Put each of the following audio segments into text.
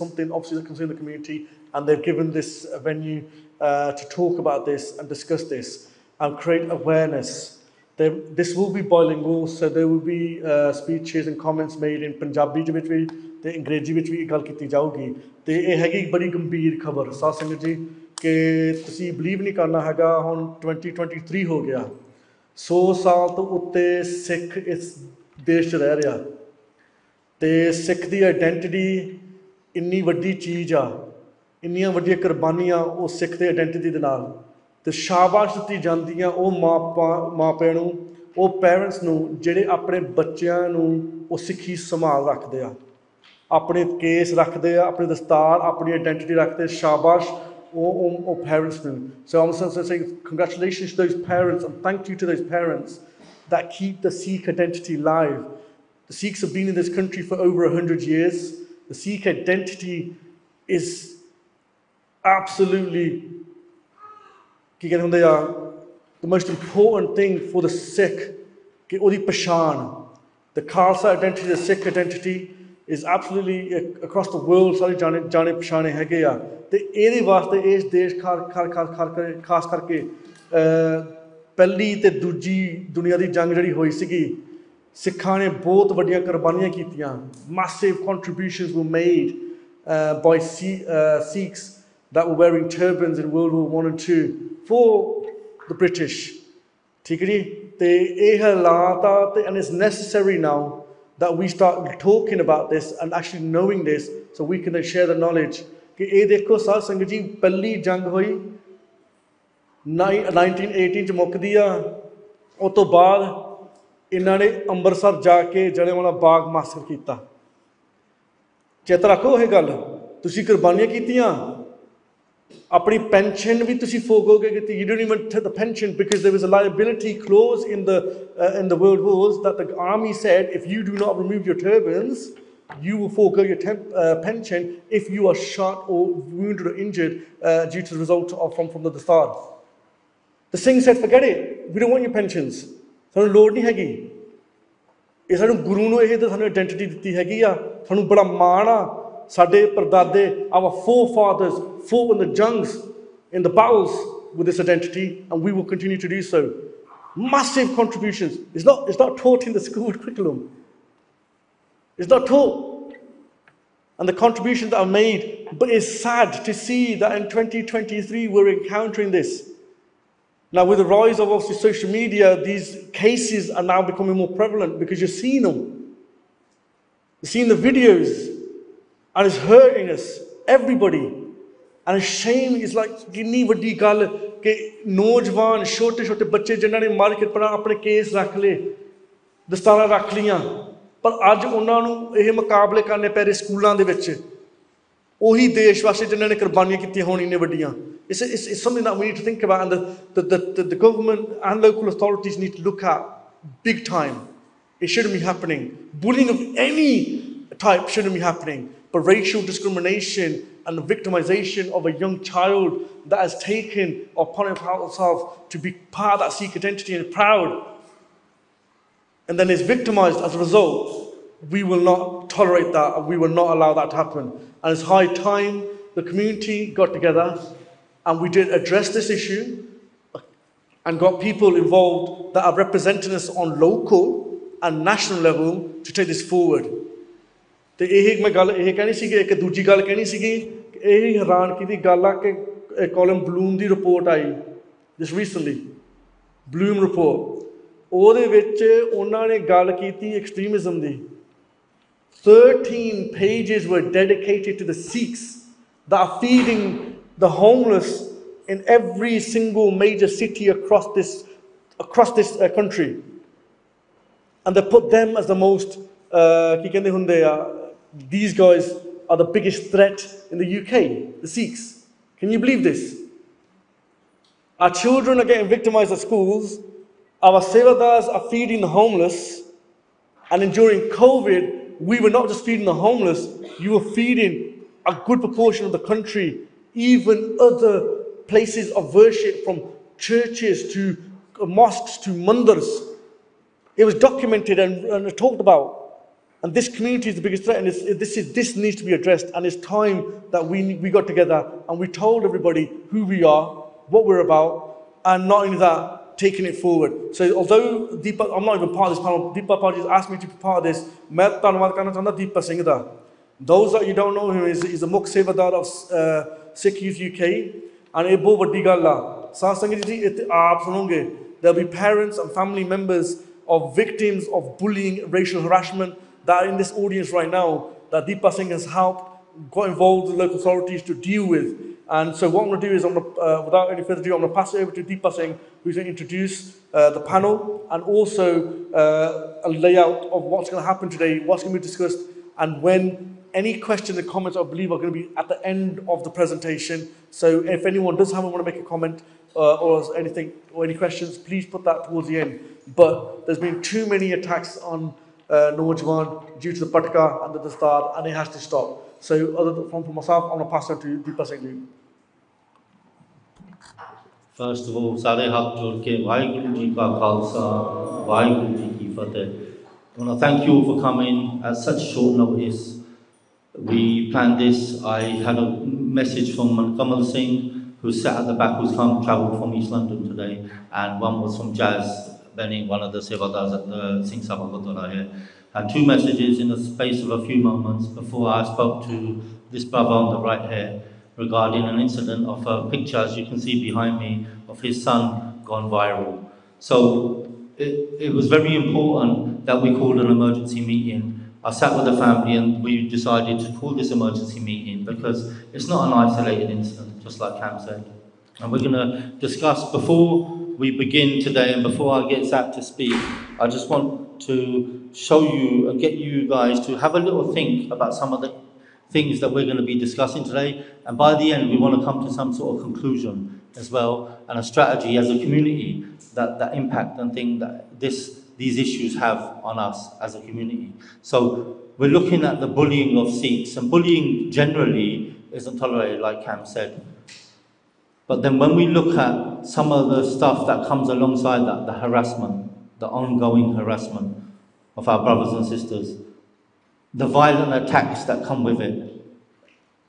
something obviously that concerns the community, and they've given this venue to talk about this and discuss this and create awareness. This will be bilingual, so there will be speeches and comments made in Punjabi ਦੇ ਵਿੱਚ ਵੀ ਤੇ ਅੰਗਰੇਜ਼ੀ ਵਿੱਚ ਵੀ ਗੱਲ ਕੀਤੀ ਜਾਊਗੀ ਤੇ ਇਹ ਹੈਗੀ ਬੜੀ ਗੰਭੀਰ ਖਬਰ ਸਾਧ ਸੰਗਤ ਜੀ ਕਿ ਤੁਸੀਂ ਬਲੀਵ ਨਹੀਂ ਕਰਨਾ ਹੈਗਾ ਹੁਣ 2023 ਹੋ ਗਿਆ 100 ਸਾਲ ਤੋਂ ਉੱਤੇ ਸਿੱਖ ਇਸ ਦੇਸ਼ 'ਚ ਰਹਿ ਰਿਹਾ ਤੇ ਸਿੱਖ ਦੀ ਆਇਡੈਂਟੀਟੀ ਇੰਨੀ ਵੱਡੀ ਚੀਜ਼ ਆ ਇੰਨੀਆਂ ਵੱਡੀਆਂ ਕੁਰਬਾਨੀਆਂ ਉਹ ਸਿੱਖ ਦੀ ਆਇਡੈਂਟੀਟੀ ਦੇ ਨਾਲ ਤੇ ਸ਼ਾਬਾਸ਼ ਦਿੱਤੀ ਜਾਂਦੀਆਂ ਉਹ ਮਾਪਿਆਂ ਨੂੰ ਉਹ ਪੈਰੈਂਟਸ ਨੂੰ ਜਿਹੜੇ ਆਪਣੇ ਬੱਚਿਆਂ ਨੂੰ ਉਹ ਸਿੱਖੀ ਸੰਭਾਲ ਰੱਖਦੇ ਆ ਆਪਣੇ ਕੇਸ ਰੱਖਦੇ ਆ ਆਪਣੀ ਦਸਤਾਰ ਆਪਣੀ ਆਇਡੈਂਟੀਟੀ ਰੱਖਦੇ ਸ਼ਾਬਾਸ਼ ਉਹ parents ਨੂੰ so I'm saying congratulations to those parents and thank you to those parents that keep the Sikh identity live. The Sikhs have been in this country for over 100 years. The Sikh identity is absolutely the most important thing for the Sikh. The Khalsa identity, the Sikh identity is absolutely across the world. Sare jane pashane hege ya. Te ede vaste is desh khas karke ਪਹਿਲੀ ਤੇ ਦੂਜੀ ਦੁਨੀਆ ਦੀ ਜੰਗ ਜਿਹੜੀ ਹੋਈ ਸੀਗੀ ਸਿੱਖਾਂ ਨੇ ਬਹੁਤ ਵੱਡੀਆਂ ਕੁਰਬਾਨੀਆਂ ਕੀਤੀਆਂ massive contributions were made by Sikhs that were wearing turbans in World War I and II for the British ਠੀਕ ਹੈ ਜੀ ਤੇ ਇਹ ਹਾਲਾਤ ਆ ਤੇ and it's necessary now that we start talking about this and actually knowing this so we can then share the knowledge ਕਿ ਇਹ ਦੇਖੋ ਸਾਧ ਸੰਗਤ ਜੀ ਪਹਿਲੀ ਜੰਗ ਹੋਈ 1918 ਚ ਮੁੱਕਦੀ ਆ ਉਸ ਤੋਂ ਬਾਅਦ ਇਹਨਾਂ ਨੇ ਅੰਮ੍ਰਿਤਸਰ ਜਾ ਕੇ ਜਲਿਆਂਵਾਲਾ ਬਾਗ ਮਾਸਕਰ ਕੀਤਾ ਚੇਤਾ ਰੱਖੋ ਇਹ ਗੱਲ ਤੁਸੀਂ ਕੁਰਬਾਨੀਆਂ ਕੀਤੀਆਂ ਆਪਣੀ ਪੈਨਸ਼ਨ ਵੀ ਤੁਸੀਂ ਫੋਗੋਗੇ ਕਿ you don't even take the pension because there was a liability clause in the world wars that the army said if you do not remove your turbans you will forego your pension if you are shot or wounded or injured due to the result of from the dastar. The Singh said, forget it. We don't want your pensions. ਸਾਨੂੰ ਲੋੜ ਨਹੀਂ ਹੈਗੀ ਇਹ ਸਾਨੂੰ ਗੁਰੂ ਨੂੰ ਇਹ ਤਾਂ ਸਾਨੂੰ ਆਇਡੈਂਟੀਟੀ ਦਿੱਤੀ ਹੈਗੀ ਆ ਸਾਨੂੰ ਬੜਾ ਮਾਣ ਆ ਸਾਡੇ ਪਰਦਾਦੇ our forefathers fought in the jungs in the battles with this identity and we will continue to do so. Massive contributions. It's not taught in the school curriculum. It's not taught. And the contributions that are made, but it's sad to see that in 2023 we're encountering this. Now, with the rise of obviously social media, these cases are now becoming more prevalent because you're seeing them. You're seeing the videos, and it's hurting us, everybody. And a shame is like, कितनी वड्डी गल कि नौजवान छोटे बच्चे जिन्होंने market पर अपने केस रख ले दस्तारा रख लियां पर अज उन्होंने ये मुकाबले करने पै रहे स्कूलों के विच ਉਹੀ ਦੇਸ਼ ਵਾਸਤੇ ਜਿਨ੍ਹਾਂ ਨੇ ਕੁਰਬਾਨੀਆਂ ਕੀਤੀਆਂ ਹੋਣ ਇੰਨੇ ਵੱਡੀਆਂ it's something that we need to think about and the government and local authorities need to look at big time. It shouldn't be happening. Bullying of any type shouldn't be happening, but racial discrimination and the victimization of a young child that has taken upon himself to be part of that Sikh identity and proud and then is victimized as a result, we will not tolerate that and we will not allow that to happen. And it's high time the community got together and we did address this issue and got people involved that are representing us on local and national level to take this forward. ਤੇ ਇਹ ਮੈਂ ਗੱਲ ਇਹ ਕਹਿਣੀ ਸੀਗੀ ਇੱਕ ਦੂਜੀ ਗੱਲ ਕਹਿਣੀ ਸੀਗੀ ਇਹ ਹੈਰਾਨਗੀ ਦੀ ਗੱਲ ਆ ਕਿ ਕਾਲਮ ਬਲੂਮ ਦੀ ਰਿਪੋਰਟ ਆਈ just recently ਬਲੂਮ ਰਿਪੋਰਟ ਉਹਦੇ ਵਿੱਚ ਉਹਨਾਂ ਨੇ ਗੱਲ ਕੀਤੀ ਐਕਸਟ੍ਰੀਮਿਜ਼ਮ ਦੀ 13 pages were dedicated to the Sikhs that are feeding the homeless in every single major city across this country. And they put them as the most, these guys are the biggest threat in the UK, the Sikhs. Can you believe this? Our children are getting victimized at schools, our sevadars are feeding the homeless, and during COVID, we were not just feeding the homeless, you were feeding a good proportion of the country, even other places of worship from churches to mosques to mandars. It was documented and talked about. And this community is the biggest threat, and this needs to be addressed. And it's time that we got together and we told everybody who we are, what we're about, and not only that, taking it forward. So although Deepa, I'm not even part of this panel, Deepa Paji asked me to be part of this. मैं धन्यवाद करना चाहता Deepa Singh दा. Those that you don't know him is a मुख्य सेवादार of Sikh Youth UK, and ये बहुत बड़ी गल आ. साथ संगत जी आप सुनोगे, there'll be parents and family members of victims of bullying, racial harassment that are in this audience right now, that Deepa Singh has helped, got involved with local authorities to deal with. And so what I'm going to do is, without any further ado, I'm going to pass it over to Deepa Singh, who's going to introduce the panel and also a layout of what's going to happen today, what's going to be discussed, and when any questions and comments I believe are going to be at the end of the presentation. So if anyone does want to make a comment or anything or any questions, please put that towards the end. But there's been too many attacks on Nawajwan due to the Patka and the Dastar, and it has to stop. So other than from myself, I'm going to pass it to Deepa Singh. First of all, Sare Haq Jod Ke Vaheguru Ji Ka Khalsa, Vaheguru Ji Ki Fateh. I want to thank you all for coming at such short notice. We planned this. I had a message from Kamal Singh, who sat at the back, who's travelled from East London today, and one was from Jazz Benny, one of the Sevadars at the Singh Sabha Gurdwara here. And two messages in the space of a few moments before I spoke to this brother on the right here regarding an incident of a picture, as you can see behind me, of his son gone viral. So it was very important that we called an emergency meeting. I sat with the family and we decided to call this emergency meeting because it's not an isolated incident, just like Cam said. And we're going to discuss, before we begin today and before I get Zach to speak, I just want to show you and get you guys to have a little think about some of the things that we're going to be discussing today. And by the end, we want to come to some sort of conclusion as well, and a strategy as a community that impact and thing that these issues have on us as a community. So we're looking at the bullying of Sikhs, and bullying generally isn't tolerated, like Cam said. But then when we look at some of the stuff that comes alongside that, the harassment, the ongoing harassment of our brothers and sisters, the violent attacks that come with it,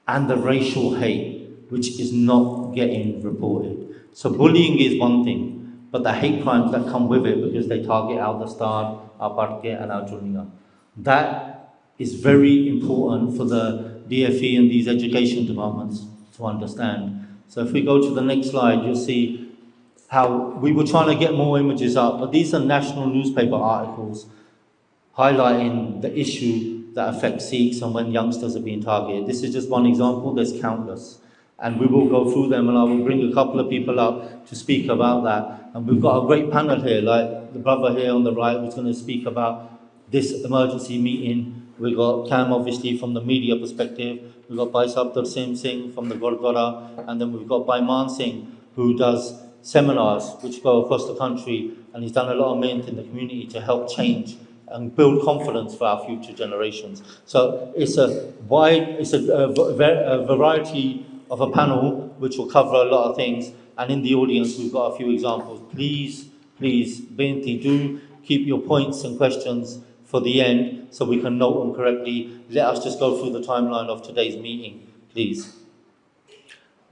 and the racial hate, which is not getting reported. So bullying is one thing, but the hate crimes that come with it, because they target our Dastar, our Barke and our Juniya, that is very important for the DFE and these education departments to understand. So if we go to the next slide, you'll see how we were trying to get more images up, but these are national newspaper articles highlighting the issue that affects Sikhs and when youngsters are being targeted. This is just one example, there's countless. And we will go through them, and I will bring a couple of people up to speak about that. And we've got a great panel here, like the brother here on the right who's going to speak about this emergency meeting. We've got Cam, obviously, from the media perspective. We've got Bhai Sabdar Singh from the Gurdwara, and then we've got Bhai Man Singh, who does seminars which go across the country, and he's done a lot of meant in the community to help change and build confidence for our future generations. So it's a variety of a panel which will cover a lot of things, and in the audience we've got a few examples. Please, Benti, do keep your points and questions for the end so we can note them correctly. Let us just go through the timeline of today's meeting, please.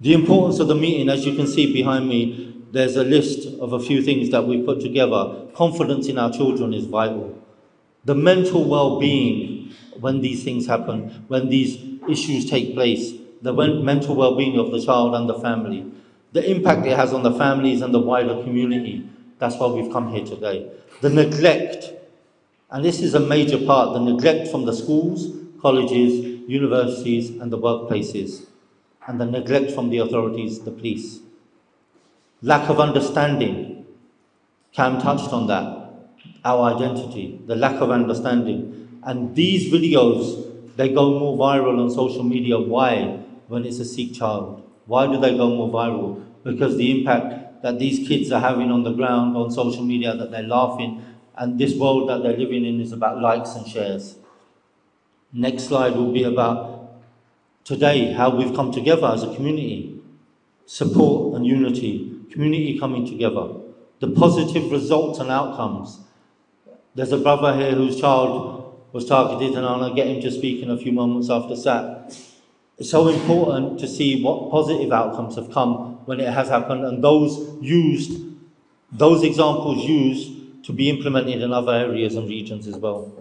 The importance of the meeting, as you can see behind me, there's a list of a few things that we've put together. Confidence in our children is vital. The mental well-being when these things happen, when these issues take place, the mental well-being of the child and the family, the impact it has on the families and the wider community. That's why we've come here today. The neglect, and this is a major part, the neglect from the schools, colleges, universities and the workplaces, and the neglect from the authorities, the police. Lack of understanding, Cam touched on that. Our identity, the lack of understanding. And these videos, they go more viral on social media. Why? When it's a Sikh child. Why do they go more viral? Because the impact that these kids are having on the ground, on social media, that they're laughing, and this world that they're living in is about likes and shares. Next slide will be about today, how we've come together as a community. Support and unity, community coming together. The positive results and outcomes. There's a brother here whose child was targeted, and I'm going to get him to speak in a few moments after that. It's so important to see what positive outcomes have come when it has happened, and those examples used to be implemented in other areas and regions as well.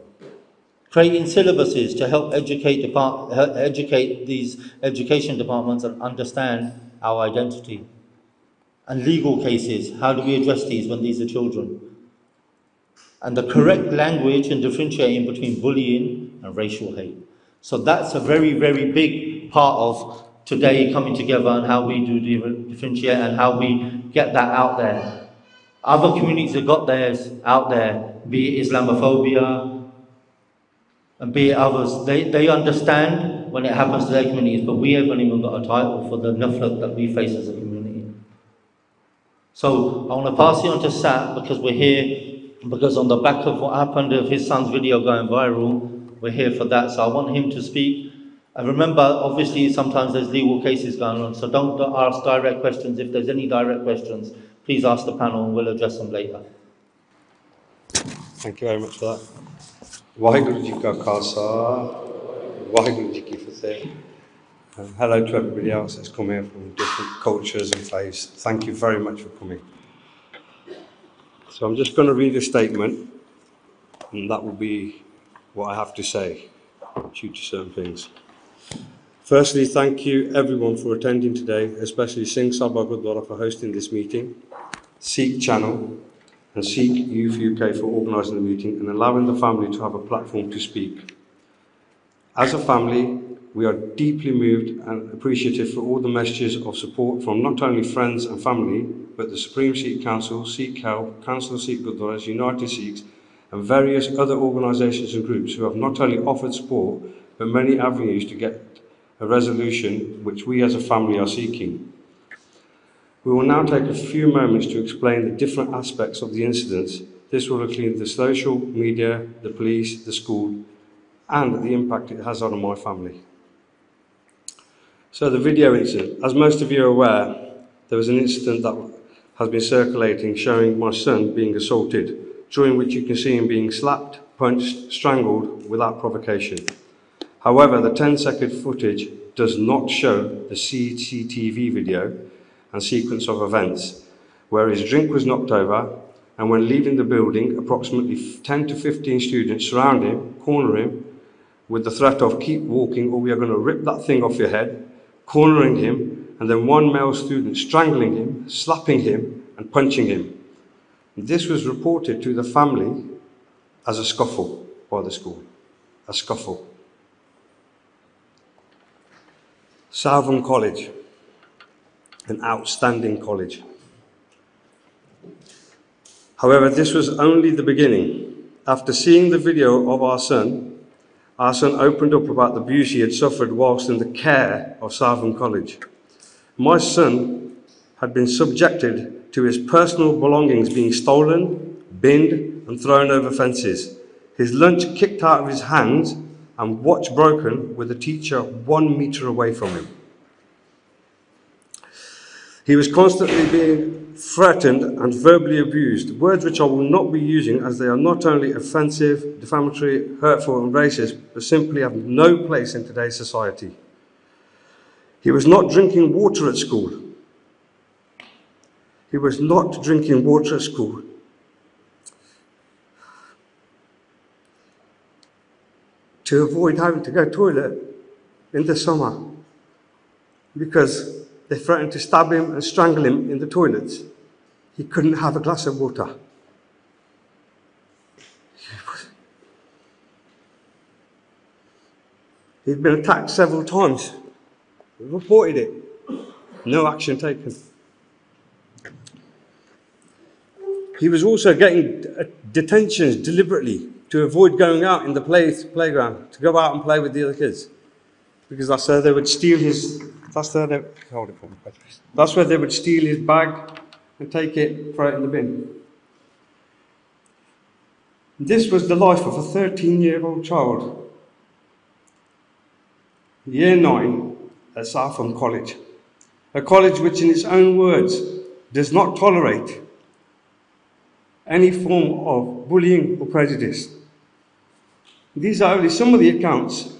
Creating syllabuses to help educate these education departments and understand our identity. And legal cases, how do we address these when these are children? And the correct language and differentiating between bullying and racial hate. So that's a very, very big part of today coming together and how we do differentiate and how we get that out there. Other communities have got theirs out there, be it Islamophobia and be it others. They understand when it happens to their communities, but we haven't even got a title for the nafrat that we face as a community. So I want to pass you on to Sat, because we're here, because on the back of what happened of his son's video going viral, we're here for that. So I want him to speak. And remember, obviously, sometimes there's legal cases going on, so don't ask direct questions. If there's any direct questions, please ask the panel and we'll address them later. Thank you very much for that. Waheguru Ji Ka Khalsa, Waheguru Ji Ki Fateh. Hello to everybody else that's come here from different cultures and faiths. Thank you very much for coming. So I'm just going to read a statement, and that will be what I have to say due to certain things. Firstly, thank you everyone for attending today, especially Singh Sabha Gurdwara for hosting this meeting, Sikh Channel and Sikh Youth UK for organising the meeting and allowing the family to have a platform to speak. As a family, we are deeply moved and appreciative for all the messages of support from not only friends and family, but the Supreme Sikh Council, Sikh Health, Council of Sikh Gurdwaras, United Sikhs, and various other organisations and groups who have not only offered support, but many avenues to get a resolution which we as a family are seeking. We will now take a few moments to explain the different aspects of the incidents. This will include the social media, the police, the school, and the impact it has on my family. So the video incident. As most of you are aware, there was an incident that has been circulating showing my son being assaulted, during which you can see him being slapped, punched, strangled without provocation. However, the 10-second footage does not show the CCTV video and sequence of events, where his drink was knocked over, and when leaving the building, approximately 10 to 15 students surround him, corner him, with the threat of keep walking or we are going to rip that thing off your head, cornering him, and then one male student strangling him, slapping him, and punching him. This was reported to the family as a scuffle by the school, a scuffle. Southern College, an outstanding college. However, this was only the beginning. After seeing the video of our son opened up about the abuse he had suffered whilst in the care of Southern College. My son had been subjected to his personal belongings being stolen, binned, and thrown over fences, his lunch kicked out of his hands, and watch broken with a teacher 1 metre away from him. He was constantly being threatened and verbally abused, words which I will not be using as they are not only offensive, defamatory, hurtful and racist, but simply have no place in today's society. He was not drinking water at school. He was not drinking water at school. To avoid having to go to the toilet in the summer because they threatened to stab him and strangle him in the toilets. He couldn't have a glass of water. He'd been attacked several times. We reported it. No action taken. He was also getting detentions deliberately to avoid going out in the playground, to go out and play with the other kids. Because that's where they would steal his, that's where they would steal his bag and take it, throw it in the bin. This was the life of a 13-year-old child. Year 9 at Southam College. A college which in its own words does not tolerate any form of bullying or prejudice. These are only some of the accounts.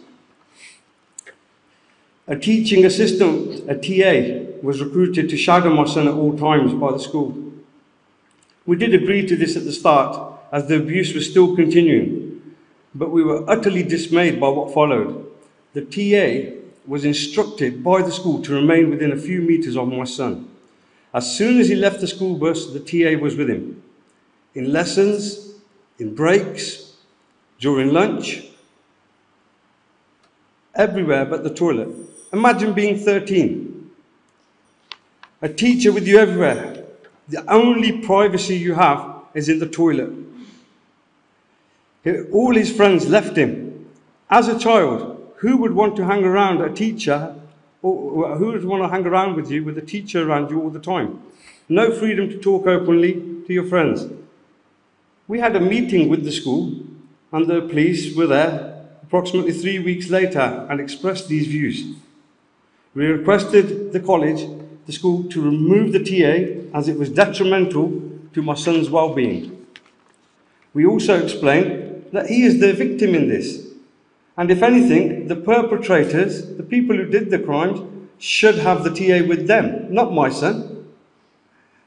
A teaching assistant, a TA, was recruited to shadow my son at all times by the school. We did agree to this at the start, as the abuse was still continuing, but we were utterly dismayed by what followed. The TA was instructed by the school to remain within a few meters of my son. As soon as he left the school bus, the TA was with him. In lessons, in breaks, during lunch, everywhere but the toilet. Imagine being 13. A teacher with you everywhere. The only privacy you have is in the toilet. All his friends left him. As a child, who would want to hang around a teacher, or who would want to hang around with you with a teacher around you all the time? No freedom to talk openly to your friends. We had a meeting with the school, and the police were there approximately 3 weeks later and expressed these views. We requested the school, to remove the TA as it was detrimental to my son's well-being. We also explained that he is the victim in this, and if anything, the perpetrators, the people who did the crimes, should have the TA with them, not my son.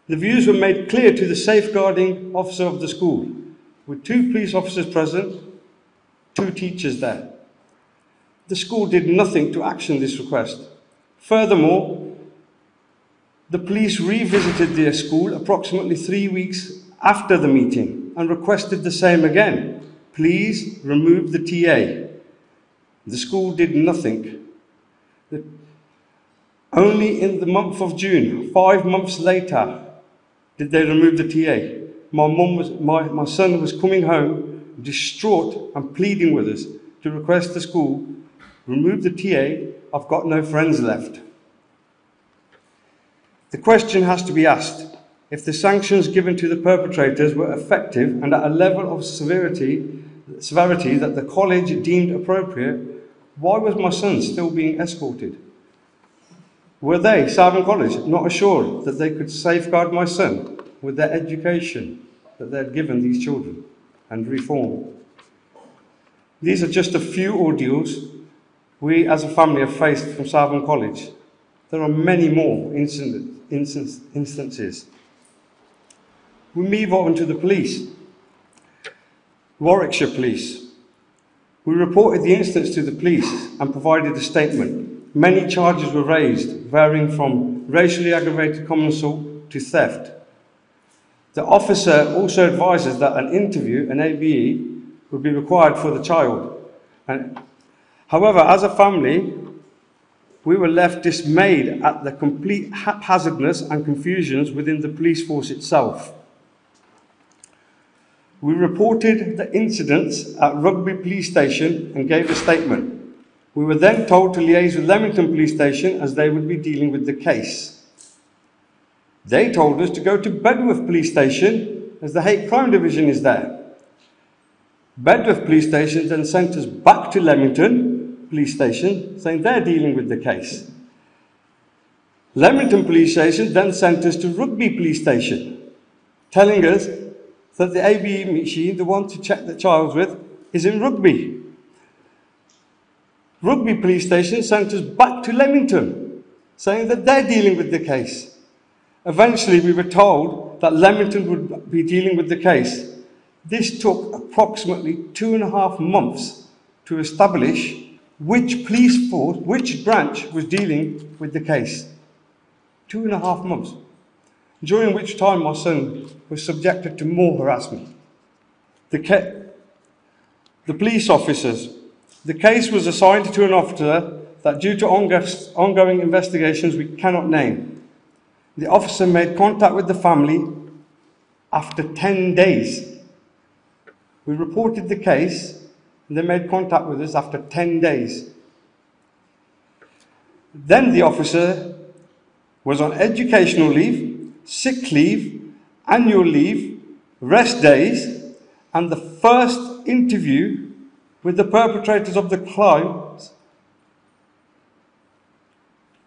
The views were made clear to the safeguarding officer of the school, with 2 police officers present, 2 teachers there. The school did nothing to action this request. Furthermore, the police revisited their school approximately 3 weeks after the meeting and requested the same again. Please remove the TA. The school did nothing. Only in the month of June, 5 months later, did they remove the TA. My son was coming home distraught and pleading with us to request the school remove the TA. I've got no friends left. The question has to be asked: if the sanctions given to the perpetrators were effective and at a level of severity that the college deemed appropriate, why was my son still being escorted? Were they, Savin College, not assured that they could safeguard my son with their education that they had given these children and reform? These are just a few ordeals we as a family have faced from Savin College. There are many more instances. We move on to the police. Warwickshire Police. We reported the incidents to the police and provided a statement. Many charges were raised, varying from racially aggravated common assault to theft. The officer also advises that an interview, an ABE, would be required for the child. However, as a family, we were left dismayed at the complete haphazardness and confusions within the police force itself. We reported the incidents at Rugby Police Station and gave a statement. We were then told to liaise with Leamington Police Station as they would be dealing with the case. They told us to go to Bedworth Police Station as the Hate Crime Division is there. Bedworth Police Station then sent us back to Leamington Police Station, saying they're dealing with the case. Leamington Police Station then sent us to Rugby Police Station, telling us that the ABE machine, the one to check the child with, is in Rugby. Rugby Police Station sent us back to Leamington, saying that they're dealing with the case. Eventually, we were told that Leamington would be dealing with the case. This took approximately 2.5 months to establish which police force, which branch was dealing with the case. 2.5 months, during which time my son was subjected to more harassment. The police officers. The case was assigned to an officer that, due to ongoing investigations, we cannot name. The officer made contact with the family after 10 days. We reported the case, and they made contact with us after 10 days. Then the officer was on educational leave, sick leave, annual leave, rest days, and the first interview with the perpetrators of the crimes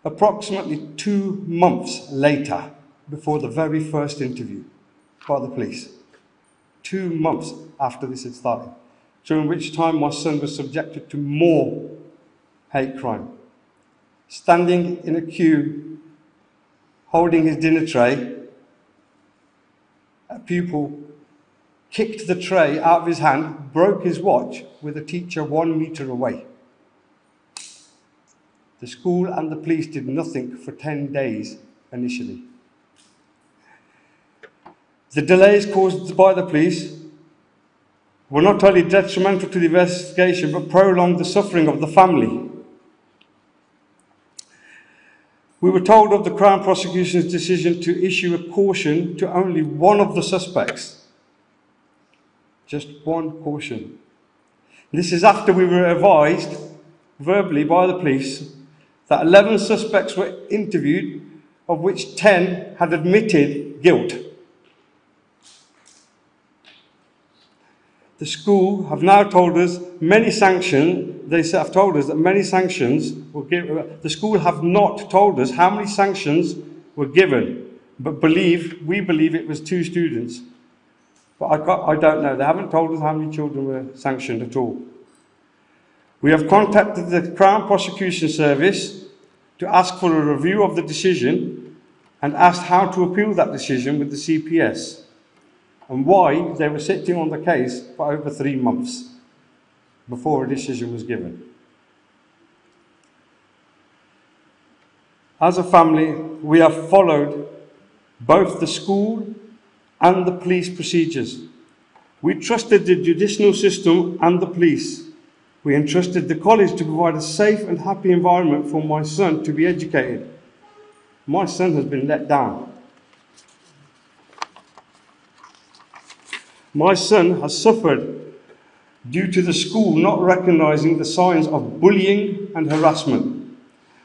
approximately 2 months later, before the very first interview by the police. 2 months after this had started. during which time my son was subjected to more hate crime. Standing in a queue, holding his dinner tray, a pupil kicked the tray out of his hand, broke his watch with a teacher 1 metre away. The school and the police did nothing for 10 days initially. The delays caused by the police were not only detrimental to the investigation, but prolonged the suffering of the family. We were told of the Crown Prosecution's decision to issue a caution to only one of the suspects. Just one caution. This is after we were advised verbally by the police that 11 suspects were interviewed, of which 10 had admitted guilt. The school have now told us many sanctions. They have told us that many sanctions were given. The school have not told us how many sanctions were given, but we believe it was 2 students. But I don't know. They haven't told us how many children were sanctioned at all. We have contacted the Crown Prosecution Service to ask for a review of the decision and asked how to appeal that decision with the CPS, and why they were sitting on the case for over 3 months before a decision was given. As a family, we have followed both the school and the police procedures. We trusted the judicial system and the police. We entrusted the college to provide a safe and happy environment for my son to be educated. My son has been let down. My son has suffered due to the school not recognising the signs of bullying and harassment.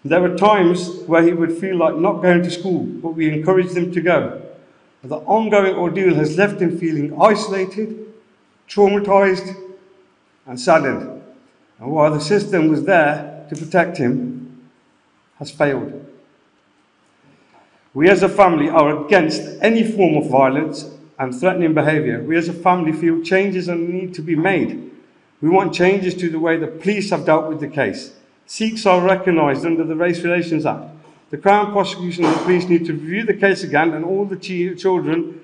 There were times where he would feel like not going to school, but we encouraged him to go. The ongoing ordeal has left him feeling isolated, traumatised and saddened. And while the system was there to protect him, has failed. We as a family are against any form of violence and threatening behaviour. We as a family feel changes need to be made. We want changes to the way the police have dealt with the case. Sikhs are recognised under the Race Relations Act. The Crown Prosecution and the police need to review the case again, and all the children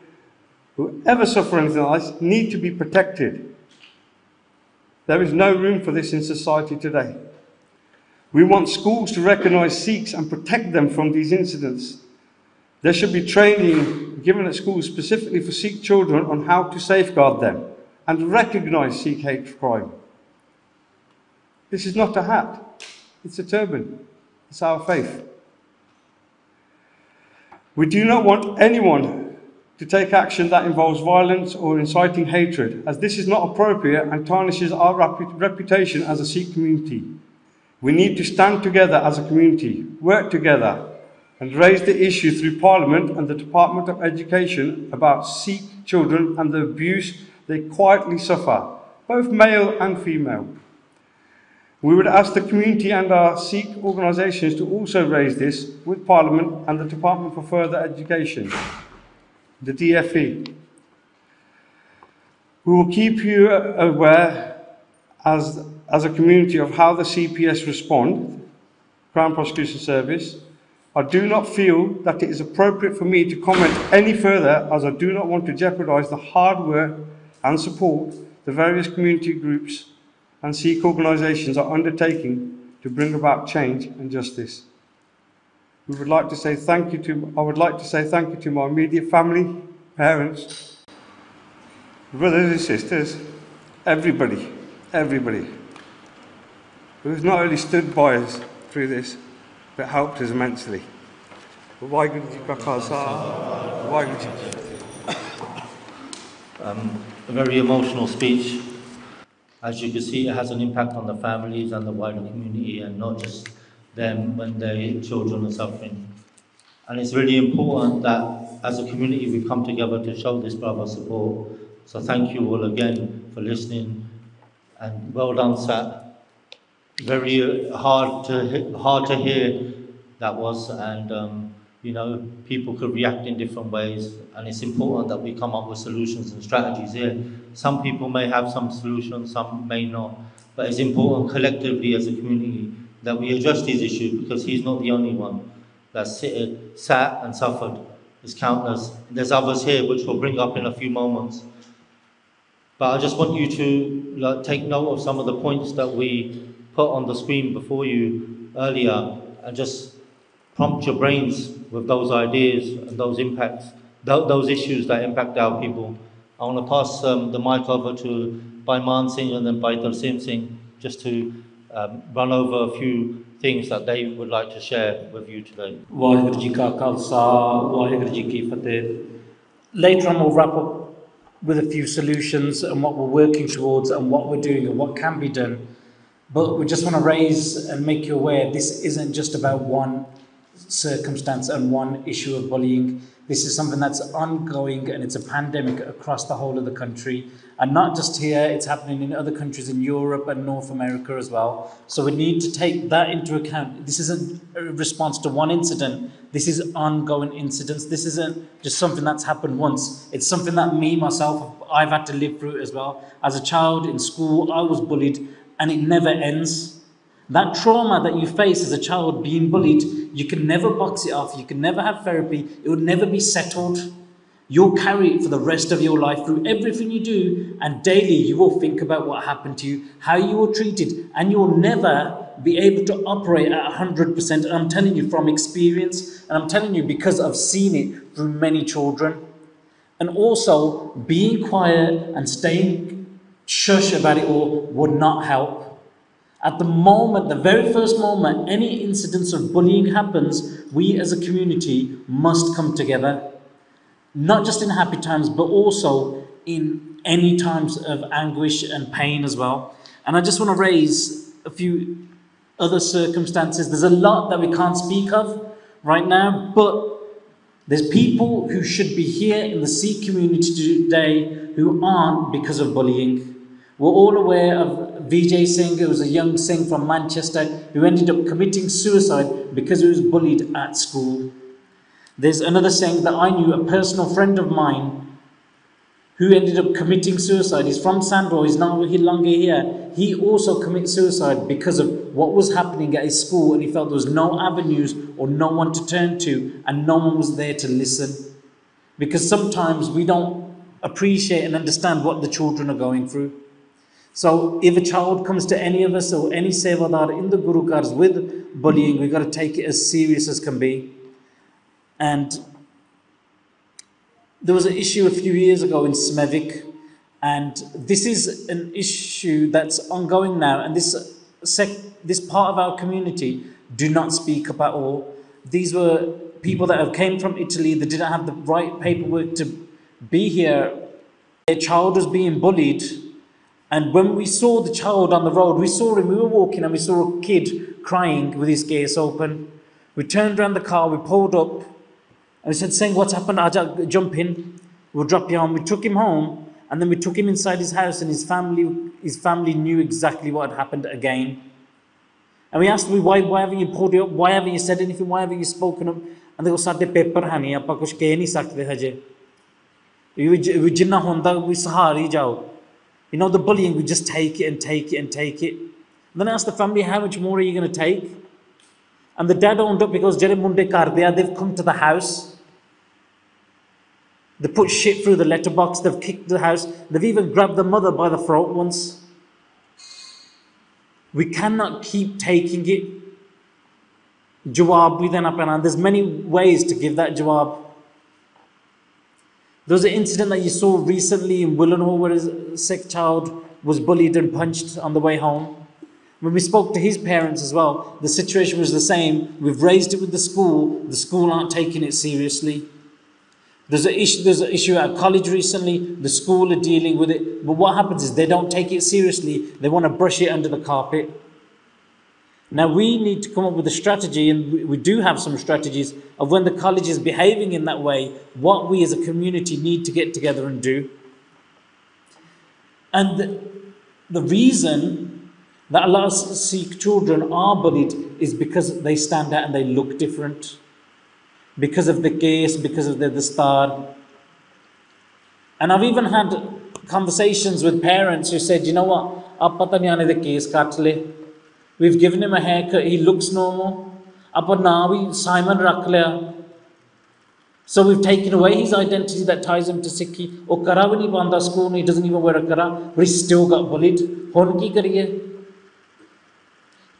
who ever suffer anything like this need to be protected. There is no room for this in society today. We want schools to recognise Sikhs and protect them from these incidents. There should be training given at schools specifically for Sikh children on how to safeguard them and recognise Sikh hate crime. This is not a hat, it's a turban. It's our faith. We do not want anyone to take action that involves violence or inciting hatred, as this is not appropriate and tarnishes our reputation as a Sikh community. We need to stand together as a community, work together, and raise the issue through Parliament and the Department of Education about Sikh children and the abuse they quietly suffer, both male and female. We would ask the community and our Sikh organisations to also raise this with Parliament and the Department for Further Education, the DFE. We will keep you aware as a community of how the CPS respond, Crown Prosecution Service. I do not feel that it is appropriate for me to comment any further, as I do not want to jeopardise the hard work and support the various community groups and Sikh organisations are undertaking to bring about change and justice. I would like to say thank you to my immediate family, parents, brothers and sisters, everybody who has not only stood by us through this, but helped us immensely. A very emotional speech. As you can see, it has an impact on the families and the wider community, and not just them when their children are suffering. And it's really important that as a community we come together to show this brother support. So thank you all again for listening, and well done, Sat. Very hard to hear that was, and You know, people could react in different ways, and it's important that we come up with solutions and strategies here. Some people may have some solutions, some may not, but it's important collectively as a community that we address these issues, because he's not the only one that's sat and suffered. There's countless. There's others here which we'll bring up in a few moments. But I just want you to take note of some of the points that we put on the screen before you earlier, and just prompt your brains with those ideas and those impacts, those issues that impact our people. I want to pass the mic over to Bhai Man Singh and then Bhai Tarsim Singh, just to run over a few things that they would like to share with you today. Vaheguru Ji Ka Khalsa, Vaheguru Ji Ki Fateh. Later on, we'll wrap up with a few solutions and what we're working towards and what we're doing and what can be done. But we just want to raise and make you aware this isn't just about one circumstance and one issue of bullying. This is something that's ongoing, and it's a pandemic across the whole of the country. And not just here, it's happening in other countries in Europe and North America as well. So we need to take that into account. This isn't a response to one incident. This is ongoing incidents. This isn't just something that's happened once. It's something that myself, I've had to live through as well. As a child in school, I was bullied, and it never ends. That trauma that you face as a child being bullied, you can never box it off. You can never have therapy. It will never be settled. You'll carry it for the rest of your life through everything you do, and daily you will think about what happened to you, how you were treated, and you'll never be able to operate at 100%. And I'm telling you from experience, and I'm telling you because I've seen it through many children. And also, being quiet and staying shush about it all would not help. At the moment, the very first moment any incidents of bullying happens, we as a community must come together. Not just in happy times, but also in any times of anguish and pain as well. And I just want to raise a few other circumstances. There's a lot that we can't speak of right now, but there's people who should be here in the Sikh community today who aren't because of bullying. We're all aware of Vijay Singh, who was a young Singh from Manchester, who ended up committing suicide because he was bullied at school. There's another Singh that I knew, a personal friend of mine, who ended up committing suicide. He's from Sandro, he's not longer here. He also committed suicide because of what was happening at his school, and he felt there was no avenues or no one to turn to, and no one was there to listen. Because sometimes we don't appreciate and understand what the children are going through. So if a child comes to any of us or any sevadar in the Guru Cars with bullying, we've got to take it as serious as can be. And there was an issue a few years ago in Smevik, and this is an issue that's ongoing now, and this part of our community do not speak up at all. These were people that have came from Italy, they didn't have the right paperwork to be here. Their child was being bullied. And when we saw the child on the road, we were walking and we saw a kid crying with his gates open. We turned around the car, we pulled up, and we said, saying, what's happened? Aja, jump in, we'll drop you home. We took him home, and then we took him inside his house, and his family knew exactly what had happened again. And we asked them, why haven't you pulled it up? Why haven't you said anything? Why haven't you spoken up? And they go, "Sade paper hani, aapa kuch keh nahi sakde haje. We jinna honda, we sahari jao." You know, the bullying, we just take it and take it and take it. And then I asked the family, how much more are you going to take? And the dad owned up because Jere Munde kar diya, they've come to the house. They put shit through the letterbox, they've kicked the house, they've even grabbed the mother by the throat once. We cannot keep taking it. Jawab bhi dena pena. There's many ways to give that jawab. There was an incident that you saw recently in Willenhall where a Sikh child was bullied and punched on the way home. When we spoke to his parents as well, the situation was the same. We've raised it with the school aren't taking it seriously. There's an issue at college recently, the school are dealing with it, but what happens is they don't take it seriously, they want to brush it under the carpet. Now we need to come up with a strategy, and we do have some strategies of when the college is behaving in that way, what we as a community need to get together and do. And the reason that a lot of Sikh children are bullied is because they stand out and they look different. because of the case, because of the star. And I've even had conversations with parents who said, you know what, Appa ta nyane the case cut le. We've given him a haircut, he looks normal. Appa na we Simon rakh liya. So we've taken away his identity that ties him to Sikhi. Oh, kara bhi nahi panda school, he doesn't even wear a kara, but he's still got bullied. Hun ki kariye?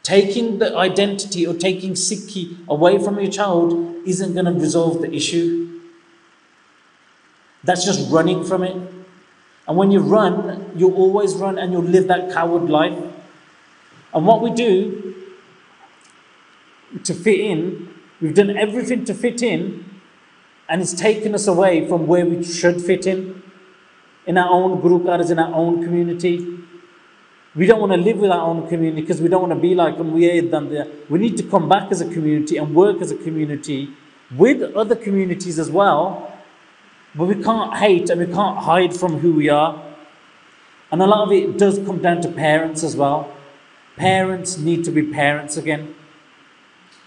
Taking the identity or taking Sikhi away from your child isn't going to resolve the issue. That's just running from it. And when you run, you'll always run and you'll live that coward life. And what we do to fit in, we've done everything to fit in, and it's taken us away from where we should fit in our own gurukaras, in our own community. We don't want to live with our own community because we don't want to be like them. We need to come back as a community and work as a community with other communities as well. But we can't hate and we can't hide from who we are. And a lot of it does come down to parents as well. Parents need to be parents again.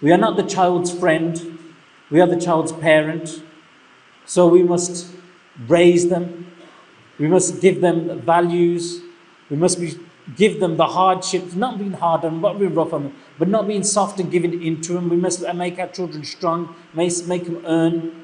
We are not the child's friend. We are the child's parent. So we must raise them. We must give them values. We must give them the hardships, not being hard on them, not being rough on them, but not being soft and giving in to them. We must make our children strong, make them earn.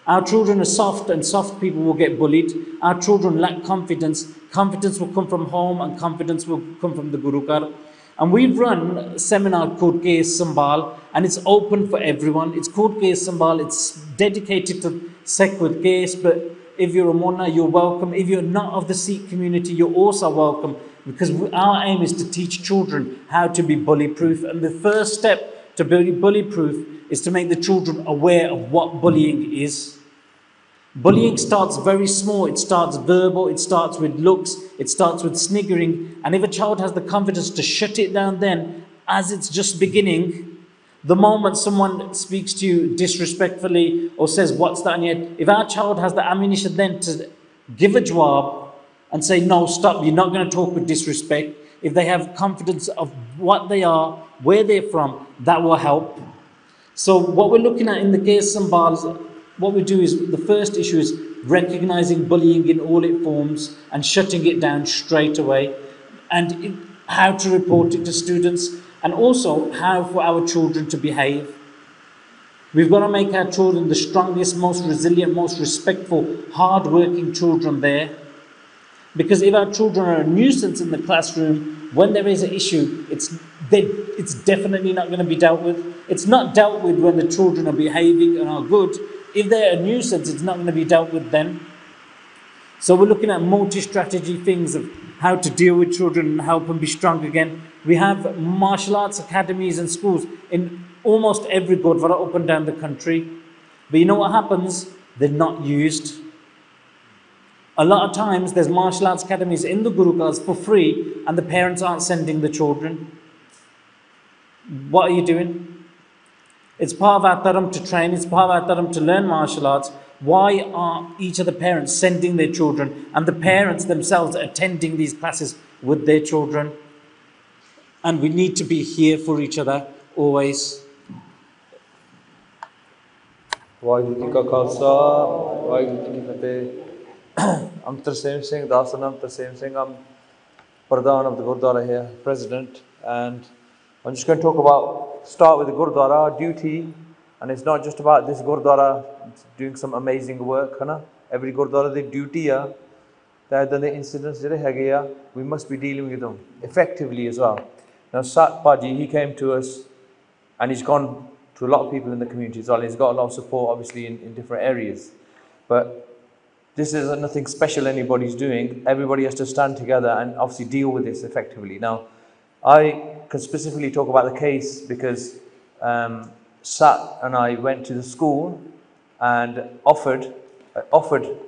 Our children are soft, and soft people will get bullied. Our children lack confidence. Confidence will come from home, and confidence will come from the Gurukar. And we run a seminar called Case Sambal, and it's open for everyone. It's called Case Sambal. It's dedicated to Sikh with Case, but if you're a Mona, you're welcome. If you're not of the Sikh community, you're also welcome, because our aim is to teach children how to be bully-proof. And the first step to be bully-proof is to make the children aware of what bullying is. Bullying starts very small. It starts verbal. It starts with looks. It starts with sniggering. And if a child has the confidence to shut it down then, as it's just beginning, the moment someone speaks to you disrespectfully or says, what's that? And yet, if our child has the ammunition then to give a jawab and say, no, stop, you're not going to talk with disrespect. If they have confidence of what they are, where they're from, that will help. So what we're looking at in the case Sambal, what we do is, the first issue is recognizing bullying in all its forms and shutting it down straight away, and how to report it to students, and also how for our children to behave. We've got to make our children the strongest, most resilient, most respectful, hard-working children there. Because if our children are a nuisance in the classroom, when there is an issue, it's definitely not going to be dealt with. It's not dealt with when the children are behaving and are good. If they're a nuisance, it's not going to be dealt with then. So we're looking at multi-strategy things of how to deal with children and help them be strong again. We have martial arts academies and schools in almost every Gurdwara up and down the country. But you know what happens? They're not used. A lot of times there's martial arts academies in the Gurukars for free and the parents aren't sending the children. What are you doing? It's part of our dharam to train, it's part of our dharam to learn martial arts. Why are each of the parents sending their children and the parents themselves attending these classes with their children? And we need to be here for each other always. Waheguru ji ਕਾ ਖਾਲਸਾ ਵਾਹਿਗੁਰੂ ਜੀ ਕੀ ਫਤਿਹ I'm Tarseem Singh, Dasanam Tarseem Singh. I'm Pradhan of the Gurdwara here, President, and I'm just going to start with the Gurdwara, our duty, and it's not just about this Gurdwara doing some amazing work, hai na? Every Gurdwara the duty that the incidents we must be dealing with them effectively as well. Now Sat Paji, he came to us and he's gone to a lot of people in the community as well. He's got a lot of support obviously in different areas, but this is nothing special anybody's doing. Everybody has to stand together and obviously deal with this effectively. Now, I can specifically talk about the case because Sat and I went to the school and offered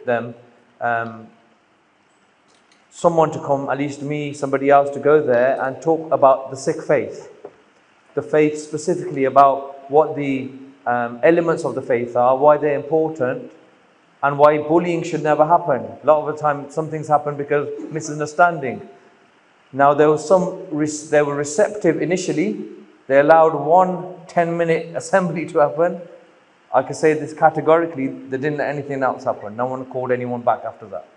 them someone to come, at least me, somebody else to go there and talk about the Sikh faith. The faith specifically, about what the elements of the faith are, why they're important, and why bullying should never happen. A lot of the time, some things happen because misunderstanding. Now, they were receptive initially. They allowed one 10-minute assembly to happen. I can say this categorically, they didn't let anything else happen. No one called anyone back after that.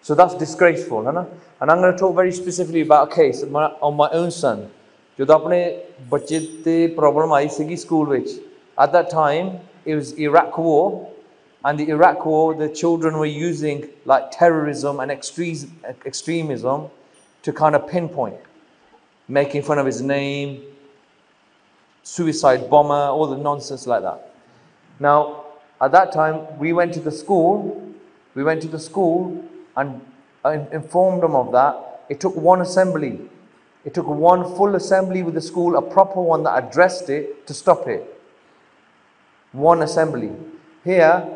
So that's disgraceful, है ना? And I'm going to talk very specifically about a case on my own son. ਜਦੋਂ ਆਪਣੇ ਬੱਚੇ ਤੇ problem ਆਈ ਸੀਗੀ school ਵਿੱਚ, at that time it was Iraq war, and the Iraq war, the children were using like terrorism and extremism to kind of pinpoint, making fun of his name, suicide bomber, all the nonsense like that. Now, at that time, we went to the school and informed them of that. It took one assembly. It took one full assembly with the school, a proper one that addressed it, to stop it. One assembly. Here,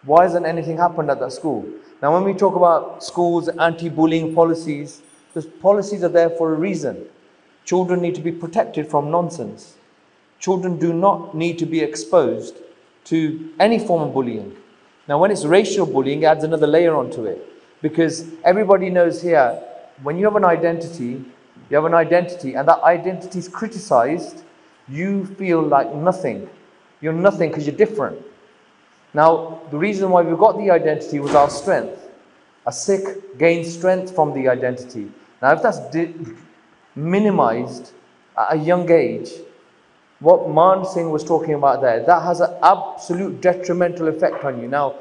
why hasn't anything happened at that school? Now, when we talk about schools, anti-bullying policies, those policies are there for a reason. Children need to be protected from nonsense. Children do not need to be exposed to any form of bullying. Now, when it's racial bullying, it adds another layer onto it. Because everybody knows here, when you have an identity, and that identity is criticized, you feel like nothing. You're nothing because you're different. Now, the reason why we've got the identity was our strength. A Sikh gains strength from the identity. Now, if that's minimized at a young age, what Man Singh was talking about there, that has an absolute detrimental effect on you. Now,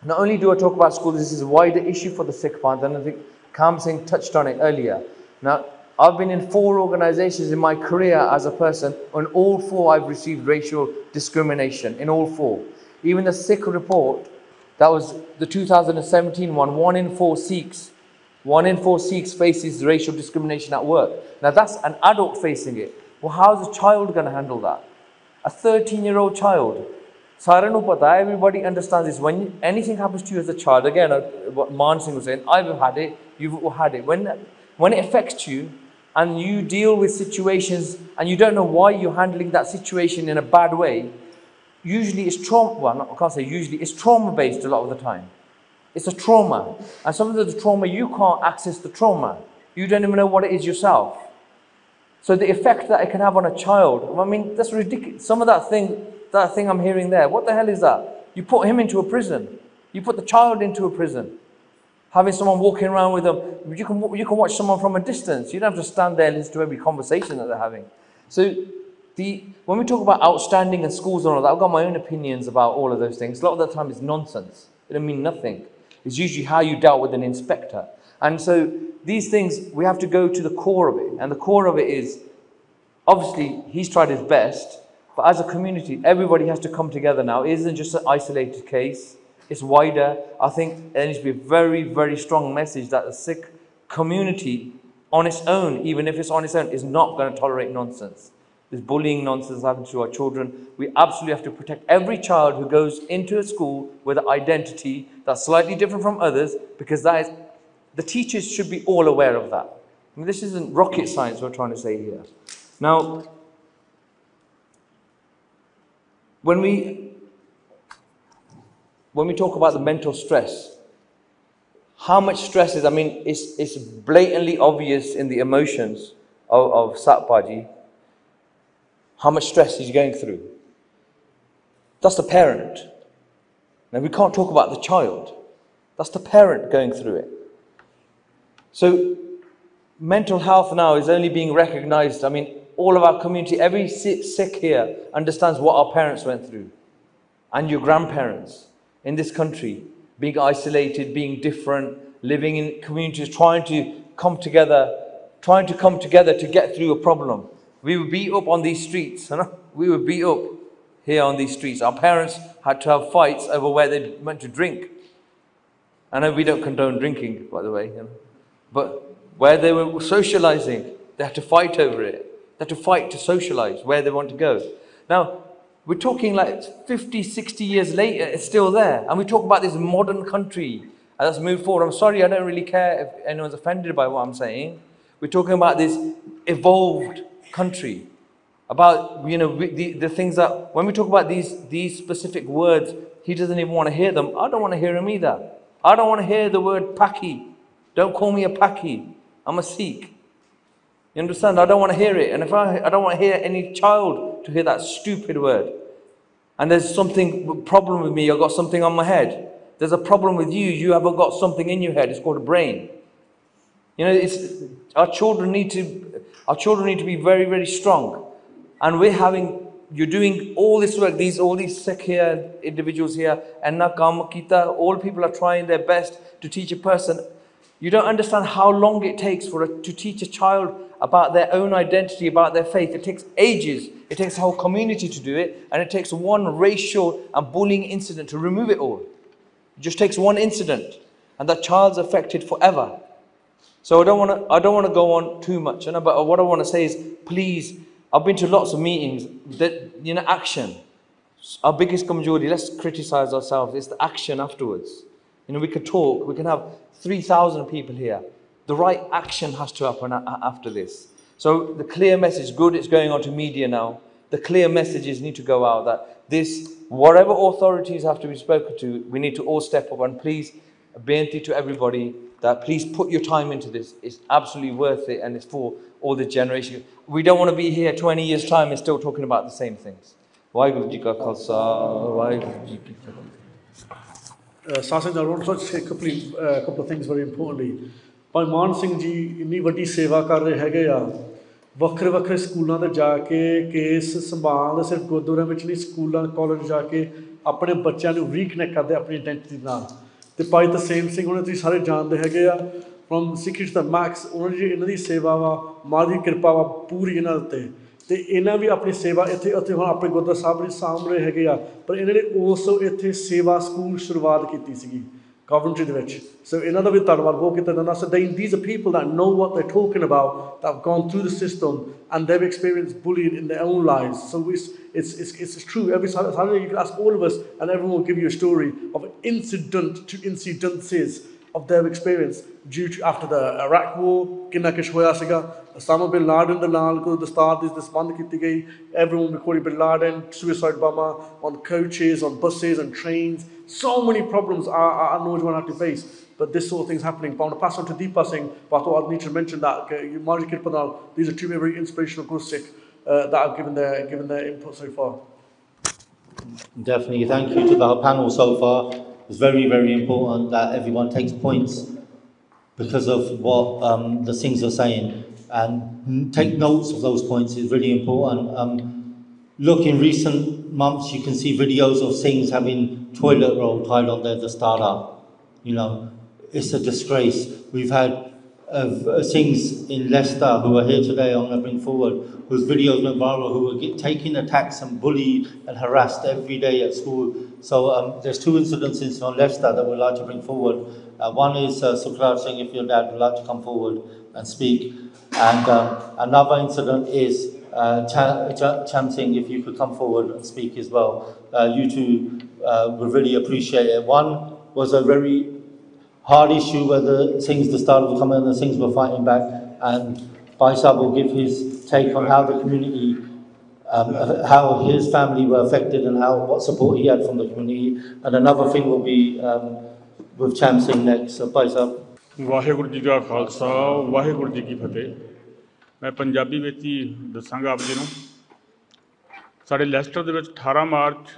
not only do I talk about schools, this is a wider issue for the Sikh Panth, and I think Kam Singh touched on it earlier. Now, I've been in 4 organizations in my career as a person. On all 4, I've received racial discrimination, in all 4. Even the Sikh report, that was the 2017 one, 1 in 4 Sikhs faces racial discrimination at work. Now, that's an adult facing it. Well, how's a child going to handle that? A 13-year-old child. Everybody understands this. When anything happens to you as a child, again, what Man Singh was saying, I've had it, you've had it. When it affects you and you deal with situations and you don't know why you're handling that situation in a bad way, usually it's trauma. Well, I can't say usually, it's trauma-based a lot of the time. It's a trauma. And some of the trauma, you can't access the trauma. You don't even know what it is yourself. So the effect that it can have on a child, I mean, that's ridiculous. Some of that thing I'm hearing there, what the hell is that? You put him into a prison. You put the child into a prison. Having someone walking around with them, you can watch someone from a distance. You don't have to stand there and listen to every conversation that they're having. So when we talk about outstanding and schools and all that, I've got my own opinions about all of those things. A lot of the time it's nonsense. It don't mean nothing. It's usually how you dealt with an inspector. And so these things, we have to go to the core of it. And the core of it is, obviously, he's tried his best. But as a community, everybody has to come together now. It isn't just an isolated case. It's wider. I think there needs to be a very, very strong message that the Sikh community, on its own, even if it's on its own, is not going to tolerate nonsense. This bullying nonsense happens to our children. We absolutely have to protect every child who goes into a school with an identity that's slightly different from others, because that is, the teachers should be all aware of that. I mean, this isn't rocket science we're trying to say here. Now, when we talk about the mental stress, how much stress is, I mean, it's blatantly obvious in the emotions of Satpaji, how much stress he's going through. That's the parent. Now, we can't talk about the child. That's the parent going through it. So, mental health now is only being recognized. I mean, all of our community, every Sikh here understands what our parents went through. And your grandparents in this country, being isolated, being different, living in communities, trying to come together to get through a problem. We were beat up on these streets. We were beat up here on these streets. Our parents had to have fights over where they went to drink. I know we don't condone drinking, by the way. But where they were socializing, they had to fight over it. They had to fight to socialize where they want to go. Now, we're talking like 50, 60 years later, it's still there. And we talk about this modern country that's moved forward. I'm sorry, I don't really care if anyone's offended by what I'm saying. We're talking about this evolved country. About, the things that, when we talk about these specific words, he doesn't even want to hear them. I don't want to hear them either. I don't want to hear the word Paki. Don't call me a Paki. I'm a Sikh. You understand? I don't want to hear it. And if I don't want to hear any child to hear that stupid word. and there's something problem with me, I've got something on my head. There's a problem with you, you haven't got something in your head, it's called a brain. You know, our children need to be very, very strong. And you're doing all this work, all these Sikh here, individuals here, and Nakam Kita, all people are trying their best to teach a person. You don't understand how long it takes to teach a child about their own identity, about their faith. It takes ages. It takes a whole community to do it, and it takes one racial and bullying incident to remove it all. It just takes one incident, and that child's affected forever. So I don't want to go on too much. But what I want to say is, please, I've been to lots of meetings. That action. Our biggest kamjori. Let's criticize ourselves. It's the action afterwards. We could talk. We can have 3,000 people here. The right action has to happen after this. So the clear message, good, it's going on to media now. The clear messages need to go out that whatever authorities have to be spoken to, we need to all step up. And please, beinti to everybody, that please put your time into this. It's absolutely worth it, and it's for all the generation. We don't want to be here 20 years' time and still talking about the same things. Waheguru Ji Ka Khalsa, Waheguru Ji Ki Fateh. Sasha, I want to say a couple of things very importantly. Bhai Man Singh ji ਇੰਨੀ ਵੱਡੀ ਸੇਵਾ ਕਰ ਰਹੇ ਹੈਗੇ ਆ ਵੱਖਰੇ ਵੱਖਰੇ ਸਕੂਲਾਂ ਤੇ ਜਾ ਕੇ ਕੇਸ ਸੰਭਾਲ ਸਿਰਫ ਗੁਰਦੁਆਰਿਆਂ ਵਿੱਚ ਨਹੀਂ ਸਕੂਲਾਂ ਕਾਲਜ ਜਾ ਕੇ ਆਪਣੇ ਬੱਚਿਆਂ ਨੂੰ ਰੀਕਨੈਕਟ ਕਰਦੇ ਆਪਣੀ ਆਇਡੈਂਟੀਟੀ ਨਾਲ ਤੇ ਭਾਈ ਤਰਸੇਮ ਸਿੰਘ ਉਹਨਾਂ ਤੁਸੀਂ ਸਾਰੇ ਜਾਣਦੇ ਹੈਗੇ ਆ ਫਰੋਮ ਸਿੱਖਿਸ਼ ਦਾ ਮੈਕਸ ਉਹਨਾਂ ਦੀ ਇਹਨਾਂ ਦੀ ਸੇਵਾ ਵਾ ਮਾਂ ਦੀ ਕਿਰਪਾ ਵਾ ਪੂਰੀ ਇਹਨਾਂ ਉੱਤੇ ਤੇ ਇਹਨਾਂ ਵੀ ਆਪਣੀ ਸੇਵਾ ਇੱਥੇ ਹੁਣ ਆਪਣੇ ਗੁਰਦੁਆਰਾ ਸਾਹਿਬ ਦੇ ਸਾਹਮਣੇ ਹੈਗੇ ਆ ਪਰ ਇਹਨਾਂ ਨੇ ਉਸ ਇੱਥੇ ਸੇਵਾ ਸਕੂਲ ਸ਼ੁਰੂਆਤ ਕੀਤੀ ਸੀਗੀ Coventry ਦੇ ਵਿੱਚ ਸੋ ਇਹਨਾਂ ਦਾ ਵੀ ਧੰਨਵਾਦ ਬਹੁਤ ਕੀਤਾ ਜਾਂਦਾ ਸੋ these are people that know what they're talking about that have gone through the system and they've experienced bullying in their own lives so it's true every Saturday you can ask all of us and everyone will give you a story of incident to incidences of their experience due to after the Iraq war ਕਿੰਨਾ ਕੁਛ ਹੋਇਆ ਸੀਗਾ Osama bin Laden ਦੇ ਨਾਲ ਕੋਈ ਦਸਤਾਰ ਦੀ ਦਸਬੰਦ ਕੀਤੀ ਗਈ everyone recorded bin Laden suicide bomber on coaches on buses and trains so many problems our Nojwan have to face but this sort of thing's happening but I want to pass on to Deepa Singh but I thought I'd need to mention that Maji Kirpanal these are two very inspirational good Sikh that have given their input so far. Definitely, thank you to the panel so far. It's very, very important that everyone takes points because of what the Singhs are saying and take notes of those points is really important. Look, in recent months you can see videos of Singhs having toilet roll tied on their dastara. It's a disgrace. We've had Singhs in Leicester who are here today, I'm going to bring forward, whose videos went viral, who were taking attacks and bullied and harassed every day at school. So there's two incidences on Leicester that we'd like to bring forward. One is Sukhrar Singh, if your dad would like to come forward and speak. And another incident is Cham Singh, if you could come forward and speak as well. You two would really appreciate it. One was a very hard issue where the Singhs, the start were coming and the Singhs were fighting back, and Faisal will give his take on how the community, how his family were affected and what support he had from the community, and another thing will be with Cham Singh next. So Faisal. Waheguru ji ਕਾ ਖਾਲਸਾ ਵਾਹਿਗੁਰੂ ਜੀ ਕੀ ਫਤਿਹ ਮੈਂ ਪੰਜਾਬੀ ਵਿੱਚ ਹੀ ਦੱਸਾਂਗਾ ਆਪ ਜੀ ਨੂੰ ਸਾਡੇ Leicester ਦੇ ਵਿੱਚ 18 ਮਾਰਚ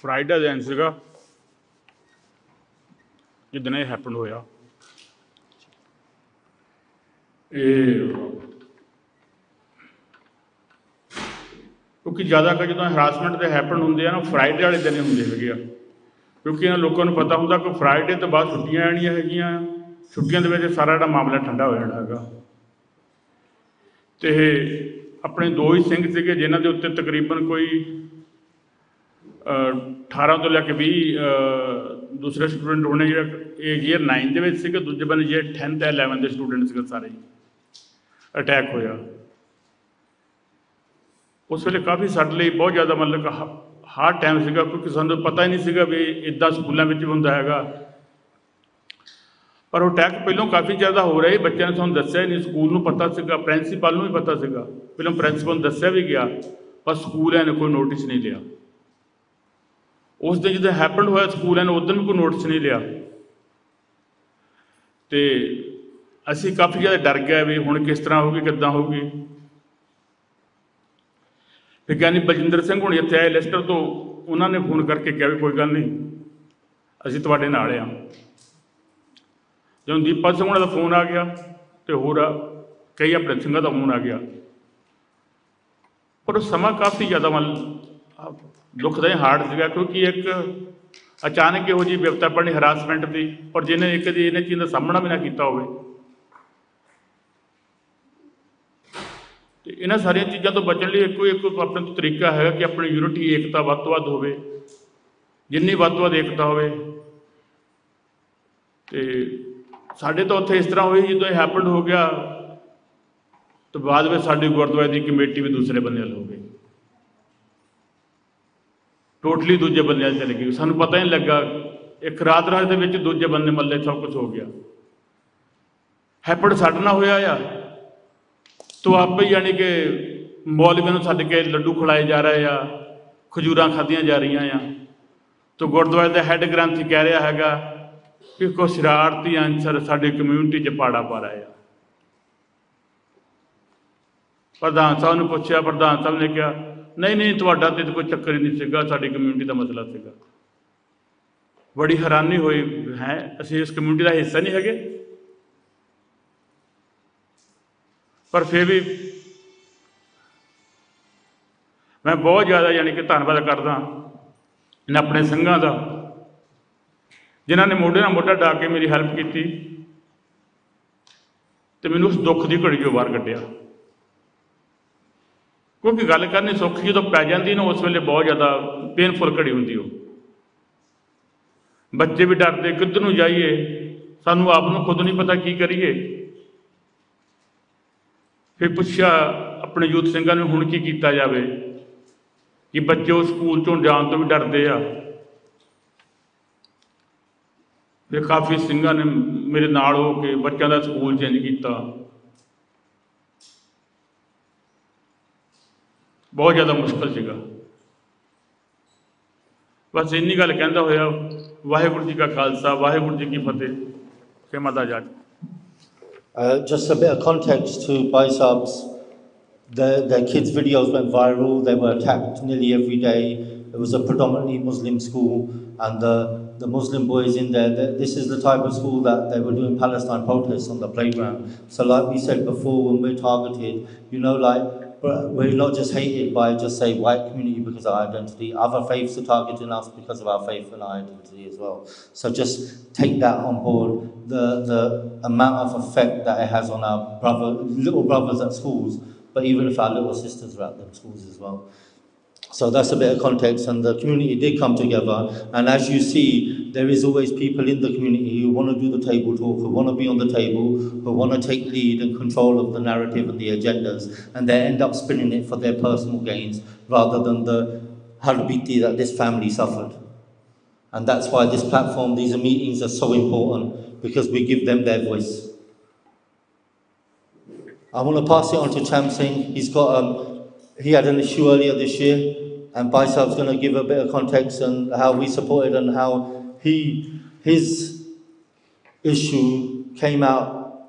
ਫਰਾਈਡੇ ਦਾ ਦਿਨ ਸੀਗਾ ਜਿੱਦਣ ਇਹ ਹੈਪਨ ਹੋਇਆ ਕਿਉਂਕਿ ਜ਼ਿਆਦਾਤਰ ਜਦੋਂ ਹਰਾਸਮੈਂਟ ਦੇ ਹੈਪਨ ਹੁੰਦੇ ਆ ਨਾ ਫਰਾਈਡੇ ਵਾਲੇ ਦਿਨ ਹੁੰਦੇ ਹੈਗੇ ਆ ਕਿਉਂਕਿ ਇਹਨਾਂ ਲੋਕਾਂ ਨੂੰ ਪਤਾ ਹੁੰਦਾ ਕਿ ਫਰਾਈਡੇ ਤੋਂ ਬਾਅਦ ਛੁੱਟੀਆਂ ਆਉਣੀਆਂ ਹੈਗੀਆਂ ਛੁੱਟੀਆਂ ਦੇ ਵਿੱਚ ਸਾਰਾ ਜਿਹੜਾ ਮਾਮਲਾ ਠੰਡਾ ਹੋ ਜਾਣਾ ਹੈਗਾ ਅਤੇ ਆਪਣੇ ਦੋ ਹੀ ਸਿੰਘ ਸੀਗੇ ਜਿਨ੍ਹਾਂ ਦੇ ਉੱਤੇ ਤਕਰੀਬਨ ਕੋਈ 18 ਤੋਂ ਲੈ ਕੇ 20 ਦੂਸਰੇ ਸਟੂਡੈਂਟ ਹੋਣੇ ਜਿਹੜਾ ਇਹ ਈਅਰ 9 ਦੇ ਵਿੱਚ ਸੀਗੇ ਦੂਜੇ ਬੰਦੇ ਜਿਹੜੇ 10th 11th ਦੇ ਸਟੂਡੈਂਟ ਸੀਗੇ ਸਾਰੇ ਅਟੈਕ ਹੋਇਆ ਉਸ ਵੇਲੇ ਕਾਫੀ ਸਾਡੇ ਲਈ ਬਹੁਤ ਜ਼ਿਆਦਾ ਮਤਲਬ ਹਾਰਡ ਟਾਈਮ ਸੀਗਾ ਕਿਉਂਕਿ ਸਾਨੂੰ ਪਤਾ ਹੀ ਨਹੀਂ ਸੀਗਾ ਵੀ ਇੱਦਾਂ ਸਕੂਲਾਂ ਵਿੱਚ ਵੀ ਹੁੰਦਾ ਹੈਗਾ ਪਰ ਉਹ ਅਟੈਕ ਪਹਿਲਾਂ ਕਾਫੀ ਜ਼ਿਆਦਾ ਹੋ ਰਿਹਾ ਬੱਚਿਆਂ ਨੇ ਸਾਨੂੰ ਦੱਸਿਆ ਹੀ ਨਹੀਂ ਸਕੂਲ ਨੂੰ ਪਤਾ ਸੀਗਾ ਪ੍ਰਿੰਸੀਪਲ ਨੂੰ ਵੀ ਪਤਾ ਸੀਗਾ ਪਹਿਲਾਂ ਪ੍ਰਿੰਸੀਪਲ ਨੂੰ ਦੱਸਿਆ ਵੀ ਗਿਆ ਪਰ ਸਕੂਲਾਂ ਨੇ ਕੋਈ ਨੋਟਿਸ ਨਹੀਂ ਲਿਆ ਉਸ ਦਿਨ ਜਦੋਂ ਹੈਪਨ ਹੋਇਆ ਸਕੂਲਾਂ ਨੇ ਉਦੋਂ ਵੀ ਕੋਈ ਨੋਟਿਸ ਨਹੀਂ ਲਿਆ ਅਤੇ ਅਸੀਂ ਕਾਫੀ ਜ਼ਿਆਦਾ ਡਰ ਗਏ ਵੀ ਹੁਣ ਕਿਸ ਤਰ੍ਹਾਂ ਹੋਊਗੀ ਕਿੱਦਾਂ ਹੋਊਗੀ ਵਿਗਿਆਨੀ ਬਲਜਿੰਦਰ ਸਿੰਘ ਹੁਣ ਇੱਥੇ ਆਏ ਲੈਸਟਰ ਤੋਂ, ਉਹਨਾਂ ਨੇ ਫੋਨ ਕਰਕੇ ਕਿਹਾ ਵੀ ਕੋਈ ਗੱਲ ਨਹੀਂ, ਅਸੀਂ ਤੁਹਾਡੇ ਨਾਲ ਆ। ਜਦੋਂ ਦੀਪਕ ਸਿੰਘ ਉਹਨਾਂ ਦਾ ਫੋਨ ਆ ਗਿਆ ਅਤੇ ਹੋਰ ਕਈ ਆਪਣੇ ਸਿੰਘਾਂ ਦਾ ਫੋਨ ਆ ਗਿਆ, ਪਰ ਉਹ ਸਮਾਂ ਕਾਫੀ ਜ਼ਿਆਦਾ ਦੁਖਦਾਈ ਹਾਰਡ ਸੀਗਾ, ਕਿਉਂਕਿ ਇੱਕ ਅਚਾਨਕ ਇਹੋ ਜਿਹੀ ਵਿਪਤਾ ਪੜਨੀ ਹਰਾਸਮੈਂਟ ਦੀ, ਪਰ ਜਿਹਨੇ ਇੱਕ ਦੀ ਇਹਨਾਂ ਚੀਜ਼ਾਂ ਦਾ ਸਾਹਮਣਾ ਵੀ ਨਾ ਕੀਤਾ ਹੋਵੇ। ਅਤੇ ਇਹਨਾਂ ਸਾਰੀਆਂ ਚੀਜ਼ਾਂ ਤੋਂ ਬਚਣ ਲਈ ਇੱਕੋ ਇੱਕ ਆਪਣੇ ਤੋਂ ਤਰੀਕਾ ਹੈਗਾ ਕਿ ਆਪਣੀ ਯੂਨਿਟੀ, ਏਕਤਾ ਵੱਧ ਤੋਂ ਵੱਧ ਹੋਵੇ, ਜਿੰਨੀ ਵੱਧ ਤੋਂ ਵੱਧ ਏਕਤਾ ਹੋਵੇ। ਅਤੇ ਸਾਡੇ ਤਾਂ ਉੱਥੇ ਇਸ ਤਰ੍ਹਾਂ ਹੋਈ, ਜਦੋਂ ਇਹ ਹੈਪਨ ਹੋ ਗਿਆ ਤਾਂ ਬਾਅਦ ਵਿੱਚ ਸਾਡੀ ਗੁਰਦੁਆਰੇ ਦੀ ਕਮੇਟੀ ਵੀ ਦੂਸਰੇ ਬੰਦੇ ਵੱਲ ਹੋ ਗਈ, ਟੋਟਲੀ ਦੂਜੇ ਬੰਦੇ ਵੱਲ ਚਲੇ ਗਈ। ਸਾਨੂੰ ਪਤਾ ਹੀ ਨਹੀਂ ਲੱਗਾ, ਇੱਕ ਰਾਤ ਦੇ ਵਿੱਚ ਦੂਜੇ ਬੰਦੇ ਮੱਲੇ ਸਭ ਕੁਛ ਹੋ ਗਿਆ। ਹੈਪਨ ਸਾਡੇ ਨਾਲ ਹੋਇਆ ਆ, ਤੋ ਆਪੇ ਹੀ ਯਾਨੀ ਕਿ ਮੌਲਵੀਆਂ ਨੂੰ ਸੱਦ ਕੇ ਲੱਡੂ ਖਿਲਾਏ ਜਾ ਰਹੇ ਆ, ਖਜੂਰਾਂ ਖਾਧੀਆਂ ਜਾ ਰਹੀਆਂ ਆ। ਤੋ ਗੁਰਦੁਆਰੇ ਦਾ ਹੈੱਡ ਗ੍ਰੰਥੀ ਕਹਿ ਰਿਹਾ ਹੈਗਾ ਕਿ ਕੋਈ ਸ਼ਰਾਰਤੀ ਅੰਸਰ ਸਾਡੀ ਕਮਿਊਨਿਟੀ 'ਚ ਪਾੜਾ ਪਾ ਰਹੇ ਆ। ਪ੍ਰਧਾਨ ਸਾਹਿਬ ਨੂੰ ਪੁੱਛਿਆ, ਪ੍ਰਧਾਨ ਸਾਹਿਬ ਨੇ ਕਿਹਾ ਨਹੀਂ ਨਹੀਂ, ਤੁਹਾਡਾ ਤਾਂ ਕੋਈ ਚੱਕਰ ਹੀ ਨਹੀਂ ਸੀਗਾ, ਸਾਡੀ ਕਮਿਊਨਿਟੀ ਦਾ ਮਸਲਾ ਸੀਗਾ। ਬੜੀ ਹੈਰਾਨੀ ਹੋਈ, ਹੈ ਅਸੀਂ ਇਸ ਕਮਿਊਨਿਟੀ ਦਾ ਹਿੱਸਾ ਨਹੀਂ ਹੈਗੇ। ਪਰ ਫਿਰ ਵੀ ਮੈਂ ਬਹੁਤ ਜ਼ਿਆਦਾ ਯਾਨੀ ਕਿ ਧੰਨਵਾਦ ਕਰਦਾ ਇਹਨਾਂ ਆਪਣੇ ਸਿੰਘਾਂ ਦਾ, ਜਿਨ੍ਹਾਂ ਨੇ ਮੋਢੇ ਨਾਲ ਮੋਢਾ ਡਾ ਕੇ ਮੇਰੀ ਹੈਲਪ ਕੀਤੀ ਅਤੇ ਮੈਨੂੰ ਉਸ ਦੁੱਖ ਦੀ ਘੜੀ 'ਚੋਂ ਬਾਹਰ ਕੱਢਿਆ। ਕਿਉਂਕਿ ਗੱਲ ਕਰਨੀ ਸੌਖੀ ਜਦੋਂ ਪੈ ਜਾਂਦੀ ਨਾ, ਉਸ ਵੇਲੇ ਬਹੁਤ ਜ਼ਿਆਦਾ ਪੇਨਫੁਲ ਘੜੀ ਹੁੰਦੀ। ਉਹ ਬੱਚੇ ਵੀ ਡਰਦੇ, ਕਿੱਧਰ ਨੂੰ ਜਾਈਏ, ਸਾਨੂੰ ਆਪ ਨੂੰ ਖੁਦ ਨਹੀਂ ਪਤਾ ਕੀ ਕਰੀਏ। ਫਿਰ ਪੁੱਛਿਆ ਆਪਣੇ ਯੂਥ ਸਿੰਘਾਂ ਨੂੰ ਹੁਣ ਕੀ ਕੀਤਾ ਜਾਵੇ, ਕਿ ਬੱਚੇ ਉਹ ਸਕੂਲ 'ਚੋਂ ਜਾਣ ਤੋਂ ਵੀ ਡਰਦੇ ਆ। ਫਿਰ ਕਾਫੀ ਸਿੰਘਾਂ ਨੇ ਮੇਰੇ ਨਾਲ ਹੋ ਕੇ ਬੱਚਿਆਂ ਦਾ ਸਕੂਲ ਚੇਂਜ ਕੀਤਾ। ਬਹੁਤ ਜ਼ਿਆਦਾ ਮੁਸ਼ਕਿਲ ਸੀਗਾ। ਬਸ ਇੰਨੀ ਗੱਲ ਕਹਿੰਦਾ ਹੋਇਆ, ਵਾਹਿਗੁਰੂ ਜੀ ਕਾ ਖਾਲਸਾ, ਵਾਹਿਗੁਰੂ ਜੀ ਕੀ ਫਤਿਹ। ਕਿ ਮਾਤਾ Jat. Just a bit of context to Bhai Saab's, their kids' videos went viral. They were attacked nearly every day. It was a predominantly Muslim school, and the Muslim boys in there, this is the type of school that they were doing Palestine protests on the playground. So like we said before, when we're targeted, you know, like, we're not just hated by just say white community because of our identity. Other faiths are targeting us because of our faith and our identity as well. So just take that on board. The amount of effect that it has on our little brothers at schools, but even if our little sisters are at them schools as well. So that's a bit of context, and the community did come together. And as you see, there is always people in the community who want to do the table talk, who want to be on the table, who want to take lead and control of the narrative and the agendas, and they end up spinning it for their personal gains rather than the harbiti that this family suffered. And that's why this platform, these meetings are so important, because we give them their voice. I want to pass it on to Cham Singh. He had an issue earlier this year, and Bhai Saab's going to give a bit of context and how we supported and how his issue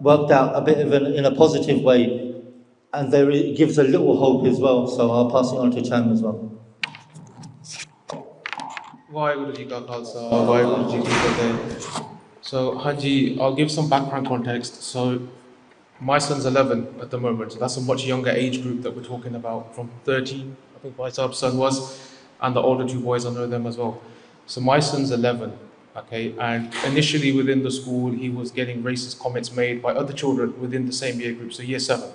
worked out a bit in a positive way, and it gives a little hope as well. So I'll pass it on to Cham as well. Vaheguru Ji Ka Khalsa, Vaheguru Ji Ki Fateh. So, Hanji, I'll give some background context. So, my son's 11 at the moment, so that's a much younger age group that we're talking about, from 13, I think Bhai Saab's son was, and the older two boys, I know them as well. So my son's 11, okay, and initially within the school, he was getting racist comments made by other children within the same year group, so year 7.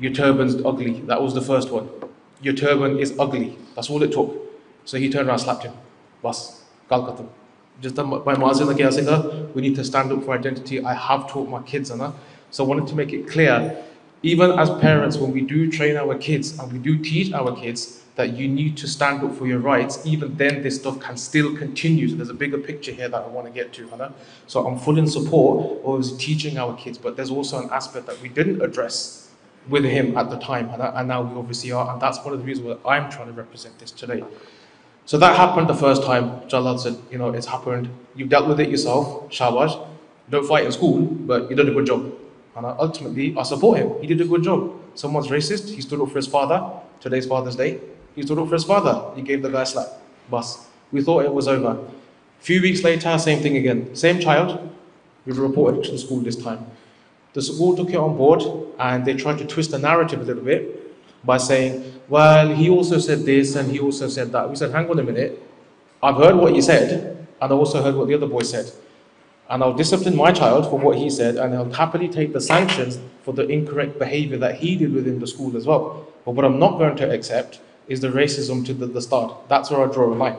Your turban's ugly, that was the first one. Your turban is ugly, that's all it took. So he turned around and slapped him. Bas, Kalkata. Just by Mazin, we need to stand up for identity. I have taught my kids, Anna. So I wanted to make it clear, even as parents, when we do train our kids and we do teach our kids that you need to stand up for your rights, even then this stuff can still continue. So there's a bigger picture here that I want to get to. Hannah. So I'm full in support of teaching our kids, but there's also an aspect that we didn't address with him at the time, Hannah, and now we obviously are, and that's one of the reasons why I'm trying to represent this today. So that happened the first time. Jalal said, you know, it's happened. You've dealt with it yourself, shabash. Don't fight in school, but you did a good job. And ultimately, I support him. He did a good job. Someone's racist, he stood up for his father, Today's Father's Day. He stood up for his father. He gave the guy a slap. Bus. We thought it was over. A few weeks later, same thing again. Same child. We've reported it to the school this time. The school took it on board and they tried to twist the narrative a little bit by saying, well, he also said this and he also said that. We said, hang on a minute. I've heard what you said and I also heard what the other boy said. And I'll discipline my child for what he said and I'll happily take the sanctions for the incorrect behavior that he did within the school as well. But what I'm not going to accept is the racism to the start. That's where I draw a line.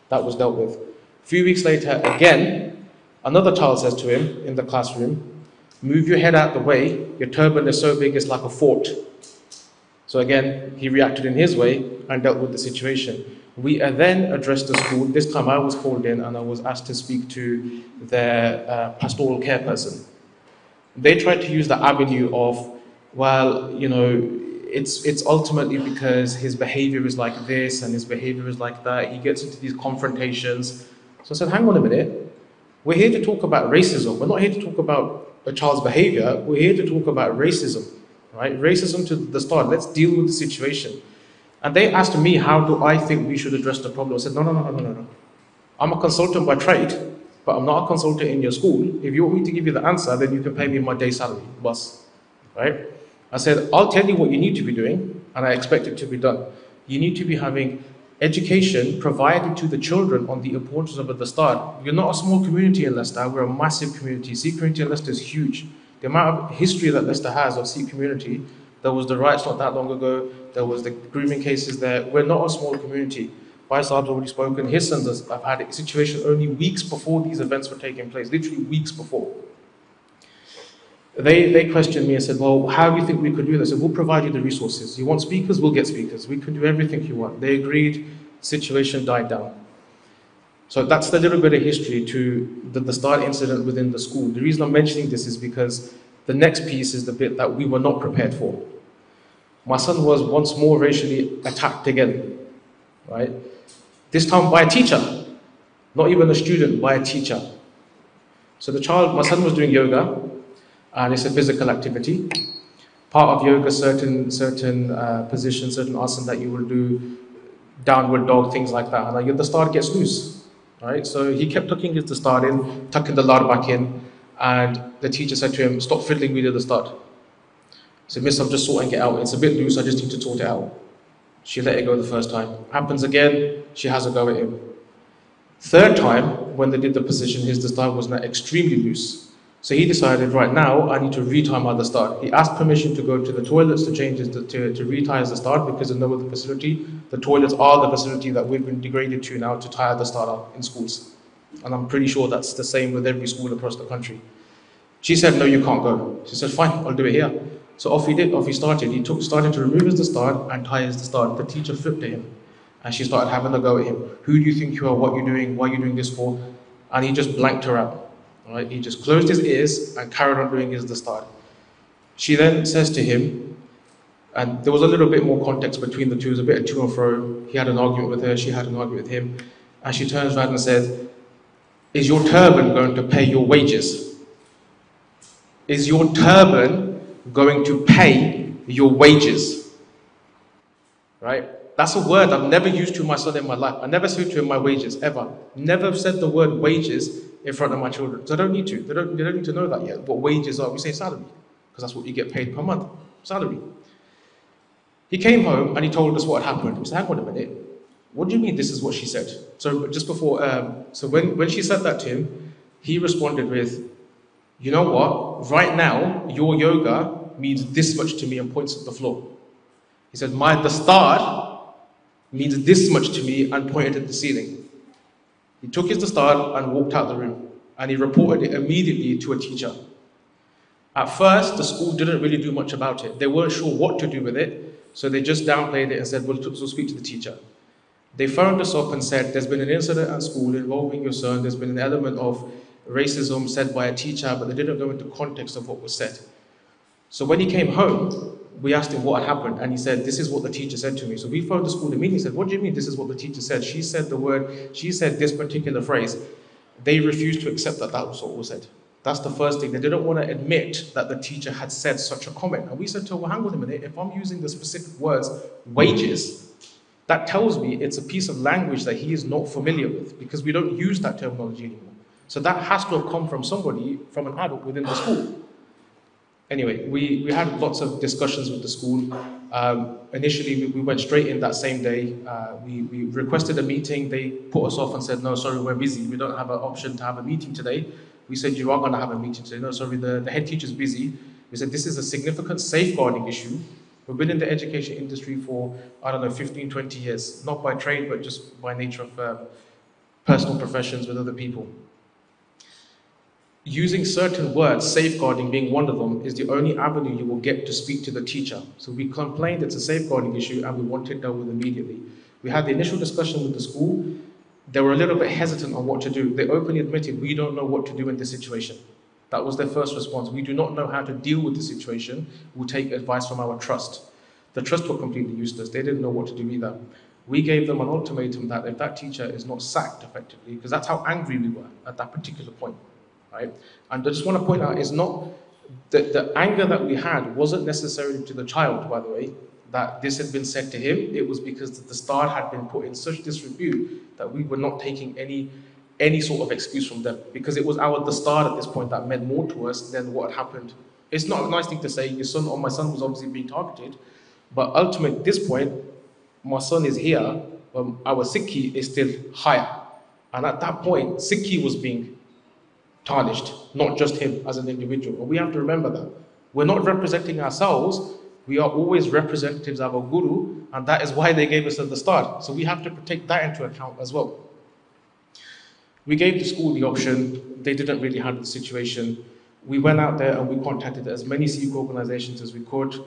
That was dealt with. A few weeks later, again, another child says to him in the classroom, move your head out the way, your turban is so big it's like a fort. So again, he reacted in his way and dealt with the situation. We then addressed the school. This time I was called in and I was asked to speak to their pastoral care person. They tried to use the avenue of, well, you know, it's ultimately because his behavior is like this and his behavior is like that. He gets into these confrontations. So I said, hang on a minute. We're here to talk about racism. We're not here to talk about a child's behavior. We're here to talk about racism, right? Racism to the start. Let's deal with the situation. And they asked me, how do I think we should address the problem? I said, no. I'm a consultant by trade, but I'm not a consultant in your school. If you want me to give you the answer, then you can pay me my day salary, boss, right? I said, I'll tell you what you need to be doing, and I expect it to be done. You need to be having education provided to the children on the importance of at the start. You're not a small community in Leicester, we're a massive community. Sikh community in Leicester is huge. The amount of history that Leicester has of Sikh community, there was the riots not that long ago, there was the grooming cases there. We're not a small community. Bhai Saab's already spoken, his sons have had a situation only weeks before these events were taking place, literally weeks before. They questioned me and said, well, how do you think we could do this? I said, we'll provide you the resources. You want speakers? We'll get speakers. We can do everything you want. They agreed, situation died down. So that's the little bit of history to the start incident within the school. The reason I'm mentioning this is because the next piece is the bit that we were not prepared for. My son was once more racially attacked again, right? This time by a teacher, not even a student, by a teacher. So my son was doing yoga, and it's a physical activity. Part of yoga, certain positions, certain asana that you will do, downward dog, things like that. And the start gets loose, right? So he kept tucking his start in, tucking the lard back in, and the teacher said to him, stop fiddling with the start. He said, miss, I'm just sorting it out. It's a bit loose, I just need to sort it out. She let it go the first time. Happens again, she has a go at him. Third time, when they did the position, his start was now extremely loose. So he decided, right now, I need to retie my start. He asked permission to go to the toilets to change to retie his start because there's no other facility. The toilets are the facility that we've been degraded to now to tie the start up in schools. And I'm pretty sure that's the same with every school across the country. She said, no, you can't go. She said, fine, I'll do it here. So off he did, off he started. He started to remove his start and tie his start. The teacher flipped at him. And she started having a go at him. Who do you think you are? What are you doing? Why are you doing this for? And he just blanked her out. Right? He just closed his ears and carried on doing his start. She then says to him, and there was a little bit more context between the two, it was a bit of to and fro. He had an argument with her, she had an argument with him. And she turns around and said, is your turban going to pay your wages? Is your turban going to pay your wages? Right? That's a word I've never used to my son in my life. I never said to him my wages, ever. Never said the word wages in front of my children. So I don't need to. They don't need to know that yet. What wages are, we say salary, because that's what you get paid per month, salary. He came home and he told us what had happened. We said, hang on a minute. What do you mean this is what she said? So just before, when she said that to him, he responded with, you know what? Right now, your yoga means this much to me, and points at the floor. He said, the start means this much to me, and pointed at the ceiling. He took his start and walked out the room, and he reported it immediately to a teacher. At first, the school didn't really do much about it. They weren't sure what to do with it, so they just downplayed it and said, we'll speak to the teacher. They phoned us up and said, there's been an incident at school involving your son, there's been an element of racism said by a teacher, but they didn't go into context of what was said. So when he came home, we asked him what had happened, and he said, this is what the teacher said to me. So we phoned the school immediately and said, what do you mean this is what the teacher said? She said this particular phrase. They refused to accept that that was what was said. That's the first thing. They didn't want to admit that the teacher had said such a comment. And we said to her, well, hang on a minute, if I'm using the specific words, wages, that tells me it's a piece of language that he is not familiar with, because we don't use that terminology anymore. So that has to have come from somebody, from an adult within the school. Anyway, we had lots of discussions with the school. Initially, we went straight in that same day. We requested a meeting. They put us off and said, no, sorry, we're busy. We don't have an option to have a meeting today. We said, you are going to have a meeting today. No, sorry, the head teacher's busy. We said, this is a significant safeguarding issue. We've been in the education industry for, 15, 20 years. Not by trade, but just by nature of personal professions with other people. Using certain words, safeguarding being one of them, is the only avenue you will get to speak to the teacher. So we complained it's a safeguarding issue and we want it dealt with immediately. We had the initial discussion with the school. They were a little bit hesitant on what to do. They openly admitted, we don't know what to do in this situation. That was their first response. We do not know how to deal with the situation. We'll take advice from our trust. The trust were completely useless. They didn't know what to do either. We gave them an ultimatum that if that teacher is not sacked effectively, because that's how angry we were at that particular point. Right? And I just want to point out, it's not the anger that we had wasn't necessarily to the child, by the way, that this had been said to him. It was because the star had been put in such disrepute that we were not taking any sort of excuse from them, because it was the star at this point that meant more to us than what had happened. It's not a nice thing to say, your son or my son was obviously being targeted, but ultimately at this point, my son is here, our Sikhi is still higher. And at that point, Sikhi was being tarnished, not just him as an individual. And we have to remember that. We're not representing ourselves, we are always representatives of our Guru, and that is why they gave us at the start. So we have to take that into account as well. We gave the school the option, they didn't really handle the situation. We went out there and we contacted as many Sikh organizations as we could.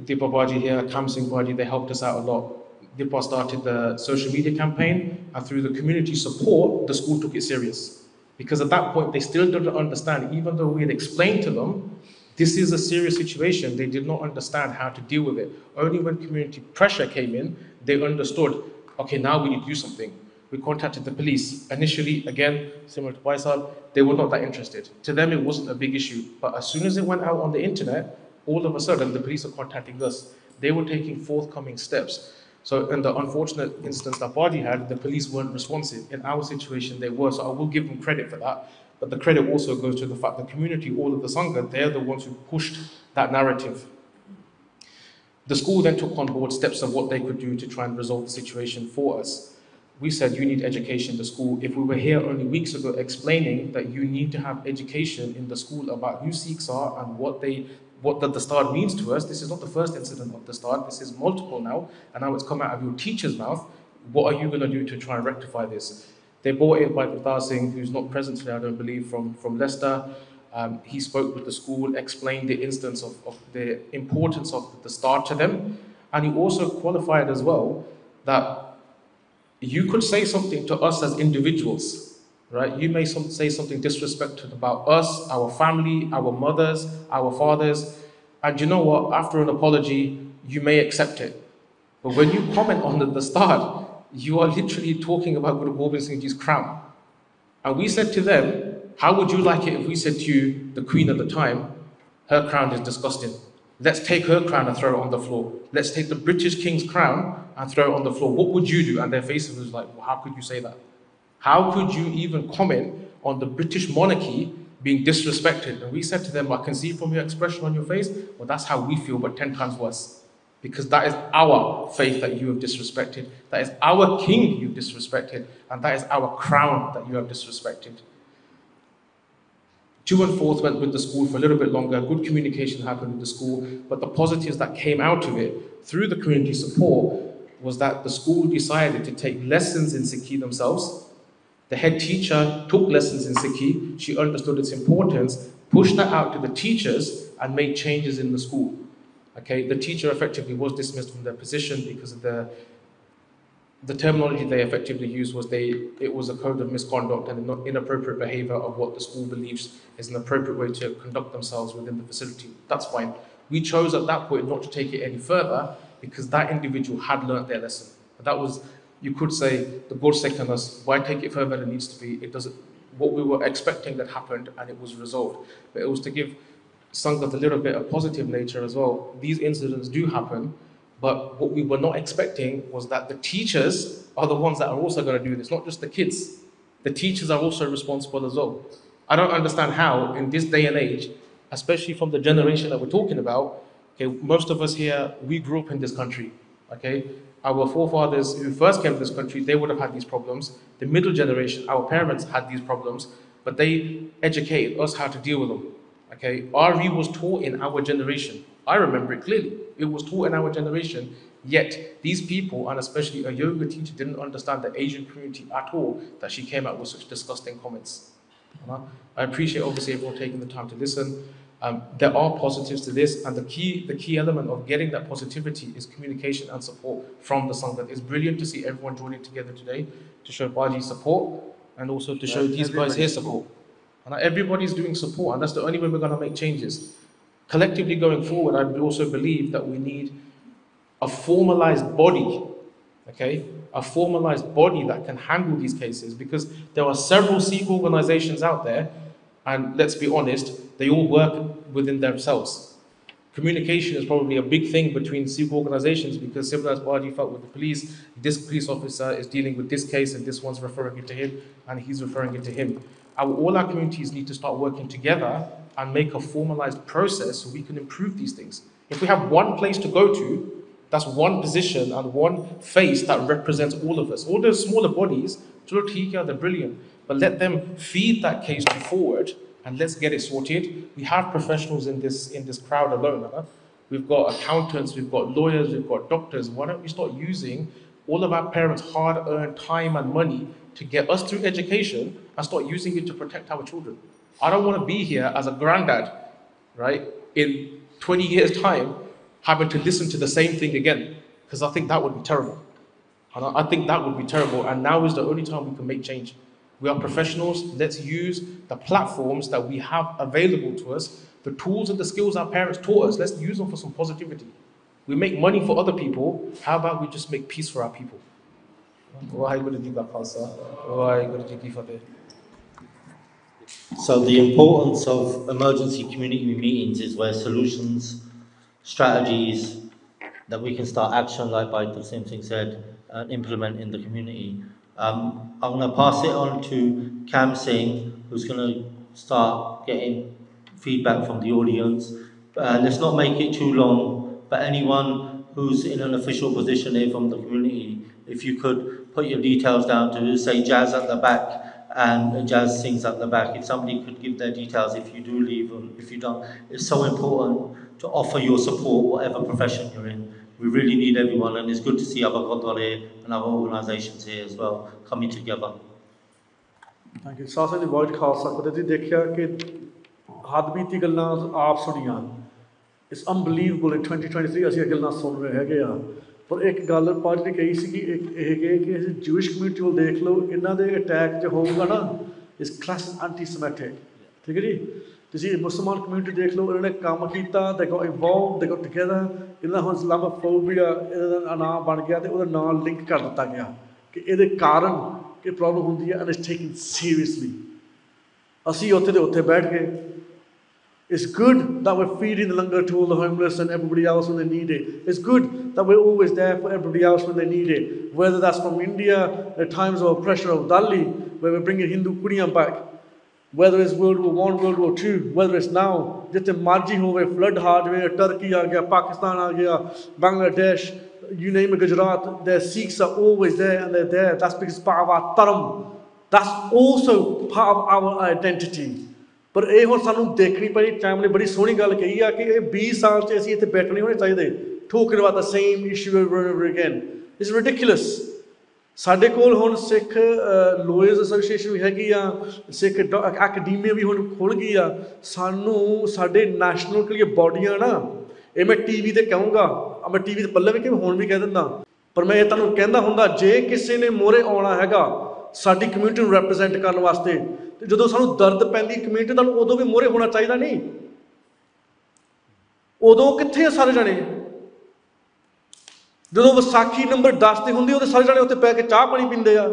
Dipa Baji here, Kam Singh Baji, they helped us out a lot. Dipa started the social media campaign, and through the community support, the school took it serious. Because at that point, they still didn't understand, even though we had explained to them, this is a serious situation, they did not understand how to deal with it. Only when community pressure came in, they understood, okay, now we need to do something. We contacted the police. Initially, again, similar to Faisal, they were not that interested. To them, it wasn't a big issue. But as soon as it went out on the internet, all of a sudden, the police are contacting us. They were taking forthcoming steps. So in the unfortunate instance that Badi had, the police weren't responsive. In our situation, they were. So I will give them credit for that. But the credit also goes to the fact the community, all of the Sangha, they're the ones who pushed that narrative. The school then took on board steps of what they could do to try and resolve the situation for us. We said, you need education in the school. If we were here only weeks ago explaining that you need to have education in the school about who Sikhs are and what the star means to us, this is not the first incident of the star, this is multiple now, and now it's come out of your teacher's mouth. What are you going to do to try and rectify this? They brought in by Pradar Singh, who's not present today, I don't believe, from Leicester. He spoke with the school, explained the instance of the importance of the star to them, and he also qualified as well that you could say something to us as individuals, right? You may say something disrespectful about us, our family, our mothers, our fathers, and you know what? After an apology, you may accept it. But when you comment on the start, you are literally talking about Guru Gobind Singh Ji's crown. And we said to them, how would you like it if we said to you, the Queen at the time, her crown is disgusting. Let's take her crown and throw it on the floor. Let's take the British King's crown and throw it on the floor. What would you do? And their faces was like, well, how could you say that? How could you even comment on the British monarchy being disrespected? And we said to them, I can see from your expression on your face, well, that's how we feel, but 10 times worse. Because that is our faith that you have disrespected. That is our king you've disrespected. And that is our crown that you have disrespected. 2 and 4th went with the school for a little bit longer. Good communication happened with the school. But the positives that came out of it through the community support was that the school decided to take lessons in Sikhi themselves. The head teacher took lessons in Sikhi. She understood its importance, pushed that out to the teachers, and made changes in the school. Okay, the teacher effectively was dismissed from their position because of the terminology they effectively used was it was a code of misconduct and inappropriate behavior of what the school believes is an appropriate way to conduct themselves within the facility. That's fine. We chose at that point not to take it any further because that individual had learnt their lesson. That was, you could say, the Gursik on us, why take it further than it needs to be? what we were expecting that happened and it was resolved. But it was to give Sangat a little bit of positive nature as well. These incidents do happen, but what we were not expecting was that the teachers are the ones that are also going to do this, not just the kids. The teachers are also responsible as well. I don't understand how, in this day and age, especially from the generation that we're talking about, okay, most of us here, we grew up in this country, okay? Our forefathers who first came to this country, they would have had these problems. The middle generation, our parents had these problems, but they educated us how to deal with them, okay? RV was taught in our generation. I remember it clearly. It was taught in our generation, yet these people, and especially a yoga teacher, didn't understand the Asian community at all, that she came out with such disgusting comments. I appreciate obviously everyone taking the time to listen. There are positives to this, and the key element of getting that positivity is communication and support from the Sangha. It's brilliant to see everyone joining together today to show Baji's support and also to show these guys his support. And everybody's doing support, and that's the only way we're going to make changes. Collectively going forward, I also believe that we need a formalized body, okay? A formalized body that can handle these cases, because there are several Sikh organizations out there, and let's be honest, they all work within themselves. Communication is probably a big thing between Sikh organizations, because similar as Baji felt with the police, this police officer is dealing with this case and this one's referring it to him and he's referring it to him. All our communities need to start working together and make a formalized process so we can improve these things. If we have one place to go to, that's one position and one face that represents all of us. All those smaller bodies, they're brilliant, but let them feed that case forward and let's get it sorted. We have professionals in this crowd alone. We've got accountants, we've got lawyers, we've got doctors. Why don't we start using all of our parents' hard-earned time and money to get us through education and start using it to protect our children? I don't want to be here as a granddad, right, in 20 years' time, having to listen to the same thing again, because I think that would be terrible. I think that would be terrible, and now is the only time we can make change. We are professionals. Let's use the platforms that we have available to us, the tools and the skills our parents taught us. Let's use them for some positivity. We make money for other people. How about we just make peace for our people? So the importance of emergency community meetings is where solutions, strategies that we can start action, like by the same thing said, and implement in the community. I'm going to pass it on to Cam Singh, who's going to start getting feedback from the audience. Let's not make it too long, but anyone who's in an official position here from the community, if you could put your details down to, say, Jazz at the back, and Jazz Singh's at the back. If somebody could give their details, if you do leave or if you don't, it's so important to offer your support, whatever profession you're in. We really need everyone, and it's good to see other Gurdwara and other organisations here as well coming together. Thank you. ਸਾਥ ਦੀ white Khalsa ਕਦੇ ਤੁਸੀਂ ਦੇਖਿਆ ਕਿ ਹੱਦਬੀਤੀ ਗੱਲਾਂ ਆਪ ਸੁਣੀਆਂ। It's unbelievable ਇਨ 2023 ਅਸੀਂ ਇਹ ਗੱਲਾਂ ਸੁਣ ਰਹੇ ਹੈਗੇ ਆ। ਪਰ ਇੱਕ ਗੱਲ ਪਾਜ ਨੇ ਕਹੀ ਸੀ ਕਿ ਕਿ ਅਸੀਂ ਜੂਇਸ਼ ਕਮਿਊਨਿਟੀ ਵੱਲ ਦੇਖ ਲਓ, ਇਹਨਾਂ ਦੇ ਅਟੈਕ ਜੋ ਹੋਊਗਾ ਨਾ ਇਸ ਕਲਾਸ ਐਂਟੀਸੈਮੈਟਿਕ, ਠੀਕ ਹੈ ਜੀ। ਤੁਸੀਂ ਮੁਸਲਮਾਨ ਕਮਿਊਨਿਟੀ ਦੇਖ ਲਓ, ਇਹਨਾਂ ਨੇ ਕੰਮ ਕੀਤਾ, ਦੇ ਗੋਟ ਇਨਵੋਲਵਡ, ਦੇ ਗੋਟ ਟੁਗੇਦਰ। ਇਹਨਾਂ ਦਾ ਹੁਣ ਇਸਲਾਮੋਫੋਬੀਆ ਇਹਦਾ ਦਾ ਨਾਮ ਬਣ ਗਿਆ ਅਤੇ ਉਹਦਾ ਨਾਲ ਲਿੰਕ ਕਰ ਦਿੱਤਾ ਗਿਆ ਕਿ ਇਹਦੇ ਕਾਰਨ ਕਿ ਪ੍ਰੋਬਲਮ ਹੁੰਦੀ ਹੈ, ਐਂਡ ਇਟਸ ਟੇਕਨ ਸੀਰੀਅਸਲੀ। ਅਸੀਂ ਉੱਥੇ ਦੇ ਉੱਥੇ ਬੈਠ ਕੇ it's good that we're feeding the langar to all the homeless and everybody else when they need it. It's good that we're always there for everybody else when they need it. Whether that's from India, at times of oppression of Delhi, where we're bringing Hindu Kuriyan back. Whether it's World War I, World War II, whether it's now, just a marji hove, flood hard, Turkey aa gaya, Pakistan aa gaya, Bangladesh, you name it, Gujarat, their Sikhs are always there and they're there. That's because it's part of our dharam. That's also part of our identity. ਪਰ ਇਹ ਹੁਣ ਸਾਨੂੰ ਦੇਖਣੀ ਪਈ। Time ਨੇ ਬੜੀ ਸੋਹਣੀ ਗੱਲ ਕਹੀ ਆ ਕਿ ਇਹ 20 ਸਾਲ 'ਚ ਅਸੀਂ ਇੱਥੇ ਬੈਠ ਨਹੀਂ ਹੋਣੇ ਚਾਹੀਦੇ talking about the same issue over and over again. It's ridiculous. ਸਾਡੇ ਕੋਲ ਹੁਣ ਸਿੱਖ ਲਾਇਰਸ ਐਸੋਸੀਏਸ਼ਨ ਵੀ ਹੈਗੀ ਆ, ਸਿੱਖ ਅਕੈਡਮੀਆ ਵੀ ਹੁਣ ਖੁੱਲ੍ਹ ਗਈ ਆ। ਸਾਨੂੰ ਸਾਡੇ ਨੈਸ਼ਨਲ ਜਿਹੜੀਆਂ ਬੋਡੀਆਂ ਨਾ, ਇਹ ਮੈਂ ਟੀ ਵੀ 'ਤੇ ਕਹੂੰਗਾ, ਮੈਂ ਟੀ ਵੀ 'ਤੇ ਪਹਿਲਾਂ ਵੀ ਕਿ ਹੁਣ ਵੀ ਕਹਿ ਦਿੰਦਾ, ਪਰ ਮੈਂ ਇਹ ਤੁਹਾਨੂੰ ਕਹਿੰਦਾ ਹੁੰਦਾ, ਜੇ ਕਿਸੇ ਨੇ ਮੋਹਰੇ ਆਉਣਾ ਹੈਗਾ ਸਾਡੀ ਕਮਿਊਨਿਟੀ ਨੂੰ ਰੈਪਰੈਜ਼ੈਂਟ ਕਰਨ ਵਾਸਤੇ, ਤੇ ਜਦੋਂ ਸਾਨੂੰ ਦਰਦ ਪੈਂਦੀ ਕਮਿਊਨਿਟੀ ਦਾ, ਉਦੋਂ ਵੀ ਮੋਹਰੇ ਹੋਣਾ ਚਾਹੀਦਾ। ਨਹੀਂ ਉਦੋਂ ਕਿੱਥੇ ਆ ਸਾਰੇ ਜਾਣੇ? ਜਦੋਂ ਵਿਸਾਖੀ ਨੰਬਰ 10 ਤੇ ਹੁੰਦੀ, ਉਹਦੇ ਸਾਰੇ ਜਾਣੇ ਉੱਥੇ ਪੈ ਕੇ ਚਾਹ ਪਾਣੀ ਪੀਂਦੇ ਆ।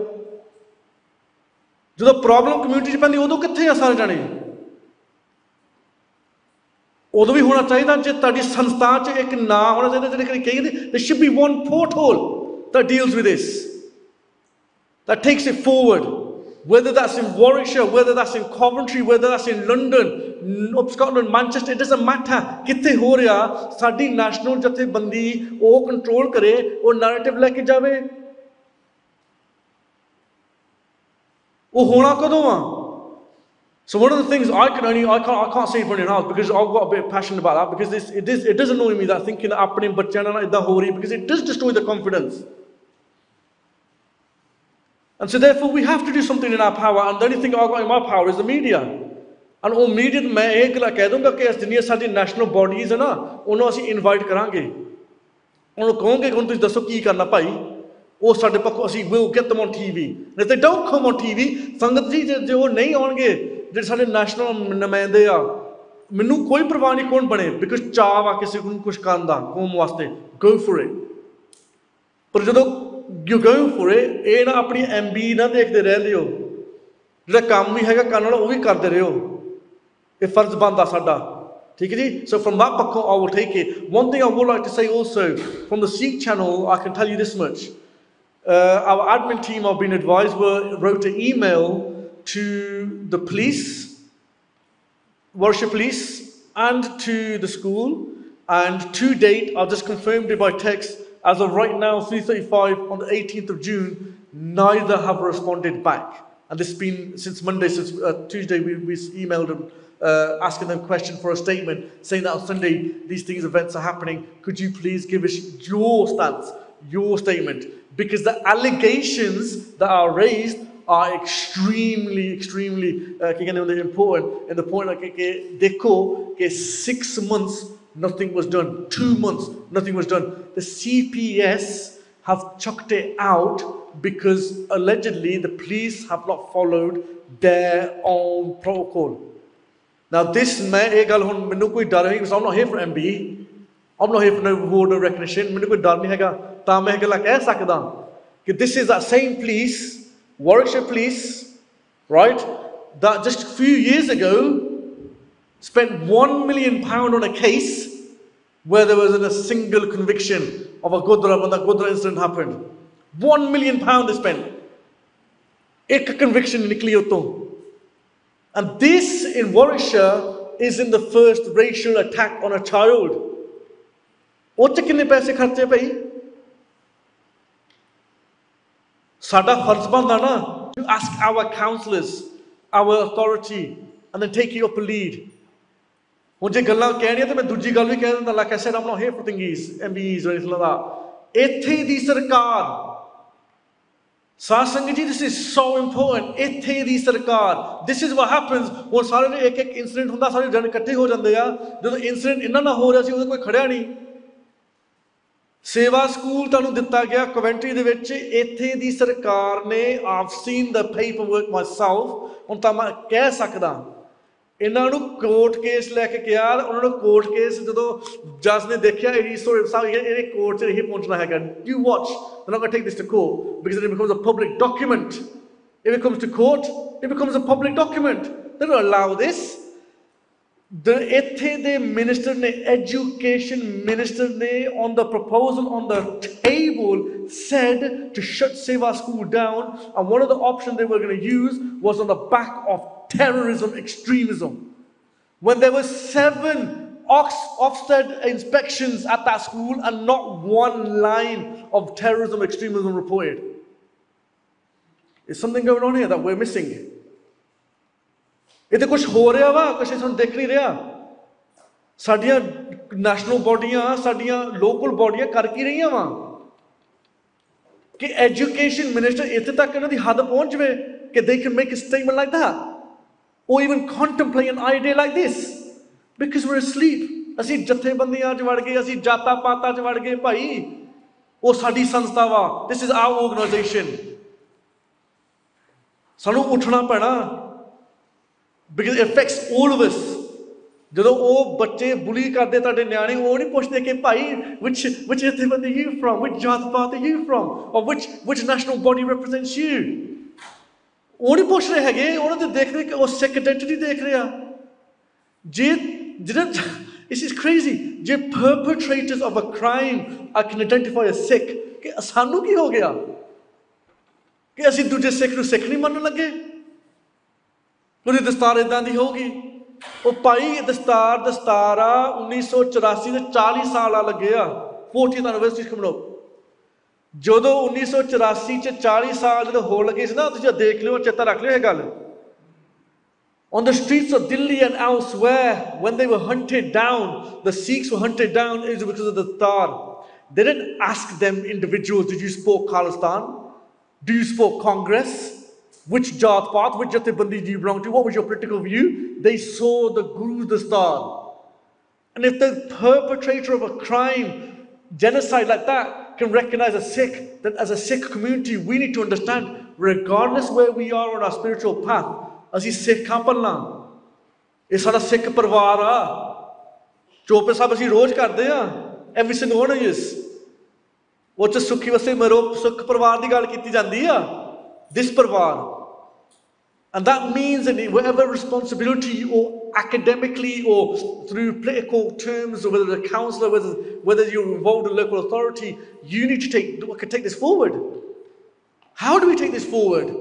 ਜਦੋਂ ਪ੍ਰੋਬਲਮ ਕਮਿਊਨਿਟੀ 'ਚ ਪੈਂਦੀ ਉਦੋਂ ਕਿੱਥੇ ਆ ਸਾਰੇ ਜਾਣੇ ਉਦੋਂ ਵੀ ਹੋਣਾ ਚਾਹੀਦਾ ਜੇ ਤੁਹਾਡੀ ਸੰਸਥਾ 'ਚ ਇੱਕ ਨਾਂ ਹੋਣਾ ਚਾਹੀਦਾ ਜਿਹੜੇ ਕਹਿੰਦੇ there should be one porthole that deals with this that takes it forward whether that's in Warwickshire whether that's in Coventry whether that's in London up Scotland Manchester it doesn't matter ਕਿੱਥੇ ਹੋ ਰਿਹਾ ਸਾਡੀ national ਜਥੇਬੰਦੀ ਉਹ control ਕਰੇ ਉਹ narrative ਲੈ ਕੇ ਜਾਵੇ ਉਹ ਹੋਣਾ ਕਦੋਂ ਆ So one of the things I can't say for anyone else because I've got a bit passionate about that because it does annoy me that thinking that ਆਪਣੇ ਬੱਚਿਆਂ ਨਾਲ ਇਦਾਂ ਹੋ ਰਹੀ because it does destroy the confidence. And so therefore we have to do something in our power and the only thing I've got in my power is the media. And ਉਹ media ਮੈਂ ਇਹ ਗੱਲ ਕਹਿ ਦੂੰਗਾ ਕਿ ਜਿੰਨੀਆਂ ਸਾਡੀ national bodies ਹੈ ਨਾ ਉਹਨੂੰ ਅਸੀਂ invite ਕਰਾਂਗੇ ਉਹਨੂੰ ਕਹੋਗੇ ਹੁਣ ਤੁਸੀਂ ਦੱਸੋ ਕੀ ਕਰਨਾ ਭਾਈ ਉਹ ਸਾਡੇ ਪੱਖੋਂ ਅਸੀਂ will get them on TV. And if they don't come on TV ਸੰਗਤ ਜੀ ਜੇ ਉਹ ਨਹੀਂ ਆਉਣਗੇ ਜਿਹੜੇ ਸਾਡੇ ਨੈਸ਼ਨਲ ਨੁਮਾਇੰਦੇ ਆ ਮੈਨੂੰ ਕੋਈ ਪਰਵਾਹ ਨਹੀਂ ਕੌਣ ਬਣੇ ਬਿਕਾਜ਼ ਚਾਹ ਆ ਕਿਸੇ ਨੂੰ ਕੁਛ ਕਰਨ ਦਾ ਕੌਮ ਵਾਸਤੇ ਗੋ ਫੋਰ ਇਟ ਪਰ ਜਦੋਂ ਯੂ ਗੋ ਫੋਰ ਇਟ ਇਹ ਨਾ ਆਪਣੀ MB ਨਾ ਦੇਖਦੇ ਰਹਿੰਦੇ ਹੋ ਜਿਹੜਾ ਕੰਮ ਵੀ ਹੈਗਾ ਕਰਨ ਵਾਲਾ ਉਹ ਵੀ ਕਰਦੇ ਰਹੋ ਇਹ ਫਰਜ਼ ਬਣਦਾ ਸਾਡਾ ਠੀਕ ਹੈ ਜੀ so from that ਪੱਖੋਂ I will take it one thing I would like to say also from the Sikh channel I can tell you this much our admin team have been advised wrote an email to the police, Warwickshire Police, and to the school. And to date, I've just confirmed it by text. As of right now, 3:35 on the 18th of June, neither have responded back. And this has been since Monday, since Tuesday. We emailed them, asking them question for a statement, saying that on Sunday these events are happening. Could you please give us your stance, your statement? Because the allegations that are raised are extremely important in the point like dekho ke 6 months nothing was done 2 months nothing was done the CPS have chucked it out because allegedly the police have not followed their own protocol now this main eh gal hun menu koi dar nahi because I'm not here for MB I'm not here for no reward or recognition menu koi dar nahi hega ta main eh gal keh sakda ki this is that same police Warwickshire Police, right, that just a few years ago spent £1 million on a case where there wasn't a single conviction of a Gurdwara when that Gurdwara incident happened. £1 million they spent. Ek conviction nikli uto. And this in Warwickshire is in the first racial attack on a child. Oche kinne paise kharche bhai? Sada farz banda na to ask our councillors, our authority, and then take you up a lead. ਹੁਣ ਜੇ ਗੱਲਾਂ ਕਹਿਣੀਆਂ ਤੇ ਮੈਂ ਦੂਜੀ ਗੱਲ ਵੀ ਕਹਿ ਦਿੰਦਾ like I said I'm not here for thingies, MBEs or anything like that. ਇੱਥੇ ਦੀ ਸਰਕਾਰ ਸਾਧ ਸੰਗਤ ਜੀ this is so important. ਇੱਥੇ ਦੀ ਸਰਕਾਰ this is what happens ਹੁਣ ਸਾਰੇ ਨੇ ਇੱਕ ਇਨਸੀਡੈਂਟ ਹੁੰਦਾ ਸਾਰੇ ਜਣ ਇਕੱਠੇ ਹੋ ਜਾਂਦੇ ਆ ਜਦੋਂ ਇਨਸੀਡੈਂਟ ਇਹਨਾਂ ਨਾਲ ਹੋ ਰਿਹਾ ਸੀ ਉਹਦੇ ਕੋਈ ਖੜਿਆ ਨਹੀਂ ਸੇਵਾ ਸਕੂਲ ਤੁਹਾਨੂੰ ਦਿੱਤਾ ਗਿਆ ਕਵੈਂਟਰੀ ਦੇ ਵਿੱਚ ਇੱਥੇ ਦੀ ਸਰਕਾਰ ਨੇ I've seen the paperwork myself ਹੁਣ ਤਾਂ ਮੈਂ ਕਹਿ ਸਕਦਾ ਇਹਨਾਂ ਨੂੰ ਕੋਰਟ ਕੇਸ ਲੈ ਕੇ ਗਿਆ ਉਹਨਾਂ ਨੂੰ ਕੋਰਟ ਕੇਸ ਜਦੋਂ ਜੱਜ ਨੇ ਦੇਖਿਆ ਇਹ ਕੋਰਟ 'ਚ ਇਹ ਪਹੁੰਚਣਾ ਹੈਗਾ you watch they're not going to take this to court because it becomes a public document if it comes to court it becomes a public document they don't allow this the ਇੱਥੇ ਦੇ minister ਨੇ education minister ਨੇ on the proposal on the table said to shut Seva school down and one of the options they were going to use was on the back of terrorism extremism when there were 7 Ofsted inspections at that school and not one line of terrorism extremism reported. Is something going on here that we're missing? ਇੱਥੇ ਕੁਛ ਹੋ ਰਿਹਾ ਵਾ ਕੁਛ ਸਾਨੂੰ ਦੇਖ ਨਹੀਂ ਰਿਹਾ ਸਾਡੀਆਂ ਨੈਸ਼ਨਲ ਬੋਡੀਆਂ ਸਾਡੀਆਂ ਲੋਕਲ ਬੋਡੀਆਂ ਕਰ ਕੀ ਰਹੀਆਂ ਵਾ ਕਿ ਐਜੂਕੇਸ਼ਨ ਮਿਨਿਸਟਰ ਇੱਥੇ ਤੱਕ ਇਹਨਾਂ ਦੀ ਹੱਦ ਪਹੁੰਚ ਜਾਵੇ ਕਿ they can make a statement like that or even contemplate an idea like this because we're asleep ਅਸੀਂ ਜਥੇਬੰਦੀਆਂ 'ਚ ਵੜ ਗਏ ਅਸੀਂ ਜਾਤਾਂ ਪਾਤਾਂ 'ਚ ਵੜ ਗਏ ਭਾਈ ਉਹ ਸਾਡੀ ਸੰਸਥਾ ਵਾ this is our organization ਸਾਨੂੰ ਉੱਠਣਾ ਪੈਣਾ because it affects all of us ਜਦੋਂ ਉਹ ਬੱਚੇ ਬੁਲੀ ਕਰਦੇ ਤੁਹਾਡੇ ਨਿਆਣੇ ਉਹ ਨਹੀਂ ਪੁੱਛਦੇ ਕਿ ਭਾਈ which ਜਥੇਬੰਦੀ you from which ਜਾਤ ਪਾਤ are you from or which national body represents you ਉਹ ਨਹੀਂ ਪੁੱਛ ਰਹੇ ਹੈਗੇ, ਉਹਨਾਂ ਤੇ ਦੇਖ ਰਹੇ ਕਿ ਉਹ ਸਿੱਖ ਆਇਡੈਂਟੀਟੀ ਦੇਖ ਰਹੇ ਆ। ਜੇ ਜਿਹੜਾ this is crazy, ਜੇ perpetrators of a crime I can identify as Sikh, ਕਿ ਸਾਨੂੰ ਕੀ ਹੋ ਗਿਆ ਕਿ ਅਸੀਂ ਦੂਜੇ ਸਿੱਖ ਨੂੰ ਸਿੱਖ ਨਹੀਂ ਮੰਨਣ ਲੱਗੇ? ਉਹਦੀ ਦਸਤਾਰ ਇਦਾਂ ਦੀ ਹੋਊਗੀ। ਉਹ ਭਾਈ ਦਸਤਾਰ ਆ 1984 ਦੇ 40 ਸਾਲ ਲੱਗੇ ਆ, 40th anniversary coming up। ਜਦੋਂ 1984 ਚ 40 ਸਾਲ ਜਦੋਂ ਹੋਣ ਲੱਗੇ ਸੀ ਨਾ, ਤੁਸੀਂ ਦੇਖ ਲਿਓ, ਚੇਤਾ ਰੱਖ ਲਿਓ ਇਹ ਗੱਲ। On the streets of Delhi and elsewhere, when they were hunted down, the Sikhs were hunted down is because of the dastar. They didn't ask them individuals, did you support Khalistan? Do you support Congress? Which Jat Path, which Jathebandi do you belong to? What was your political view? They saw the Guru's dastar. And if the perpetrator of a crime, genocide like that, can recognize a Sikh, then as a Sikh community, we need to understand, regardless where we are on our spiritual path, ਅਸੀਂ ਸਿੱਖਾਂ ਪੱਲਾਂ, ਇਹ ਸਾਡਾ ਸਿੱਖ ਪਰਿਵਾਰ ਆ। ਚੋਪੇ ਸਾਹਿਬ ਅਸੀਂ ਰੋਜ਼ ਕਰਦੇ ਆ, every single one of us। ਉਹ 'ਚ ਸੁੱਖੀ ਵਸੇ ਮਰੋ ਸੁੱਖ ਪਰਿਵਾਰ ਦੀ ਗੱਲ ਕੀਤੀ ਜਾਂਦੀ ਆ, this ਪਰਿਵਾਰ। And that means that whatever responsibility, or academically or through political terms, or whether the councillor, whether you're involved in local authority, you need to take this forward. How do we take this forward?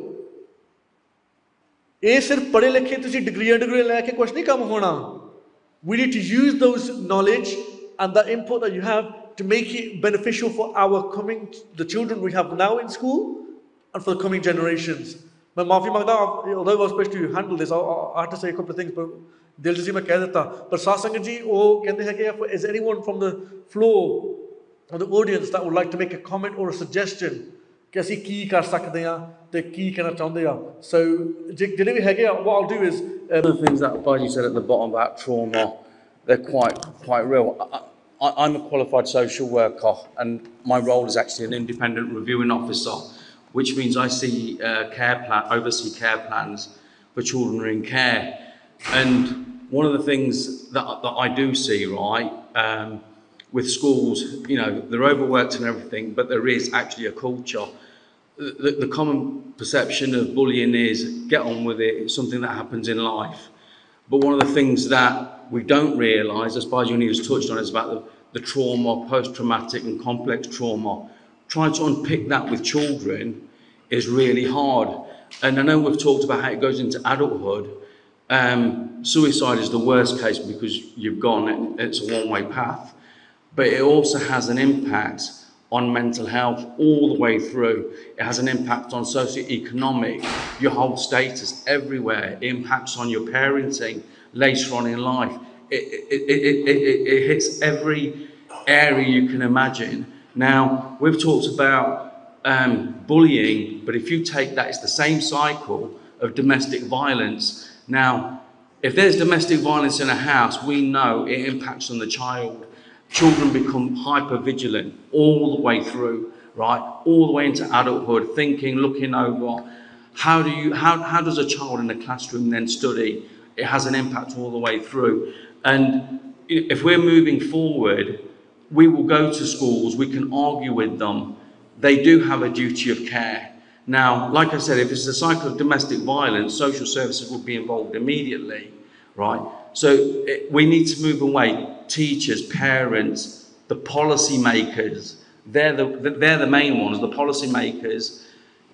ਇਹ ਸਿਰਫ ਪੜ੍ਹੇ ਲਿਖੇ ਤੁਸੀਂ ਡਿਗਰੀਆਂ ਲੈ ਕੇ ਕੁਛ ਨਹੀਂ ਕੰਮ ਹੋਣਾ। We need to use those knowledge and the input that you have to make it beneficial for the children we have now in school and for the coming generations. ਮੈਂ ਮਾਫੀ ਮੰਗਦਾ, although I was supposed to handle this, I had to say a couple of things, but ਦਿਲ 'ਚ ਸੀ ਮੈਂ ਕਹਿ ਦਿੱਤਾ। ਪਰ ਸਾਧ ਸੰਗਤ ਜੀ ਉਹ ਕਹਿੰਦੇ ਹੈਗੇ, is anyone from the floor or the audience that would like to make a comment or a suggestion ਕਿ ਅਸੀਂ ਕੀ ਕਰ ਸਕਦੇ ਹਾਂ ਤੇ ਕੀ ਕਹਿਣਾ ਚਾਹੁੰਦੇ ਆ? So ਜਿਹੜੇ ਵੀ ਹੈਗੇ ਆ, what I'll do is the things that Baji said at the bottom about trauma, they're quite real. I'm a qualified social worker, and my role is actually an independent reviewing officer, which means I oversee care plans for children who are in care. And one of the things that I do see, right, with schools, you know, they're overworked and everything, but there is actually a culture. The common perception of bullying is get on with it, it's something that happens in life. But one of the things that we don't realise, as Bajuni has touched on, is about the trauma, post-traumatic and complex trauma. Trying to unpick that with children is really hard. And I know we've talked about how it goes into adulthood. Suicide is the worst case because you've gone, it's a one-way path. But it also has an impact on mental health all the way through. It has an impact on socio-economic, your whole status everywhere. It impacts on your parenting later on in life. It hits every area you can imagine. Now, we've talked about bullying, but if you take that, it's the same cycle of domestic violence. Now, if there's domestic violence in a house, we know it impacts on the child. Children become hyper vigilant all the way through, right? All the way into adulthood, thinking, looking over. How does a child in a classroom then study? It has an impact all the way through. And if we're moving forward, we will go to schools, we can argue with them. They do have a duty of care. Now, like I said, if it's a cycle of domestic violence, social services will be involved immediately, right? So we need to move away. Teachers, parents, the policy makers, they're the main ones, the policy makers,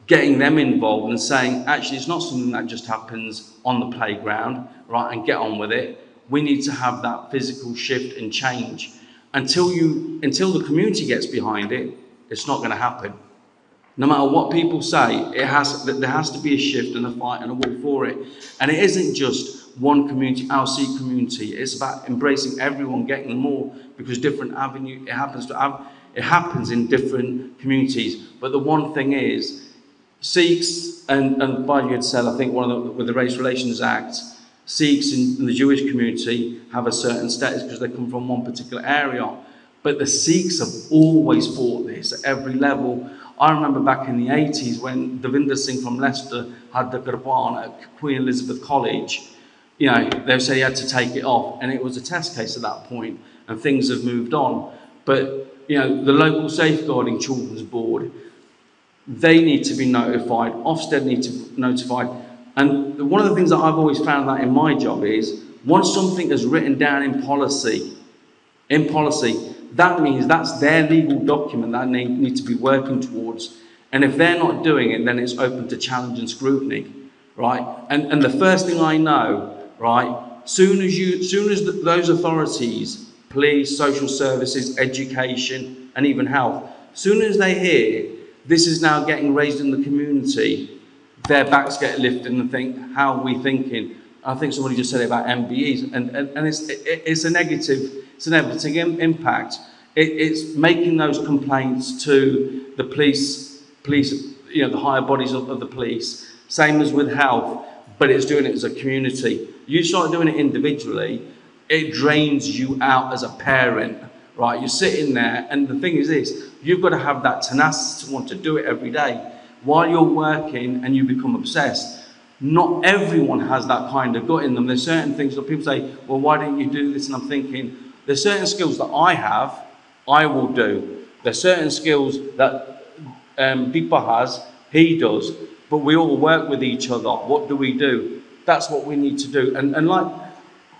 getting them involved and saying, actually, it's not something that just happens on the playground, right, and get on with it. We need to have that physical shift and change. Until the community gets behind it, it's not going to happen. No matter what people say, there has to be a shift and a fight and a war for it. And it isn't just one community, our Sikh community. It's about embracing everyone, getting more, because different avenue, it happens in different communities. But the one thing is, Sikhs, and Baji had said, I think with the Race Relations Act, Sikhs in the Jewish community have a certain status because they come from one particular area. But the Sikhs have always fought this at every level. I remember back in the 80s when Davinder Singh from Leicester had the Gurban at Queen Elizabeth College. You know, they said he had to take it off, and it was a test case at that point, and things have moved on. But, you know, the local Safeguarding Children's Board, they need to be notified, Ofsted need to be notified. And one of the things that I've always found that in my job is, once something is written down in policy, that means that's their legal document that they need to be working towards. And if they're not doing it, then it's open to challenge and scrutiny, right? And the first thing I know, right, soon as those authorities, police, social services, education, and even health, soon as they hear this is now getting raised in the community, their backs get lifted and think, how are we thinking? I think somebody just said it about MBEs, and it's a negative impact. It's making those complaints to the police, you know, the higher bodies of the police, same as with health, but it's doing it as a community. You start doing it individually, it drains you out as a parent, right? You're sitting there, and the thing is this, you've got to have that tenacity to want to do it every day. While you're working and you become obsessed, not everyone has that kind of gut in them. There's certain things that people say, well, why didn't you do this? And I'm thinking, there's certain skills that I have, I will do. There's certain skills that Deepa has, he does. But we all work with each other. What do we do? That's what we need to do. And like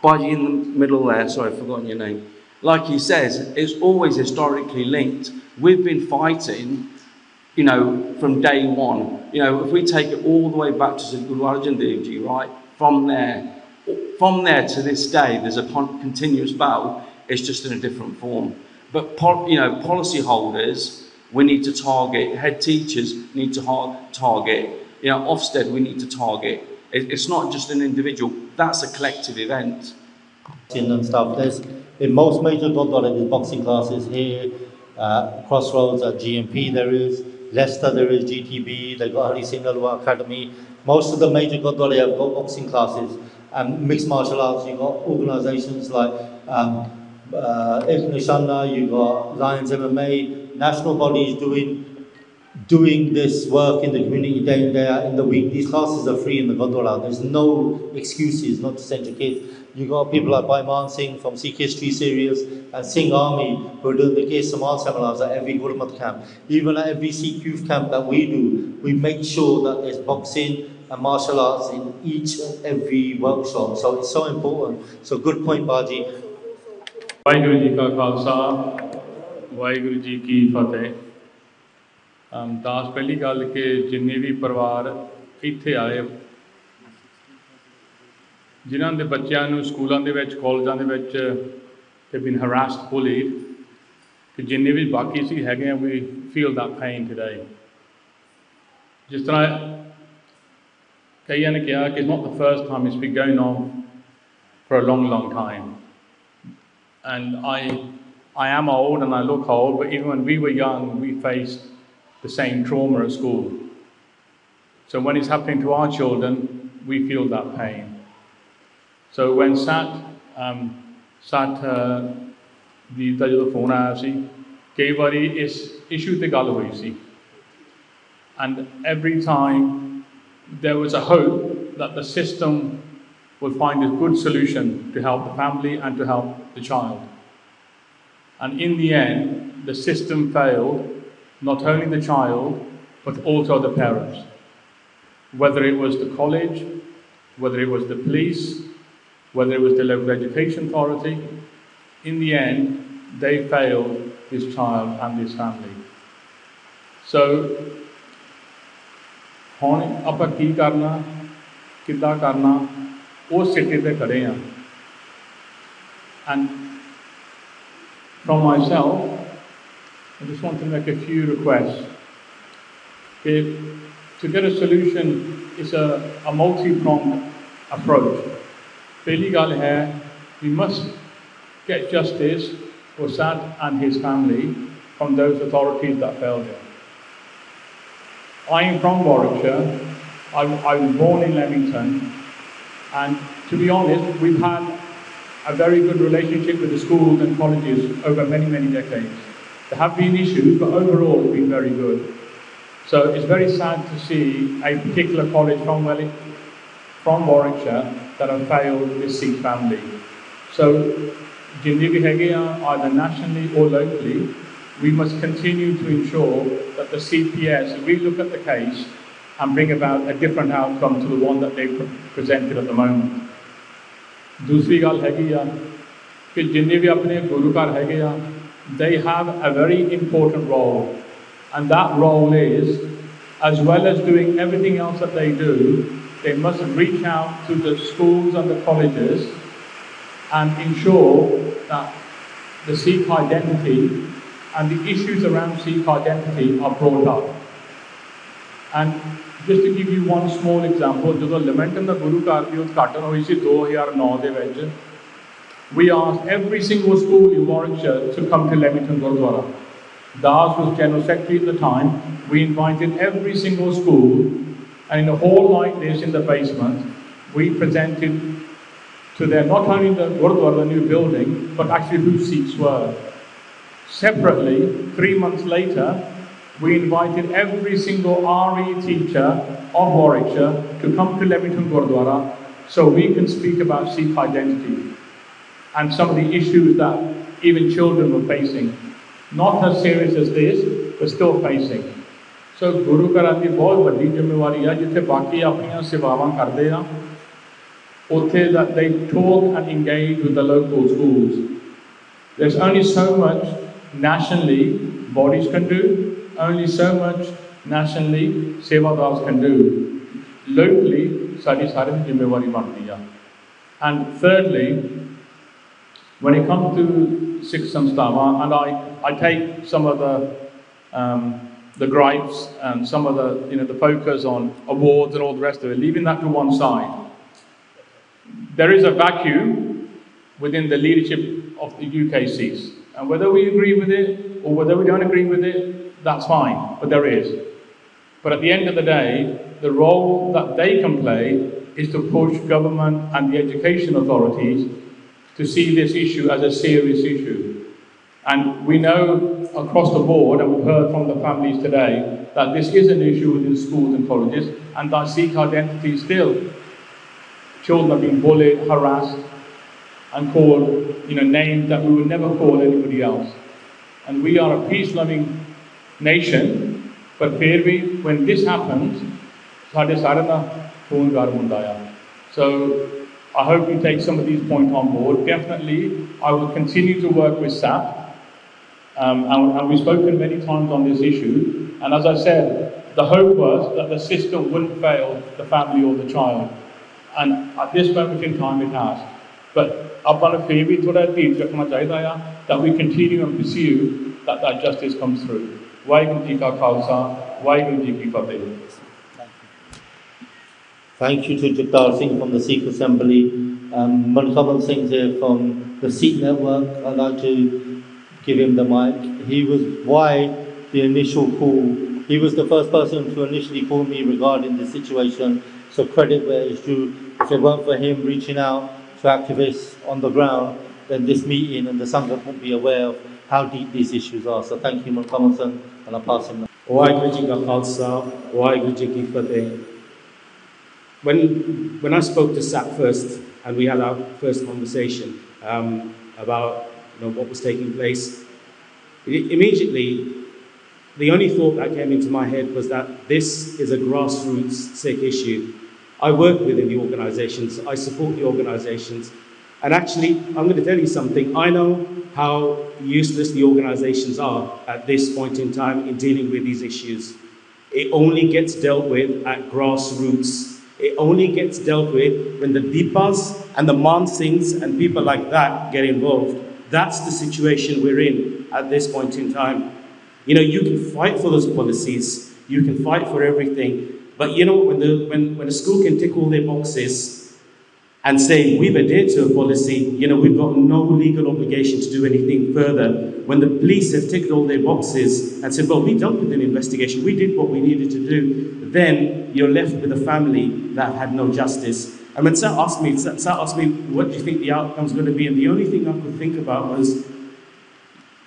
Baji in the middle there, sorry, I've forgotten your name. Like he says, it's always historically linked. We've been fighting, you know, from day one. You know, if we take it all the way back to Guru Arjan Dev Ji, right, from there to this day, there's a continuous battle. It's just in a different form. But you know, policy holders, we need to target. Head teachers need to target. You know, Ofsted, we need to target. It's not just an individual. That's a collective event. And stuff. There's in most major Gurdwara, there's boxing classes here. Crossroads at GMP there is. Leicester there is GTB. They've got Hari Singh Alwa Academy. Most of the major Gurdwara have got boxing classes. And mixed martial arts, you've got organisations like Nishana, you've got Lions MMA, national bodies doing this work in the community day in, day out in the week. These classes are free in the Gurdwara. There's no excuses not to send your kids. You've got people like Bhaiman Singh from Sikh History Series and Singh Army who are doing the Case Samal seminars at every Gurmat camp. Even at every Sikh youth camp that we do, we make sure that there's boxing and martial arts in each and every workshop. So it's so important. So good point, Baji. Waheguru ji ਕਾ ਖਾਲਸਾ ਵਾਹਿਗੁਰੂ ਜੀ ਕੀ ਫਤਿਹ। ਦਾਸ ਪਹਿਲੀ ਗੱਲ ਕਿ ਜਿੰਨੇ ਵੀ ਪਰਿਵਾਰ ਇੱਥੇ ਆਏ, ਜਿਨ੍ਹਾਂ ਦੇ ਬੱਚਿਆਂ ਨੂੰ ਸਕੂਲਾਂ ਦੇ ਵਿੱਚ ਕਾਲਜਾਂ ਦੇ ਵਿੱਚ they've been harassed, bullied, ਕਿ ਜਿੰਨੇ ਵੀ ਬਾਕੀ ਸੀ ਹੈਗੇ ਆ, we feel that pain today. ਜਿਸ ਤਰ੍ਹਾਂ ਕਈਆਂ ਨੇ ਕਿਹਾ ਕਿ it's not the first time, it's been going on for a long time. And I am old and I look old, but even when we were young, we faced the same trauma at school. So when it's happening to our children, we feel that pain. So when ਦੀ ਦਾ ਜਦੋਂ phone ਆਇਆ ਸੀ, ਕਈ ਵਾਰੀ ਇਸ issue 'ਤੇ ਗੱਲ ਹੋਈ ਸੀ, and every time there was a hope that the system would find a good solution to help the family and to help the child. And in the end, the system failed, not only the child, but also the parents. Whether it was the college, whether it was the police, whether it was the local education authority, in the end, they failed this child and this family. So, ਹੁਣ ਆਪਾਂ ਕੀ ਕਰਨਾ, ਕਿੱਦਾਂ ਕਰਨਾ, ਉਸ ਸਿੱਟੇ ਤੇ ਖੜੇ ਹਾਂ। And from myself, I just want to make a few requests. To get a solution is a multi-pronged approach. ਪਹਿਲੀ ਗੱਲ ਹੈ, we must get justice for Sad and his family from those authorities that failed him. I am from Warwickshire. I was born in Leamington, and to be honest, we've had a very good relationship with the schools and colleges over many decades. There have been issues, but overall it's been very good. So it's very sad to see a particular college from Warwickshire that have failed this Sikh family. So, जिन्हें भी हैगे either nationally or locally, we must continue to ensure that the CPS relook at the case and bring about a different outcome to the one that they presented at the moment. दूसरी गल हैगी आ कि जिन्ने भी अपने गुरु घर हैगे आ, they have a very important role, and that role is, as well as doing everything else that they do, they must reach out to the schools and the colleges and ensure that the Sikh identity and the issues around Sikh identity are brought up. And just to give you one small example, ਜਦੋਂ ਲਿਮੈਂਟਨ ਦਾ ਗੁਰੂ ਘਰ ਦੀ ਉਦਘਾਟਨ ਹੋਈ ਸੀ 2009 ਦੇ ਵਿੱਚ, we asked every single school in Warwickshire to come to Leamington Gurdwara. Das was General Secretary at the time. We invited every single school, and in a hall like this in the basement, we presented to them not only the Gurdwara, the new building, but actually who Sikhs were. Separately, 3 months later, we invited every single RE teacher of Warwickshire to come to Leamington Gurdwara so we can speak about Sikh identity and some of the issues that even children were facing. Not as serious as this, but still facing. So Guru Gharan ਦੀ ਬਹੁਤ ਵੱਡੀ ਜ਼ਿੰਮੇਵਾਰੀ ਆ, ਜਿੱਥੇ ਬਾਕੀ ਆਪਣੀਆਂ ਸੇਵਾਵਾਂ ਕਰਦੇ ਆ, ਉੱਥੇ that they talk and engage with the local schools. There's only so much nationally bodies can do, only so much nationally sevadars can do. Locally, ਸਾਡੀ ਸਾਰਿਆਂ ਦੀ ਜ਼ਿੰਮੇਵਾਰੀ ਬਣਦੀ ਆ. And thirdly, when it comes to Sikh samsthavan, and I take some of the gripes and some of the focus on awards and all the rest of it, leaving that to one side. There is a vacuum within the leadership of the UK Sikhs, and whether we agree with it or whether we don't agree with it, that's fine, but there is. But at the end of the day, the role that they can play is to push government and the education authorities to see this issue as a serious issue. And we know across the board, and we've heard from the families today, that this is an issue within schools and colleges, and that Sikh identity still. Children are being bullied, harassed, and called names that we would never call anybody else. And we are a peace-loving nation, but when this happens, ਸਾਡੇ ਸਾਰਿਆਂ ਦਾ ਖੂਨ ਗਰਮ ਹੁੰਦਾ ਆ. So I hope you take some of these points on board. Definitely, I will continue to work with SAP. And we've spoken many times on this issue. And as I said, the hope was that the system wouldn't fail the family or the child. And at this moment in time, it has. But ਆਪਾਂ ਨੂੰ ਫਿਰ ਵੀ ਥੋੜਾ ਧੀਰਜ ਰੱਖਣਾ ਚਾਹੀਦਾ ਆ that we continue and pursue that justice comes through. Waheguru ji ਕਾ ਖਾਲਸਾ, ਵਾਹਿਗੁਰੂ ਜੀ ਕੀ ਫਤਿਹ. Thank you to Jagtar Singh from the Sikh Assembly. Mankamal Singh here from the Sikh Network. I'd like to give him the mic. He was why the initial call. He was the first person to initially call me regarding the situation. So credit where it's due. If it weren't for him reaching out to activists on the ground, then this meeting and the Sangha won't be aware of how deep these issues are. So thank you, Mankamal Singh, and I'll pass him now. Waheguru Ji Ka Khalsa, Waheguru Ji Ki Fateh. When I spoke to SAP first, and we had our first conversation about what was taking place, immediately the only thought that came into my head was that this is a grassroots Sikh issue. I work within the organisations, I support the organisations, and actually, I'm going to tell you something. I know how useless the organisations are at this point in time in dealing with these issues. It only gets dealt with at grassroots. It only gets dealt with when the Deepas and the Man Singhs and people like that get involved. That's the situation we're in at this point in time. You can fight for those policies, you can fight for everything, but when a school can tick all their boxes and say, we've adhered to a policy, we've got no legal obligation to do anything further. When the police have ticked all their boxes and said, well, we dealt with an investigation, we did what we needed to do, then you're left with a family that had no justice. And when Sir asked me, what do you think the outcome's going to be? And the only thing I could think about was,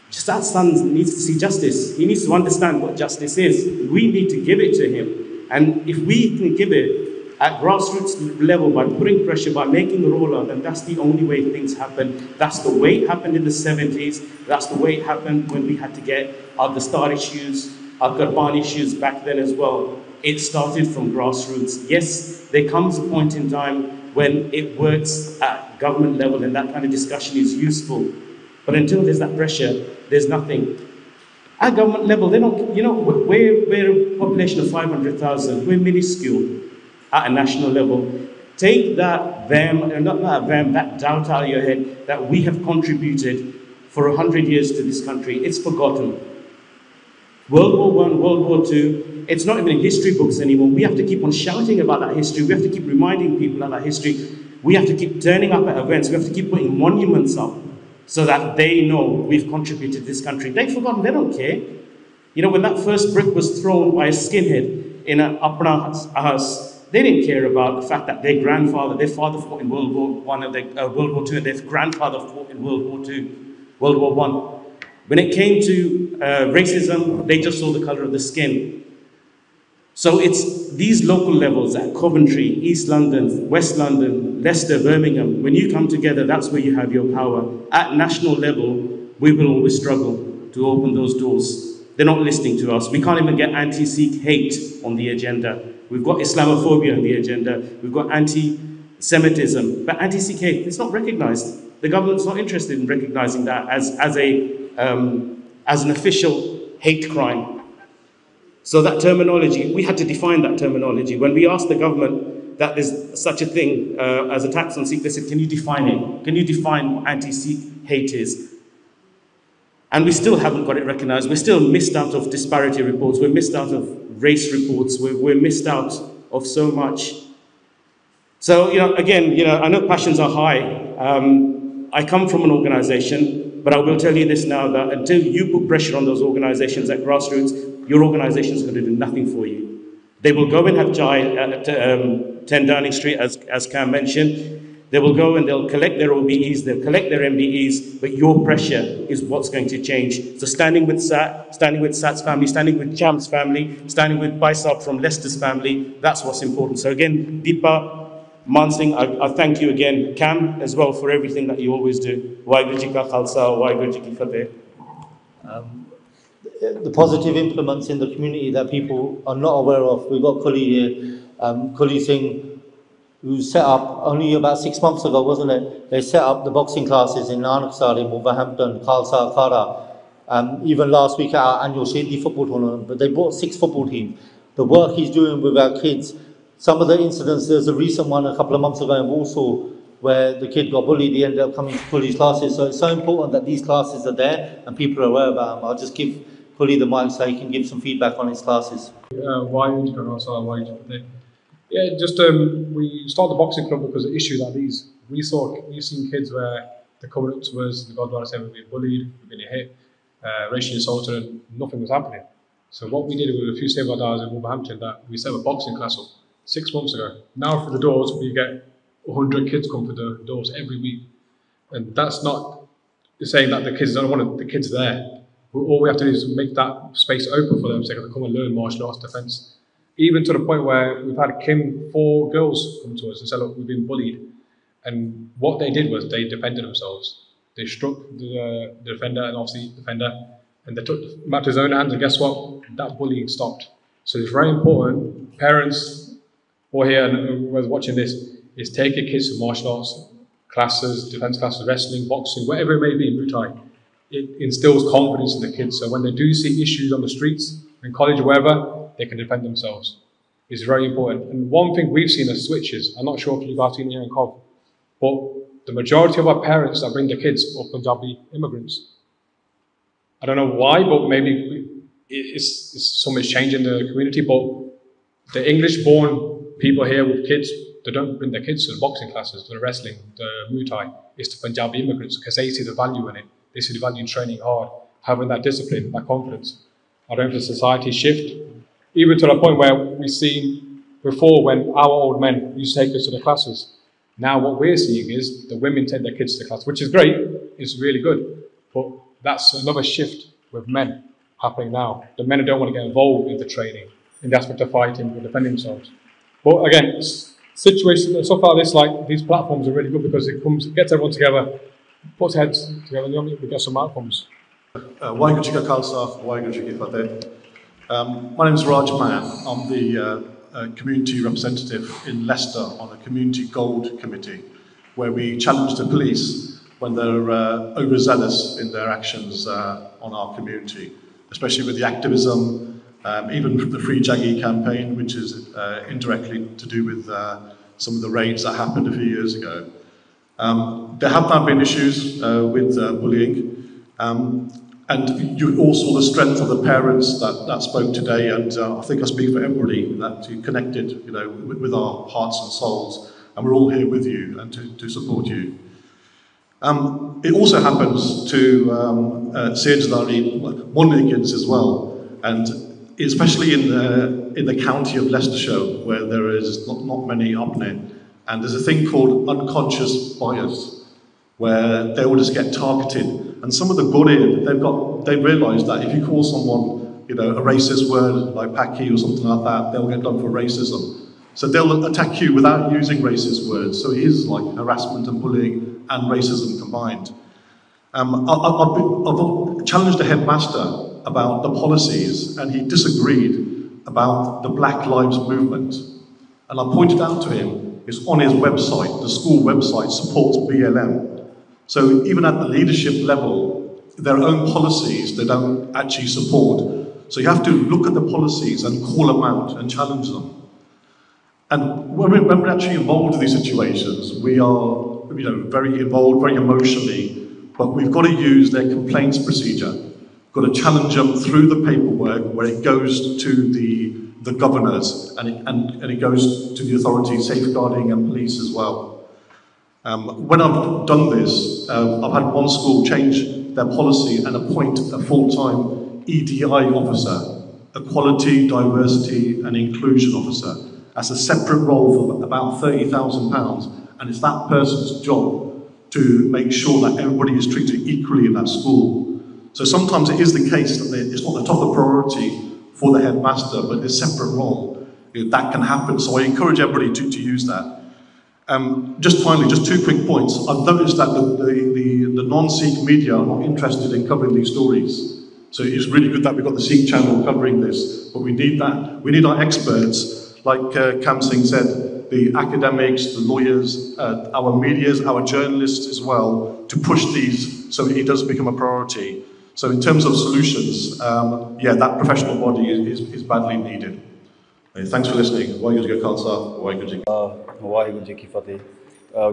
just that son needs to see justice. He needs to understand what justice is. We need to give it to him. And if we can give it, at grassroots level, by putting pressure, by making a rollout, then that's the only way things happen. That's the way it happened in the 70s. That's the way it happened when we had to get our Dastar issues, our Gurban issues back then as well. It started from grassroots. Yes, there comes a point in time when it works at government level and that kind of discussion is useful. But until there's that pressure, there's nothing. At government level, they don't, you know, we're a population of 500,000. We're minuscule at a national level. Take that that doubt out of your head that we have contributed for 100 years to this country. It's forgotten. World War I, World War II, it's not even in history books anymore. We have to keep on shouting about that history. We have to keep reminding people of that history. We have to keep turning up at events. We have to keep putting monuments up so that they know we've contributed to this country. They've forgotten, they don't care. You know, when that first brick was thrown by a skinhead in an Apna house, they didn't care about the fact that their father fought in World War I and World War II, and their grandfather fought in World War II, World War I. When it came to racism, they just saw the color of the skin. So it's these local levels at Coventry, East London, West London, Leicester, Birmingham, when you come together, that's where you have your power. At national level, we will always struggle to open those doors. They're not listening to us. We can't even get anti-Sikh hate on the agenda. We've got Islamophobia on the agenda. We've got anti-Semitism. But anti-Sikh hate, it's not recognized. The government's not interested in recognizing that as an official hate crime. So that terminology, we had to define that terminology. When we asked the government that there's such a thing as a tax on Sikh, they said, can you define it? Can you define what anti-Sikh hate is? And we still haven't got it recognized. We're still missed out of disparity reports. We're missed out of race reports. We're missed out of so much. So, again, I know passions are high. I come from an organization, but I will tell you this now, that until you put pressure on those organizations at grassroots, your organization is going to do nothing for you. They will go and have Jai at 10 Downing Street, as Cam mentioned. They will go and they'll collect their OBEs, they'll collect their MBEs, but your pressure is what's going to change. So standing with Sat, standing with Sat's family, standing with Cham's family, standing with Baisab from Leicester's family, that's what's important. So again, Deepa, Mansingh, I thank you again. Cam as well for everything that you always do. Waheguru Ji Ka Khalsa, Waheguru Ji Ki Fateh. The positive implements in the community that people are not aware of. We've got Kuli here, Kuli Singh, who set up only about 6 months ago, wasn't it? They set up the boxing classes in Nanaksar, in Wolverhampton, Khalsa, Khara. Even last week at our annual Shady football tournament, but they brought 6 football teams. The work he's doing with our kids, some of the incidents, there's a recent one a couple of months ago in Warsaw, where the kid got bullied, he ended up coming to Kuli's classes. So it's so important that these classes are there and people are aware about them. I'll just give Kuli the mic so he can give some feedback on his classes. Yeah, just we started the boxing club because of issues like these. We've seen kids where they're coming up to us, the Godwara saying we've been bullied, we've been hit, racially assaulted, and nothing was happening. So what we did with a few safeguards in Wolverhampton, that we set up a boxing class up 6 months ago. Now for the doors, we get 100 kids come for the doors every week, and that's not saying that the kids don't want the kids there. All we have to do is make that space open for them so they can come and learn martial arts defence. Even to the point where we've had 4 girls come to us and say, look, we've been bullied. And what they did was they defended themselves. They struck the defender and obviously the defender, and they took the matter to his own hands, and guess what? That bullying stopped. So it's very important, parents who are here and who are watching this, is take your kids to martial arts classes, defence classes, wrestling, boxing, whatever it may be, Muay Thai. It instills confidence in the kids. So when they do see issues on the streets, in college or wherever, they can defend themselves. It's very important. And one thing we've seen as switches, I'm not sure if you guys seen it here in Cov, but the majority of our parents that bring their kids are Punjabi immigrants. I don't know why, but maybe it's so much change in the community, but the English-born people here with kids, they don't bring their kids to the boxing classes, to the wrestling, the Muay Thai. It's the Punjabi immigrants because they see the value in it. They see the value in training hard, having that discipline, that confidence. I don't know if the society shift, even to the point where we've seen before when our old men used to take us to the classes. Now what we're seeing is the women take their kids to the class, which is great, it's really good. But that's another shift with men happening now. The men don't want to get involved in the training, in the aspect of fighting or defending themselves. But again, situations, stuff like this, like these platforms are really good because it gets everyone together, puts heads together, and we get some outcomes. Waheguru Ji Ka Khalsa, Waheguru Ji Ki Fateh. My name is Raj Mann. I'm the community representative in Leicester on a community gold committee, where we challenge the police when they're overzealous in their actions on our community, especially with the activism, even the Free Jaggi campaign, which is indirectly to do with some of the raids that happened a few years ago. There have now been issues with bullying. And you all saw the strength of the parents that spoke today, and I think I speak for everybody that you connected, with our hearts and souls, and we're all here with you and to support you. It also happens to Sejadari Monigans as well, and especially in the county of Leicestershire, where there is not many Upne, and there's a thing called unconscious bias, where they will just get targeted. And some of the Gore, they've realised that if you call someone, a racist word like Paki or something like that, they'll get done for racism. So they'll attack you without using racist words. So it is like harassment and bullying and racism combined. I've challenged the headmaster about the policies, and he disagreed about the Black Lives Movement. And I pointed out to him, it's on his website, the school website supports BLM. So even at the leadership level, their own policies they don't actually support. So you have to look at the policies and call them out and challenge them. And when we're actually involved in these situations, we are very involved, very emotionally, but we've got to use their complaints procedure. We've got to challenge them through the paperwork where it goes to the governors and it goes to the authorities, safeguarding and police as well. When I've done this, I've had one school change their policy and appoint a full-time EDI officer, Equality, Diversity and Inclusion officer, as a separate role for about £30,000, and it's that person's job to make sure that everybody is treated equally in that school. So sometimes it is the case that it's not the top of priority for the headmaster, but it's a separate role. That can happen, so I encourage everybody to use that. Just finally, just 2 quick points. I've noticed that the non-Sikh media are not interested in covering these stories. So it's really good that we've got the Sikh channel covering this, but we need that. We need our experts, like Kam Singh said, the academics, the lawyers, our medias, our journalists as well, to push these so it does become a priority. So in terms of solutions, that professional body is badly needed. Thanks for listening. Waheguru Ji Ka Khalsa, Waheguru Ji Ki Fateh.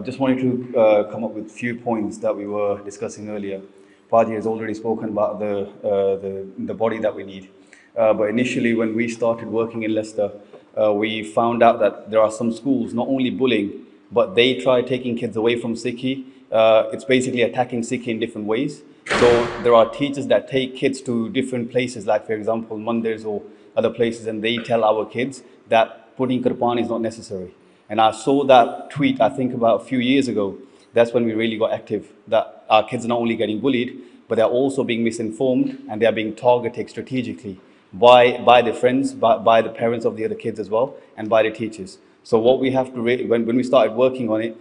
Just wanted to come up with a few points that we were discussing earlier. Paji has already spoken about the body that we need. But initially, when we started working in Leicester, we found out that there are some schools, not only bullying, but they try taking kids away from Sikhi. It's basically attacking Sikhi in different ways. So there are teachers that take kids to different places, like for example, Mandirs or other places, and they tell our kids that putting Qurban is not necessary. And I saw that tweet, I think about a few years ago. That's when we really got active, that our kids are not only getting bullied, but they're also being misinformed and they're being targeted strategically by their friends, by the parents of the other kids as well, and by the teachers. So what we have to, when we started working on it,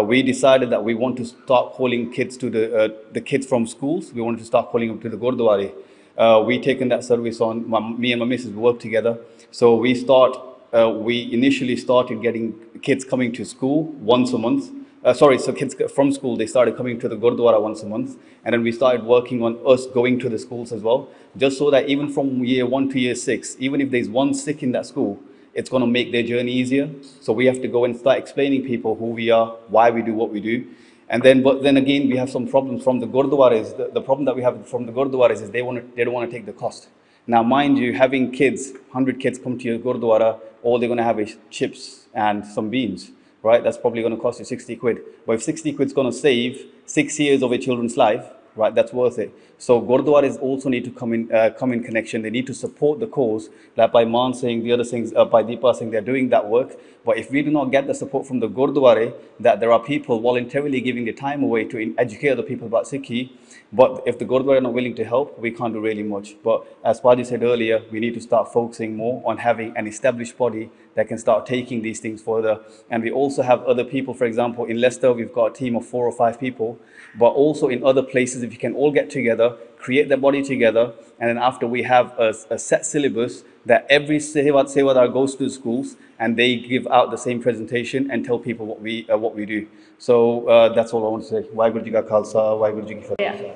we decided that we want to start calling kids to the kids from schools. We wanted to start calling them to the Gurdwara. We taken that service on, me and my missus work together. So we initially started getting kids coming to school once a month. So kids from school, they started coming to the Gurdwara once a month. And then we started working on us going to the schools as well, just so that even from year 1 to year 6, even if there's one Sikh in that school, it's going to make their journey easier. So we have to go and start explaining people who we are, why we do what we do. And then, but then again, we have some problems from the Gurdwaras. The problem that we have from the Gurdwaras is they don't want to take the cost. Now, mind you, having kids, 100 kids come to your Gurdwara, all they're going to have is chips and some beans, right? That's probably going to cost you 60 quid. But if 60 quid is going to save 6 years of a children's life, right, that's worth it. So Gurdwaras also need to come in connection. They need to support the cause, like by Man saying, the other things, by Deepa saying they're doing that work. But if we do not get the support from the Gurdwara, that there are people voluntarily giving their time away to educate other people about Sikhi, but if the Gurdwara are not willing to help, we can't do really much. But as Paji said earlier, we need to start focusing more on having an established body that can start taking these things further. And we also have other people, for example, in Leicester, we've got a team of 4 or 5 people, but also in other places, if you can all get together, create that body together, and then after we have a set syllabus that every Sevadar goes to the schools and they give out the same presentation and tell people what we do. So that's all I want to say. Waheguru Ji Ka Khalsa, Waheguru Ji Ki Fateh. Yeah.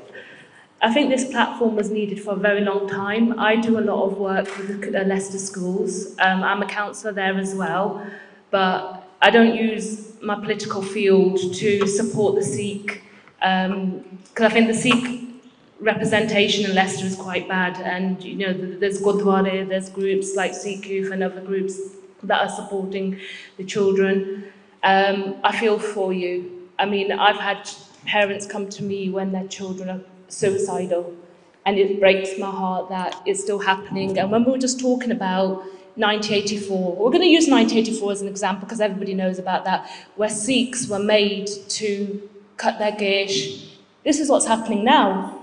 I think this platform was needed for a very long time. I do a lot of work with the Leicester schools. I'm a counsellor there as well, but I don't use my political field to support the Sikh, because I think the Sikh representation in Leicester is quite bad, and you know there's Gurdwara, there's groups like Sikh Youth and other groups that are supporting the children. I feel for you. I mean, I've had parents come to me when their children are suicidal, and it breaks my heart that it's still happening. And when we were just talking about 1984, we're going to use 1984 as an example because everybody knows about that, where Sikhs were made to cut their gesh. This is what's happening now.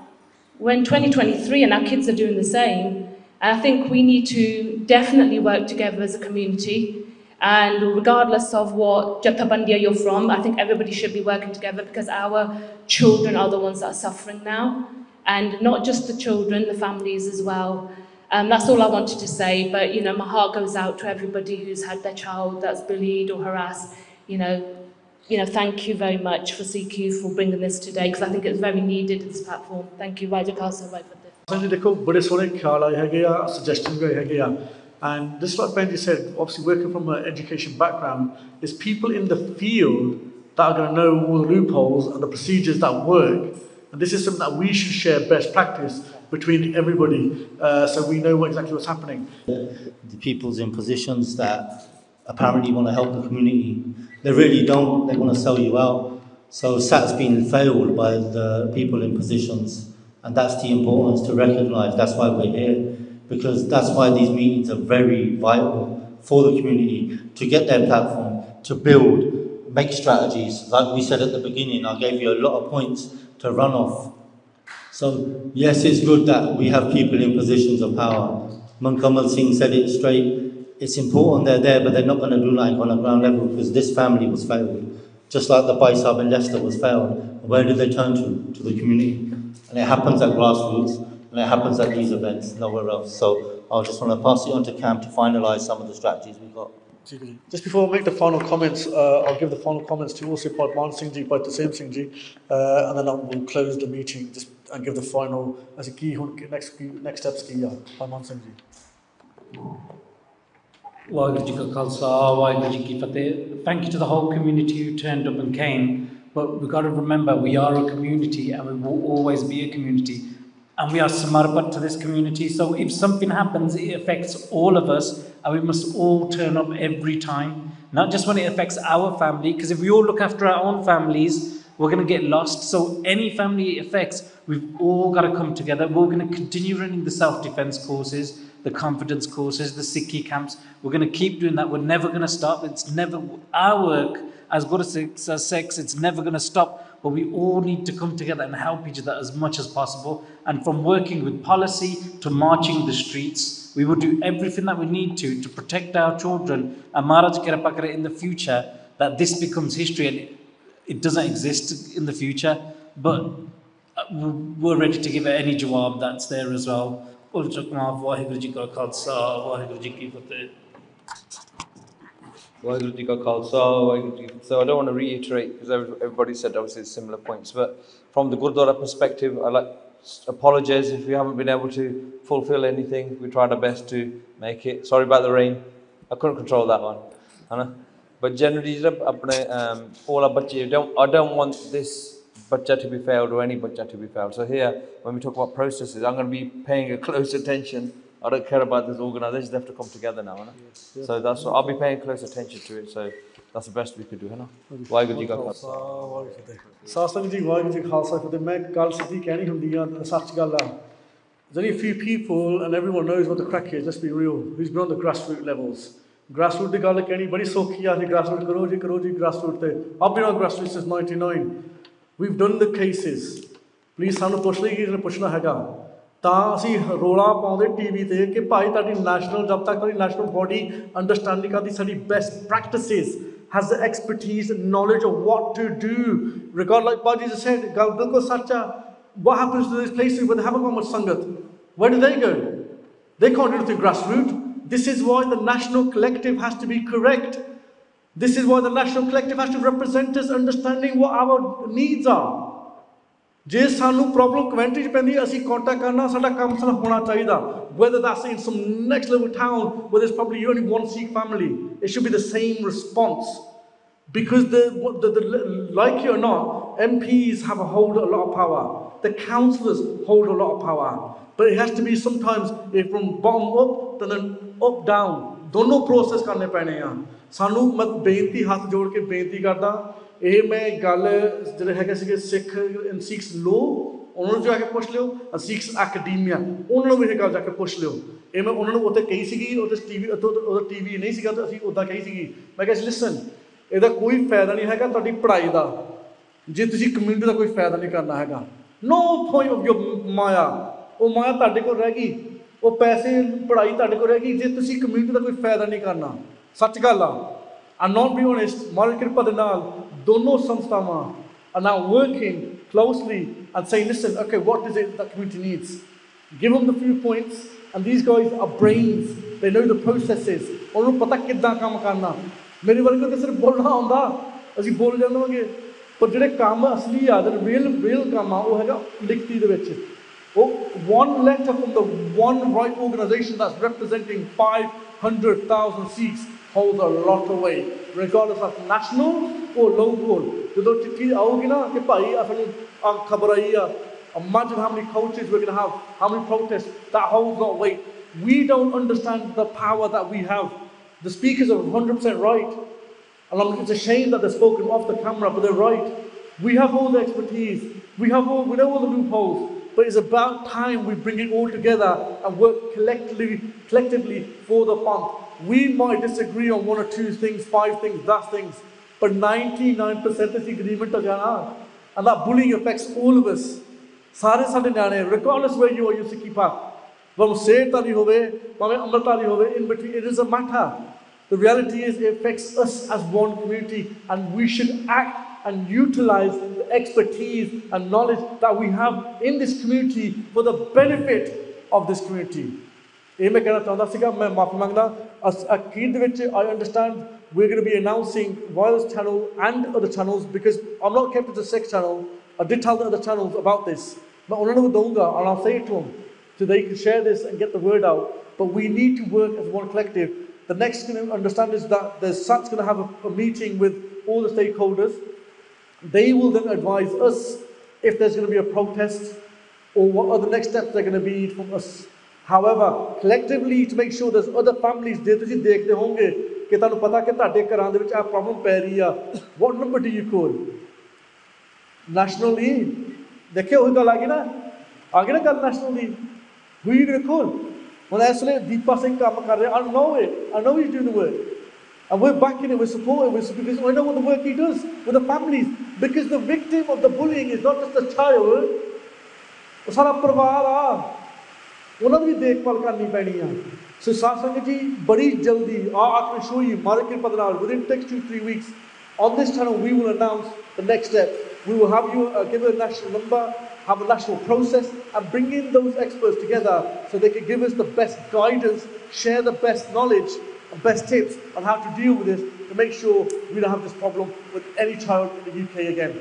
We're in 2023 and our kids are doing the same. And I think we need to definitely work together as a community. And regardless of what Jathabandia you're from, I think everybody should be working together because our children are the ones that are suffering now. And not just the children, the families as well. That's all I wanted to say, but you know, my heart goes out to everybody who's had their child that's bullied or harassed. You know, thank you very much for Sikh Youth for bringing this today, because I think it's very needed, this platform. Thank you. Vaidya Khalsa, Vaidya Fateh. देखो बड़े सोने ख्याल आए हैगे या suggestions भी हैगे या, and this is what Benji said, obviously working from an education background, is people in the field that are going to know all the loopholes and the procedures that work, and this is something that we should share best practice between everybody, so we know exactly what's happening. The people's in positions that apparently want to help the community, they really don't, they want to sell you out. So SAT's been failed by the people in positions, and that's the importance to recognise. That's why we're here, because that's why these meetings are very vital for the community, to get their platform, to build, make strategies. Like we said at the beginning, I gave you a lot of points to run off. So yes, it's good that we have people in positions of power. Mankamal Singh said it straight. It's important they're there, but they're not going to do like on a ground level, because this family was failed. Just like the Baisab in Leicester was failed. Where did they turn to? To the community. And it happens at grassroots, and it happens at these events, nowhere else. So I just want to pass it on to Cam to finalise some of the strategies we've got. Just before I make the final comments, I'll give the final comments to also Parman Singh Ji, Bhatt Tassim Singh Ji, and then we'll close the meeting just and give the final as a key next steps. Parman Singh Ji. Waheguru Ji Ka Khalsa, Waheguru Ji Ki Fateh. Thank you to the whole community who turned up and came. But we've got to remember we are a community and we will always be a community. And we are samarpat to this community. So if something happens, it affects all of us and we must all turn up every time. Not just when it affects our family, because if we all look after our own families, we're going to get lost. So any family it affects, we've all got to come together. We're going to continue running the self-defense courses, the confidence courses, the Sikhi camps. We're going to keep doing that. We're never going to stop. It's never our work as Guru says, it's never going to stop. But we all need to come together and help each other as much as possible. And from working with policy to marching the streets, we will do everything that we need to protect our children. And Maharaj Kirapakara in the future, that this becomes history and it doesn't exist in the future. But we're ready to give it any jawab that's there as well. Waheguru Ji Ka Khalsa, Waheguru Ji Ki Fateh. Waheguru Ji Ka Khalsa, Waheguru Ji. So I don't want to reiterate because everybody said obviously similar points, but from the Gurdwara perspective, I like apologise if we haven't been able to fulfil anything. We tried our best to make it. Sorry about the rain. I couldn't control that one. But generally, all our bache, I don't want this bacha to be failed or any bacha to be failed. So here, when we talk about processes, I'm going to be paying a close attention. I don't care about this organisation, they have to come together now. Yes, yes. So that's I'll be paying close attention to it. So that's the best we could do. Waheguru Ji Ka Khalsa. Satsang Ji, Waheguru Ji Ka Khalsa. For the main gal siddhi kehni hundi hai, sach gal hai. There's only a few people, and everyone knows what the crack is. Let's be real. Who's been on the grassroots levels? Grassroots the gal kehni badi sokhi hai. Grassroots karo ji grassroots te. I've been on grassroots since '99. We've done the cases. Please, sanu puch li, puchna hega. ਤਾਂ ਅਸੀਂ ਰੋਲਾ ਪਾਉਂਦੇ TV ਤੇ ਕਿ ਭਾਈ ਤੁਹਾਡੀ national ਜਦ ਤੱਕ ਤੁਹਾਡੀ ਨੈਸ਼ਨਲ ਬੋਡੀ ਅੰਡਰਸਟੈਂਡਿੰਗ ਕਰਦੀ ਸਾਡੀ best practices has the expertise and knowledge of what to do regard like Baji just said ਗੱਲ ਬਿਲਕੁਲ ਸੱਚ ਆ what happens to these places where they haven't got much sangat where do they go they can't do it through grassroots this is why the national collective has to be correct this is why the national collective has to represent us understanding what our needs are ਜੇ ਸਾਨੂੰ problem commentary 'ਚ ਪੈਂਦੀ ਹੈ ਅਸੀਂ contact ਕਰਨਾ ਸਾਡਾ ਕੰਮ ਸਾਡਾ ਹੋਣਾ ਚਾਹੀਦਾ whether that's in some next level town where there's probably only one Sikh family it should be the same response because like it or not MPs have a lot of power the councillors hold a lot of power but it has to be sometimes if from bottom up then up down ਦੋਨੋਂ process ਕਰਨੇ ਪੈਣੇ ਆ ਸਾਨੂੰ ਮੈਂ ਬੇਨਤੀ ਹੱਥ ਜੋੜ ਕੇ ਬੇਨਤੀ ਕਰਦਾ ਇਹ ਮੈਂ ਗੱਲ ਜਿਹੜੇ ਹੈਗੇ ਸੀਗੇ ਸਿੱਖ ਸਿੱਖਸ ਲੋ ਉਹਨਾਂ ਨੂੰ ਜਾ ਕੇ ਪੁੱਛ ਲਿਓ ਸਿੱਖਸ ਐਕੈਡਮੀਆ ਉਹਨਾਂ ਨੂੰ ਵੀ ਇਹ ਗੱਲ ਜਾ ਕੇ ਪੁੱਛ ਲਿਓ ਇਹ ਮੈਂ ਉਹਨਾਂ ਨੂੰ ਉੱਥੇ ਕਹੀ ਸੀਗੀ ਉਹਦੇ ਟੀਵੀ ਨਹੀਂ ਸੀਗਾ ਤਾਂ ਅਸੀਂ ਉੱਦਾਂ ਕਹੀ ਸੀਗੀ ਮੈਂ ਕਿਹਾ ਲਿਸਨ ਇਹਦਾ ਕੋਈ ਫਾਇਦਾ ਨਹੀਂ ਹੈਗਾ ਤੁਹਾਡੀ ਪੜ੍ਹਾਈ ਦਾ ਜੇ ਤੁਸੀਂ ਕਮਿਊਨਿਟੀ ਦਾ ਕੋਈ ਫਾਇਦਾ ਨਹੀਂ ਕਰਨਾ ਹੈਗਾ ਨੋ ਪੁਆਇੰਟ ਆਫ ਯੋਰ ਮਾਇਆ ਉਹ ਮਾਇਆ ਤੁਹਾਡੇ ਕੋਲ ਰਹਿ ਗਈ ਉਹ ਪੈਸੇ ਪੜ੍ਹਾਈ ਤੁਹਾਡੇ ਕੋਲ ਰਹਿ ਗਈ ਜੇ ਤੁਸੀਂ ਕਮਿਊਨਿਟੀ ਦਾ ਕੋਈ ਫਾਇਦਾ ਨਹੀਂ ਕਰਨਾ ਸੱਚ ਗੱਲ ਆ I'm not being honest, ਮਾਲਕ ਕਿਰਪਾ ਦੇ ਨਾਲ ਦੋਨੋਂ ਸੰਸਥਾਵਾਂ are now working closely and saying, listen, okay, what is it that community needs? Give them the few points, and these guys are brains, they know the processes, ਉਹਨਾਂ ਨੂੰ ਪਤਾ ਕਿੱਦਾਂ ਕੰਮ ਕਰਨਾ ਮੇਰੇ ਵਰਗੇ ਤਾਂ ਸਿਰਫ ਬੋਲਣਾ ਆਉਂਦਾ ਅਸੀਂ ਬੋਲ ਜਾਂਦੇ ਪਰ ਜਿਹੜੇ ਕੰਮ ਅਸਲੀ ਆ ਜਿਹੜੇ ਰੀਅਲ ਕੰਮ ਆ ਉਹ ਹੈਗਾ ਲਿਖਤੀ ਦੇ ਵਿੱਚ ਉਹ one letter from the one right organization that's representing 500,000 Sikhs holds a lot of weight, regardless of national or local. ਜਦੋਂ ਚਿੱਠੀ ਆਊਗੀ ਨਾ ਕਿ ਭਾਈ ਅਸਲ ਖਬਰ ਆਈ ਆ imagine how many coaches we're going to have, how many protests, that holds a lot of weight. We don't understand the power that we have. The speakers are 100% right. And it's a shame that they're spoken off the camera, but they're right. We have all the expertise. We know all the loopholes. But it's about time we bring it all together and work collectively for the fund. We might disagree on one or two things, 5 things, that things, but 99% is agreement of jana. And that bullying affects all of us. Sare sade nyane, regardless where you are, you Sikhi path. From Setari hove, from Amritari hove, in between, it is a matter. The reality is it affects us as one community, and we should act and utilize the expertise and knowledge that we have in this community for the benefit of this community. ਇਹ ਮੈਂ ਕਹਿਣਾ ਚਾਹੁੰਦਾ ਸੀਗਾ ਮੈਂ ਮਾਫੀ ਮੰਗਦਾ ਅਖੀਰ ਦੇ ਵਿੱਚ I understand we're going to be announcing via this channel and other channels because I'm not kept to the Sikh channel. I did tell the other channels about this. ਮੈਂ ਉਹਨਾਂ ਨੂੰ ਦਊਂਗਾ and I'll say it to them so they can share this and get the word out. But we need to work as one collective. The next thing to understand is that the SAT's going to have a meeting with all the stakeholders. They will then advise us if there's going to be a protest or what other next steps they're going to be from us. However, collectively to make sure there's other families ਜੇ ਤੁਸੀਂ ਦੇਖਦੇ ਹੋਵੋਗੇ ਕਿ ਤੁਹਾਨੂੰ ਪਤਾ ਕਿ ਤੁਹਾਡੇ ਘਰਾਂ ਦੇ ਵਿੱਚ ਆ ਪ੍ਰੋਬਲਮ ਪੈ ਰਹੀ ਆ what number do you call nationally ਦੇਖਿਓ ਉਹ ਗੱਲ ਆ ਗਈ ਨਾ ਗੱਲ nationally who you going to call ਹੁਣ ਇਸ ਵੇਲੇ ਦੀਪਾ ਸਿੰਘ ਕੰਮ ਕਰ ਰਿਹਾ I know he's doing the work and we're backing it, we're supporting it because I know what the work he does with the families because the victim of the bullying is not just a child ਉਹ ਸਾਰਾ ਪਰਿਵਾਰ ਆ ਉਹਨਾਂ ਦੀ ਵੀ ਦੇਖਭਾਲ ਕਰਨੀ ਪੈਣੀ ਆ ਸੋ ਸਾਧ ਸੰਗਤ ਜੀ ਬੜੀ ਜਲਦੀ I can show you ਮਾਲਕ ਕਿਰਪਾ ਦੇ ਨਾਲ within next 2-3 weeks on this channel we will announce the next step we will have you give a national number have a national process and bring in those experts together so they can give us the best guidance share the best knowledge and best tips on how to deal with this to make sure we don't have this problem with any child in the UK again.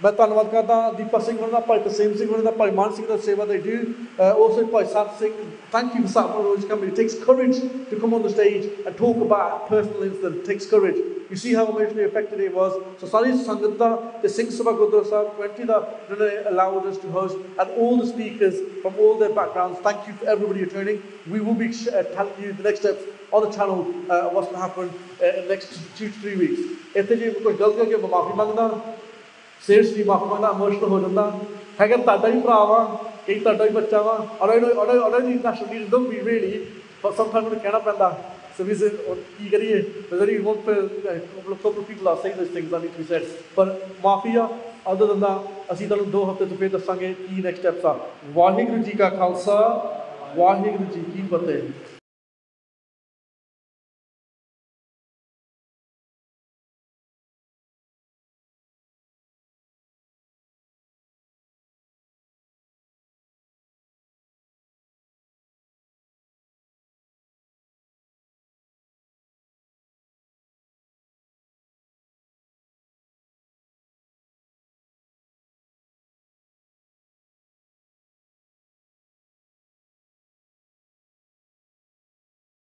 ਮੈਂ ਧੰਨਵਾਦ ਕਰਦਾ ਦੀਪਕ ਸਿੰਘ ਉਹਨਾਂ ਦਾ ਭਾਈ ਤਸੀਮ ਸਿੰਘ ਉਹਨਾਂ ਦਾ ਭਾਈ ਮਾਨ ਸਿੰਘ ਦਾ ਸੇਵਾ they do also ਭਾਈ ਸਤ Singh thank you for Satnam Rose company it takes courage to come on the stage and talk about a personal incident it takes courage you see how emotionally affected it was so ਸਾਰੀ ਸੰਗਤ ਦਾ ਤੇ ਸਿੰਘ ਸਭਾ ਗੁਰਦੁਆਰਾ ਸਾਹਿਬ 20 ਦਾ ਜਿਹਨਾਂ ਨੇ allowed us to host and all the speakers from all their backgrounds thank you for everybody attending we will be telling you the next steps on the channel what's going to happen in the next 2-3 weeks ਇੱਥੇ ਜੇ ਕੋਈ ਗਲਤੀ ਹੋ ਗਈ ਮੈਂ ਮਾਫੀ ਮੰਗਦਾ seriously ਮਾਫੀ ਮੰਗਦਾ ਇਮੋਸ਼ਨਲ ਹੋ ਜਾਂਦਾ ਹੈਗਾ ਤੁਹਾਡਾ ਹੀ ਭਰਾ ਵਾ ਕਈ ਤੁਹਾਡਾ ਹੀ ਬੱਚਾ ਵਾ ਔਰ ਨਹੀਂ national leader don't be really but sometimes ਉਹਨੂੰ ਕਹਿਣਾ ਪੈਂਦਾ so we said ਕੀ ਕਰੀਏ whether you want couple of people are saying those things that need to be said but ਮਾਫੀ ਆ ਅਦਰ ਦਨ ਦਾ ਅਸੀਂ ਤੁਹਾਨੂੰ 2 ਹਫ਼ਤੇ ਤੋਂ ਫਿਰ ਦੱਸਾਂਗੇ ਕੀ ਨੈਕਸਟ ਸਟੈਪਸ ਆ। ਵਾਹਿਗੁਰੂ ਜੀ ਕਾ ਖਾਲਸਾ, ਵਾਹਿਗੁਰੂ ਜੀ ਕੀ ਫਤਿਹ।